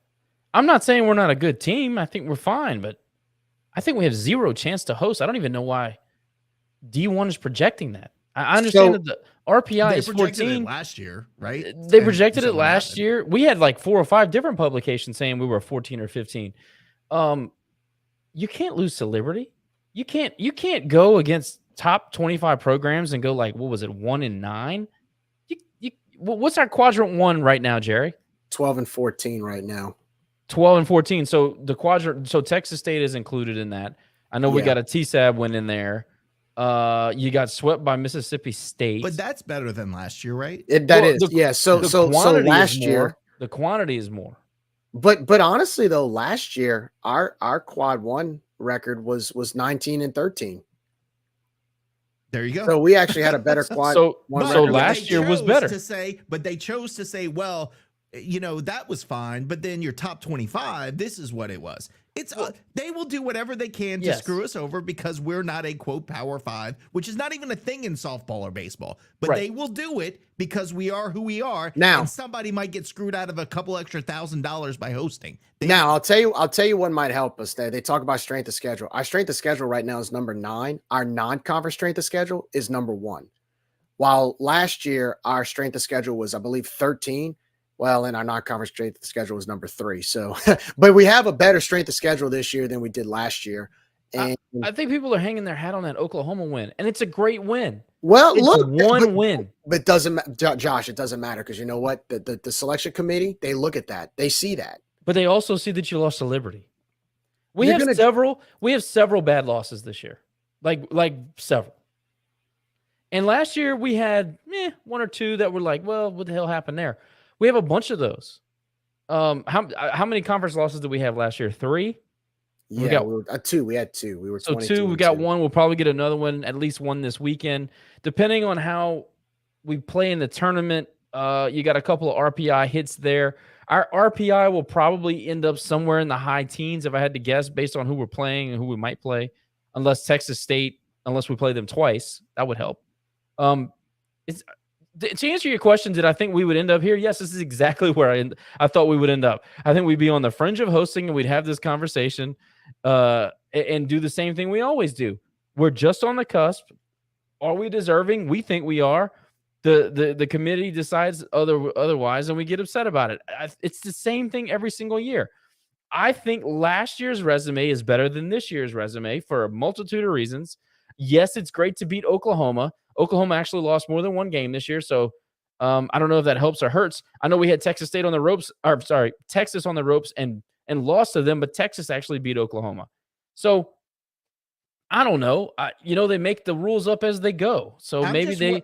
Speaker 8: I'm not saying we're not a good team. I think we're fine, but I think we have zero chance to host. I don't even know why D1 is projecting that. I understand that the RPI
Speaker 7: They
Speaker 8: is
Speaker 7: projected
Speaker 8: 14
Speaker 7: it last year, right?
Speaker 8: They
Speaker 7: And
Speaker 8: projected it
Speaker 7: something
Speaker 8: last
Speaker 7: happened.
Speaker 8: year. We had like 4 or 5 different publications saying we were 14 or 15. You can't lose to Liberty. You can't go against top 25 programs and go like, what was it, 1-9? What's our quadrant 1 right now, Jerry?
Speaker 1: 12 and 14 right now.
Speaker 8: 12 and 14. So the quadrant, so Texas State is included in that. I know we
Speaker 1: Yeah.
Speaker 8: got a TSAB win in there. You got swept by Mississippi State.
Speaker 7: But that's better than last year, right?
Speaker 1: Yeah. So
Speaker 8: quantity
Speaker 1: last
Speaker 8: is
Speaker 1: year,
Speaker 8: more. The quantity is more.
Speaker 1: but honestly though, last year our quad one record was 19 and 13.
Speaker 7: There you go.
Speaker 1: So we actually had a better quad
Speaker 8: So-
Speaker 1: one
Speaker 8: so
Speaker 1: record.
Speaker 8: last
Speaker 7: they
Speaker 8: year was
Speaker 7: chose
Speaker 8: better.
Speaker 7: to say, but they chose to say, well, that was fine, but then your top 25, this is what it was. It's they will do whatever they can to
Speaker 8: Yes.
Speaker 7: screw us over because we're not a quote Power 5, which is not even a thing in softball or baseball. But
Speaker 8: Right.
Speaker 7: they will do it because we are who we are.
Speaker 1: Now-
Speaker 7: and somebody might get screwed out of a couple extra $1,000 by hosting.
Speaker 1: Now I'll tell you what might help us there. They talk about strength of schedule. Our strength of schedule right now is number 9. Our non-conference strength of schedule is number 1. While last year our strength of schedule was, I believe, 13. Well, and our non-conference strength of schedule was number 3. So, but we have a better strength of schedule this year than we did last year. And
Speaker 8: I think people are hanging their hat on that Oklahoma win, and it's a great win.
Speaker 1: well,
Speaker 8: It's
Speaker 1: look,
Speaker 8: one win.
Speaker 1: but Josh, it doesn't matter because you know what? The selection committee, they look at that, they see that.
Speaker 8: But they also see that you lost to Liberty. We
Speaker 1: You're
Speaker 8: have several bad losses this year. Like several. And last year we had 1 or 2 that were like, well, what the hell happened there? We have a bunch of those. How many conference losses did we have last year? 3?
Speaker 1: Yeah,
Speaker 8: got-
Speaker 1: we were 2. We had 2. We were
Speaker 8: So
Speaker 1: 22
Speaker 8: 2, we
Speaker 1: and
Speaker 8: got
Speaker 1: 2.
Speaker 8: 1. We'll probably get another one, at least one this weekend. Depending on how we play in the tournament, you got a couple of RPI hits there. Our RPI will probably end up somewhere in the high teens, if I had to guess, based on who we're playing and who we might play. Unless we play them twice. That would help. To answer your question, did I think we would end up here? Yes, this is exactly where I thought we would end up. I think we'd be on the fringe of hosting and we'd have this conversation and do the same thing we always do. We're just on the cusp. Are we deserving? We think we are. The committee decides otherwise, and we get upset about it. It's the same thing every single year. I think last year's resume is better than this year's resume for a multitude of reasons. Yes, it's great to beat Oklahoma. Oklahoma actually lost more than one game this year, so I don't know if that helps or hurts. I know we had Texas on the ropes and lost to them, but Texas actually beat Oklahoma. So I don't know. They make the rules up as they go. So maybe they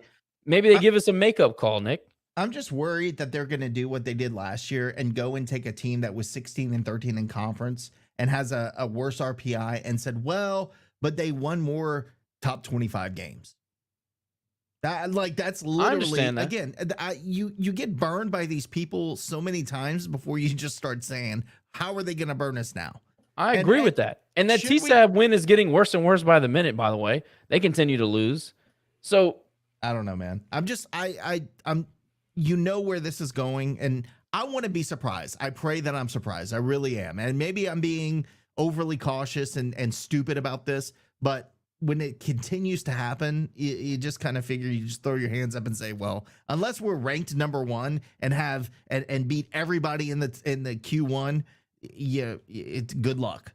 Speaker 8: give us a makeup call, Nick.
Speaker 7: I'm just worried that they're going to do what they did last year and go and take a team that was 16 and 13 in conference and has a worse RPI and said, well, but they won more top 25 games. That's literally, again, you get burned by these people so many times before you just start saying, how are they going to burn us now?
Speaker 8: I agree with that. And that TSAB win is getting worse and worse by the minute, by the way. They continue to lose. So
Speaker 7: I don't know, man. I'm you know where this is going, and I want to be surprised. I pray that I'm surprised. I really am. And maybe I'm being overly cautious and stupid about this, but when it continues to happen, you just kind of figure, you just throw your hands up and say, well, unless we're ranked number one and have and beat everybody in the Q1, yeah, it's good luck.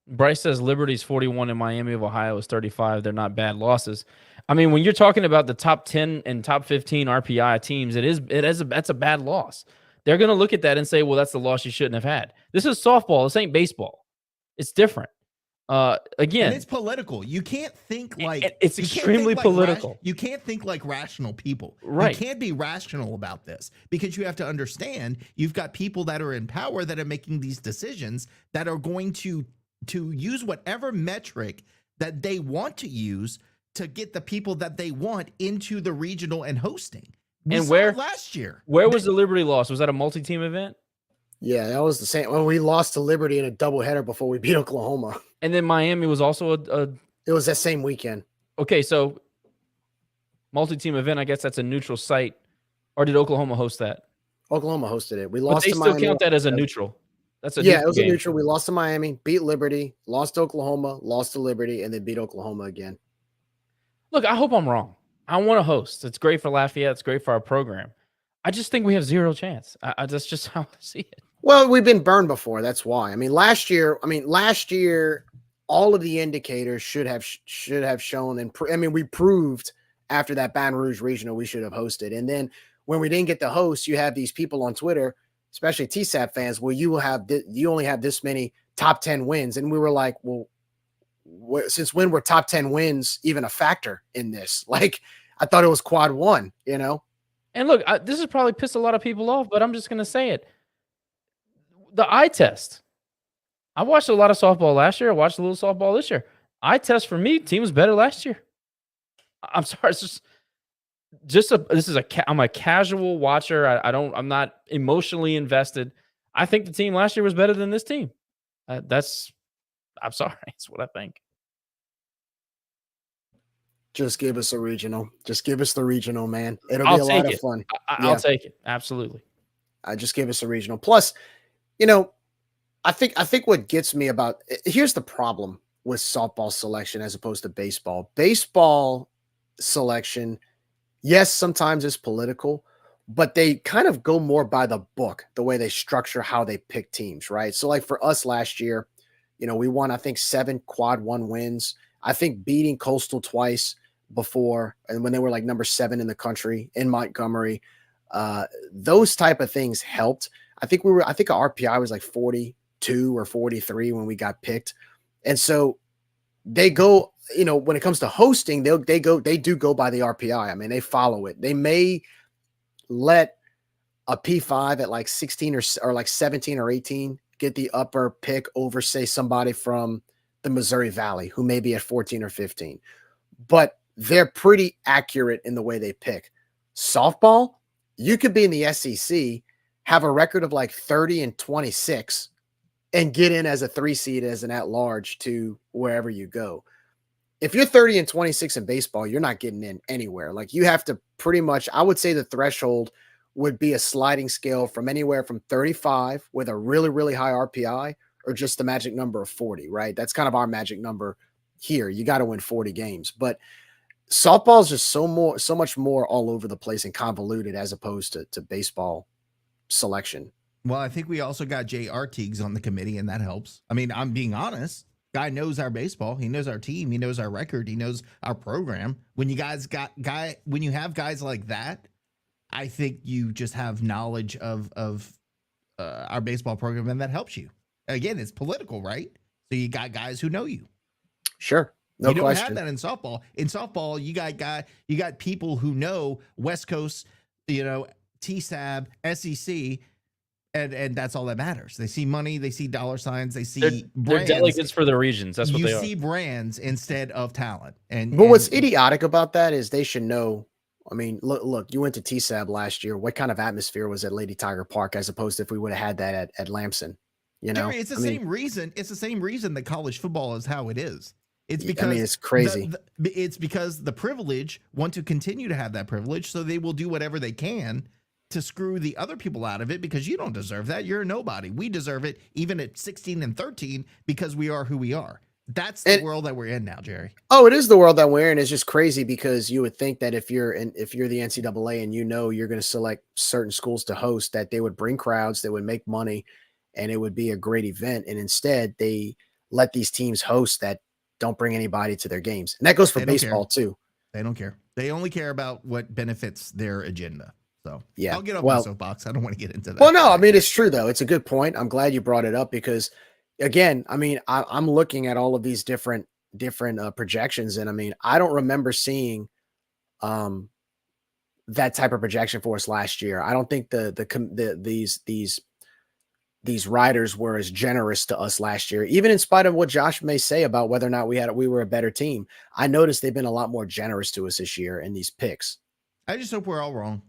Speaker 8: Bryce says Liberty's 41 and Miami of Ohio is 35. They're not bad losses. I mean, when you're talking about the top 10 and top 15 RPI teams, that's a bad loss. They're going to look at that and say, well, that's the loss you shouldn't have had. This is softball. This ain't baseball. It's different. Again,
Speaker 7: and it's political. You can't think like
Speaker 8: it's extremely political.
Speaker 7: You can't think like rational people.
Speaker 8: Right.
Speaker 7: You can't be rational about this because you have to understand you've got people that are in power that are making these decisions that are going to use whatever metric that they want to use to get the people that they want into the regional and hosting. We saw it last year?
Speaker 8: Where was the Liberty loss? Was that a multi-team event?
Speaker 1: Yeah, that was the same. Well, we lost to Liberty in a doubleheader before we beat Oklahoma.
Speaker 8: And then Miami was also
Speaker 1: It was that same weekend.
Speaker 8: Okay, so multi-team event, I guess that's a neutral site. Or did Oklahoma host that?
Speaker 1: Oklahoma hosted it. We lost
Speaker 8: but they
Speaker 1: to
Speaker 8: still
Speaker 1: Miami.
Speaker 8: count that as a neutral. That's a
Speaker 1: it was
Speaker 8: game.
Speaker 1: a neutral. We lost to Miami, beat Liberty, lost to Oklahoma, lost to Liberty, and then beat Oklahoma again.
Speaker 8: Look, I hope I'm wrong. I want to host. It's great for Lafayette. It's great for our program. I just think we have zero chance. That's just how I see it.
Speaker 1: Well, we've been burned before. That's why. Last year, all of the indicators should have shown, and we proved after that Baton Rouge regional we should have hosted. And then when we didn't get to host, you have these people on Twitter, especially TSAP fans, well, you only have this many top 10 wins, and we were like, well, since when were top 10 wins even a factor in this? Like, I thought it was quad one,
Speaker 8: And look, this has probably pissed a lot of people off, but I'm just going to say it. The eye test. I watched a lot of softball last year. I watched a little softball this year. Eye test for me, team was better last year. I'm sorry. It's I'm a casual watcher. I'm not emotionally invested. I think the team last year was better than this team. I'm sorry. That's what I think.
Speaker 1: Just give us a regional. Just give us the regional, man. It'll be a lot of fun.
Speaker 8: I'll take it. Absolutely.
Speaker 1: Just give us a regional. Plus, I think what gets me about here's the problem with softball selection as opposed to baseball. Baseball selection, yes, sometimes it's political, but they kind of go more by the book, the way they structure how they pick teams, right? So like for us last year, we won, I think, 7 quad one wins. I think beating Coastal twice before, and when they were like number 7 in the country in Montgomery, those type of things helped. I think our RPI was like 42 or 43 when we got picked. And so they go, when it comes to hosting, they do go by the RPI. They follow it. They may let a P5 at like 16 or like 17 or 18 get the upper pick over, say, somebody from the Missouri Valley who may be at 14 or 15. But they're pretty accurate in the way they pick. Softball, you could be in the SEC, have a record of like 30 and 26, and get in as a 3 seed as an at-large to wherever you go. If you're 30 and 26 in baseball, you're not getting in anywhere. Like, you have to pretty much, I would say the threshold would be a sliding scale from anywhere from 35 with a really, really high RPI or just the magic number of 40, right? That's kind of our magic number here. You got to win 40 games. But softball is just so much more all over the place and convoluted as opposed to baseball selection.
Speaker 7: Well, I think we also got Jay Artigues on the committee, and that helps. I'm being honest. Guy knows our baseball. He knows our team. He knows our record. He knows our program. When you have guys like that, I think you just have knowledge of our baseball program, and that helps you. Again, it's political, right? So you got guys who know you.
Speaker 1: Sure. No question.
Speaker 7: You don't have that in softball. In softball, you got people who know West Coast, TSAB, SEC, and that's all that matters. They see money, they see dollar signs, they see brands.
Speaker 8: They're delegates for the regions. That's what they are.
Speaker 7: You see brands instead of talent.
Speaker 1: But what's idiotic about that is they should know. Look, you went to TSAB last year. What kind of atmosphere was at Lady Tiger Park as opposed to if we would have had that at Lamson?
Speaker 7: Jerry, it's the same reason. It's the same reason that college football is how it is. It's
Speaker 1: I
Speaker 7: because
Speaker 1: mean, it's crazy.
Speaker 7: it's because the privilege want to continue to have that privilege, so they will do whatever they can to screw the other people out of it, because you don't deserve that. You're a nobody. We deserve it even at 16 and 13 because we are who we are. That's the world that we're in now, Jerry.
Speaker 1: Oh, it is the world that we're in. It's just crazy because you would think that if you're the NCAA and you're going to select certain schools to host, that they would bring crowds, they would make money, and it would be a great event. And instead, they let these teams host that don't bring anybody to their games. And that goes for baseball too.
Speaker 7: They don't care. They only care about what benefits their agenda. So
Speaker 1: yeah,
Speaker 7: I'll get off my soapbox. I don't want to get into that.
Speaker 1: Well, no, I mean, it's true though. It's a good point. I'm glad you brought it up because, again, I mean, I'm looking at all of these different projections, and I mean, I don't remember seeing that type of projection for us last year. I don't think these riders were as generous to us last year, even in spite of what Josh may say about whether or not we were a better team. I noticed they've been a lot more generous to us this year in these picks.
Speaker 7: I just hope we're all wrong.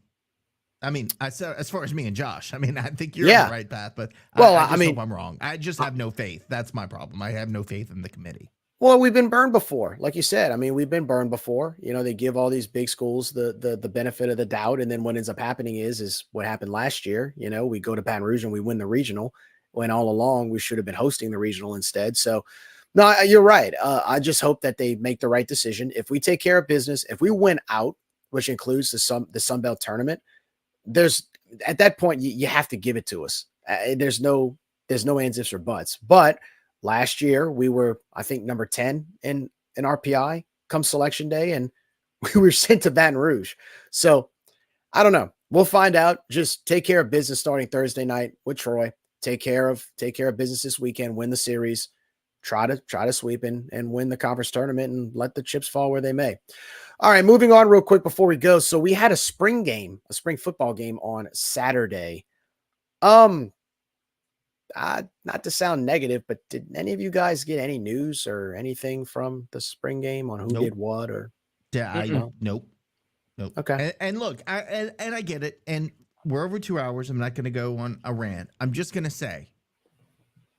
Speaker 7: I mean, as far as me and Josh, I mean, I think you're on the right path, but I mean, hope I'm wrong. I just have no faith. That's my problem. I have no faith in the committee.
Speaker 1: Well, we've been burned before. Like you said, I mean, we've been burned before. You know, they give all these big schools the benefit of the doubt. And then what ends up happening is what happened last year. You know, we go to Baton Rouge and we win the regional, when all along we should have been hosting the regional instead. So, no, you're right. I just hope that they make the right decision. If we take care of business, if we win out, which includes the Sun Belt tournament, there's at that point you have to give it to us. There's no ands, ifs, or buts. But last year we were, I think, number 10 in RPI come selection day, and we were sent to Baton Rouge. So I don't know. We'll find out. Just take care of business starting Thursday night with Troy. Take care of business this weekend. Win the series. Try to sweep and win the conference tournament and let the chips fall where they may. All right, moving on real quick before we go. So we had a spring football game on Saturday. Not to sound negative, but did any of you guys get any news or anything from the spring game on who did what? Or
Speaker 7: nope.
Speaker 1: Okay.
Speaker 7: And look, I get it. And we're over 2 hours. I'm not going to go on a rant. I'm just going to say,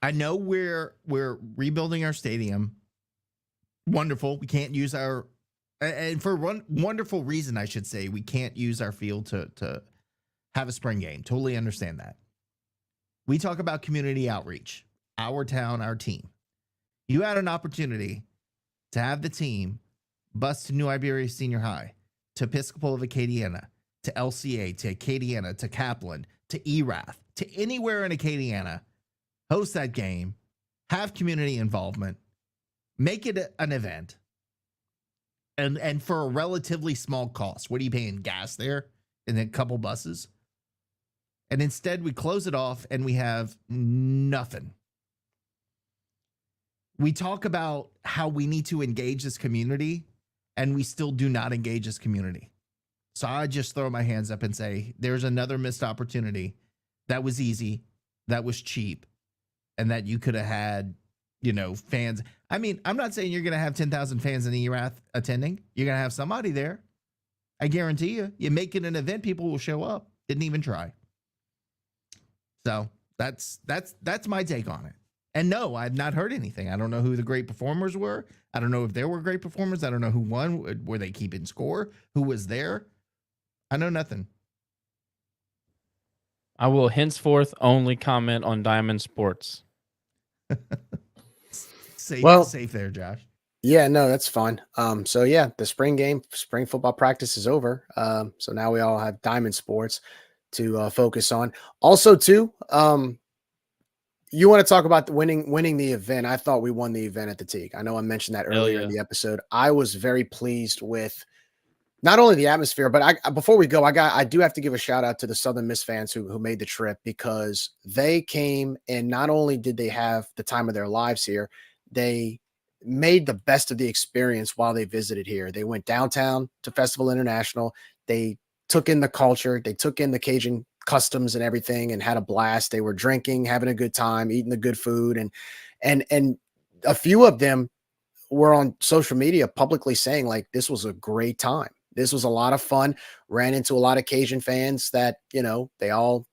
Speaker 7: I know we're rebuilding our stadium. Wonderful. We can't use and for one wonderful reason, I should say, we can't use our field to have a spring game. Totally understand that. We talk about community outreach, our town, our team. You had an opportunity to have the team bus to New Iberia Senior High, to Episcopal of Acadiana, to LCA, to Acadiana, to Kaplan, to ERAF, to anywhere in Acadiana, host that game, have community involvement, make it an event, and for a relatively small cost. What are you paying? Gas there and then a couple buses? And instead we close it off and we have nothing. We talk about how we need to engage this community, and we still do not engage this community. So I just throw my hands up and say, there's another missed opportunity that was easy, that was cheap, and that you could have had, fans. I mean, I'm not saying you're going to have 10,000 fans in the ERAF attending. You're going to have somebody there. I guarantee you. You make it an event, people will show up. Didn't even try. So that's my take on it. And no, I've not heard anything. I don't know who the great performers were. I don't know if there were great performers. I don't know who won. Were they keeping score? Who was there? I know nothing.
Speaker 8: I will henceforth only comment on Diamond Sports.
Speaker 7: Safe there, Josh.
Speaker 1: Yeah, no, that's fine. So yeah, the spring football practice is over. So now we all have Diamond Sports to focus on. Also, too, you want to talk about winning the event. I thought we won the event at the Teague. I know I mentioned that earlier in the episode. I was very pleased with not only the atmosphere, but before we go, I do have to give a shout out to the Southern Miss fans who made the trip, because they came and not only did they have the time of their lives here, they made the best of the experience while they visited here. They went downtown to Festival International. They took in the culture. They took in the Cajun customs and everything and had a blast. They were drinking, having a good time, eating the good food. And a few of them were on social media publicly saying, like, this was a great time. This was a lot of fun. Ran into a lot of Cajun fans that, they all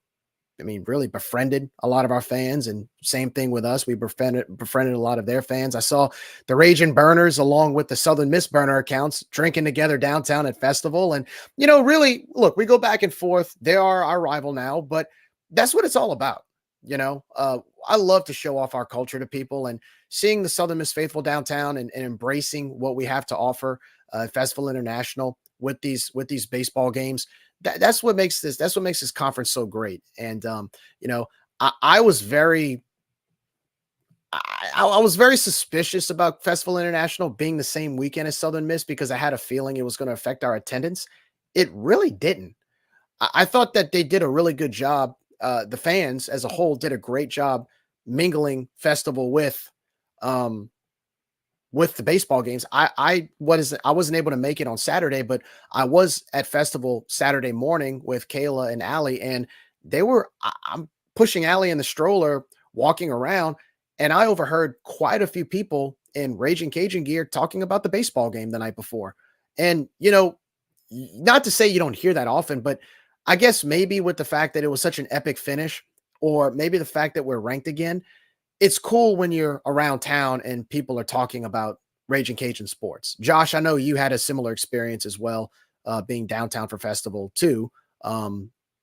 Speaker 1: really befriended a lot of our fans, and same thing with us. We befriended a lot of their fans. I saw the Raging Burners along with the Southern Miss Burner accounts drinking together downtown at Festival. And, really, look, we go back and forth. They are our rival now, but that's what it's all about. I love to show off our culture to people, and seeing the Southern Miss faithful downtown and embracing what we have to offer, Festival International with these baseball games. That's what makes this conference so great. And, I was very suspicious about Festival International being the same weekend as Southern Miss, because I had a feeling it was going to affect our attendance. It really didn't. I thought that they did a really good job. The fans as a whole did a great job mingling Festival with the baseball games. I wasn't able to make it on Saturday, but I was at Festival Saturday morning with Kayla and Allie, and I'm pushing Allie in the stroller, walking around, and I overheard quite a few people in Raging Cajun gear talking about the baseball game the night before. And, not to say you don't hear that often, but I guess maybe with the fact that it was such an epic finish, or maybe the fact that we're ranked again, it's cool when you're around town and people are talking about Raging Cajun sports. Josh, I know you had a similar experience as well, being downtown for Festival too.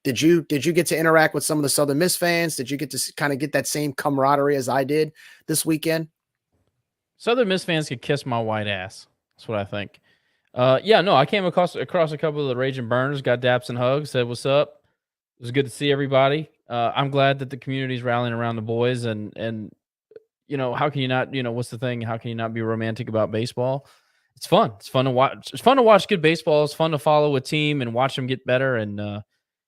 Speaker 1: Did you get to interact with some of the Southern Miss fans? Did you get to kind of get that same camaraderie as I did this weekend?
Speaker 8: Southern Miss fans could kiss my white ass. That's what I think. I came across a couple of the Raging Burners, got daps and hugs, said what's up. It was good to see everybody. I'm glad that the community's rallying around the boys, and how can you not, what's the thing? How can you not be romantic about baseball? It's fun. It's fun to watch. It's fun to watch good baseball. It's fun to follow a team and watch them get better. And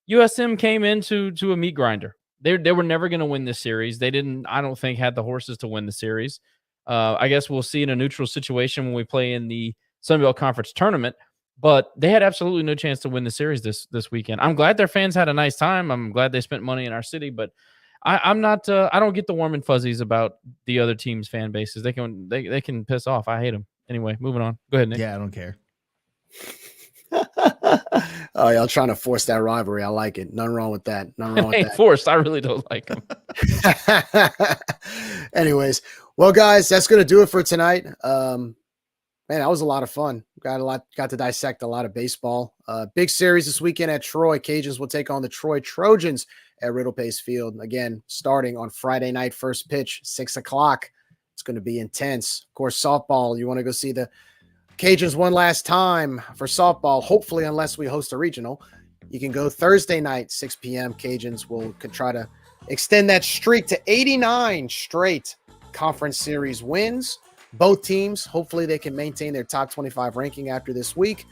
Speaker 8: USM came into a meat grinder. They were never going to win this series. They didn't, I don't think, had the horses to win the series. I guess we'll see in a neutral situation when we play in the Sun Belt Conference tournament, but they had absolutely no chance to win the series this weekend. I'm glad their fans had a nice time. I'm glad they spent money in our city, but I'm not. I don't get the warm and fuzzies about the other team's fan bases. They can piss off. I hate them. Anyway, moving on. Go ahead, Nick.
Speaker 7: Yeah, I don't care.
Speaker 1: Oh, y'all trying to force that rivalry. I like it. Nothing wrong with that. Nothing wrong with that.
Speaker 8: Forced. I really don't like them.
Speaker 1: Anyways, well, guys, that's going to do it for tonight. Man, that was a lot of fun. Got to dissect a lot of baseball. Big series this weekend at Troy. Cajuns will take on the Troy Trojans at Riddle Pace Field. Again, starting on Friday night, first pitch, 6:00. It's going to be intense. Of course, softball, you want to go see the Cajuns one last time for softball, hopefully, unless we host a regional. You can go Thursday night, 6 p.m. Cajuns could try to extend that streak to 89 straight conference series wins. Both teams, hopefully they can maintain their top 25 ranking after this week.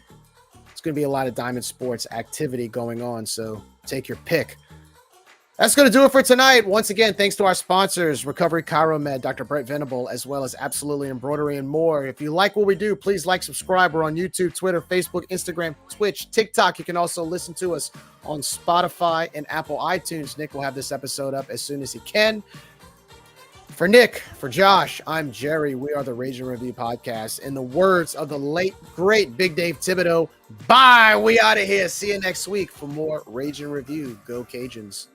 Speaker 1: It's going to be a lot of Diamond Sports activity going on, so take your pick. That's going to do it for tonight. Once again, thanks to our sponsors, Recovery Chiromed, Dr. Brett Venable, as well as Absolutely Embroidery and more. If you like what we do, please like, subscribe. We're on YouTube, Twitter, Facebook, Instagram, Twitch, TikTok. You can also listen to us on Spotify and Apple iTunes. Nick will have this episode up as soon as he can. For Nick, for Josh, I'm Jerry. We are the Raging Review Podcast. In the words of the late, great Big Dave Thibodeau, bye. We out of here. See you next week for more Raging Review. Go Cajuns.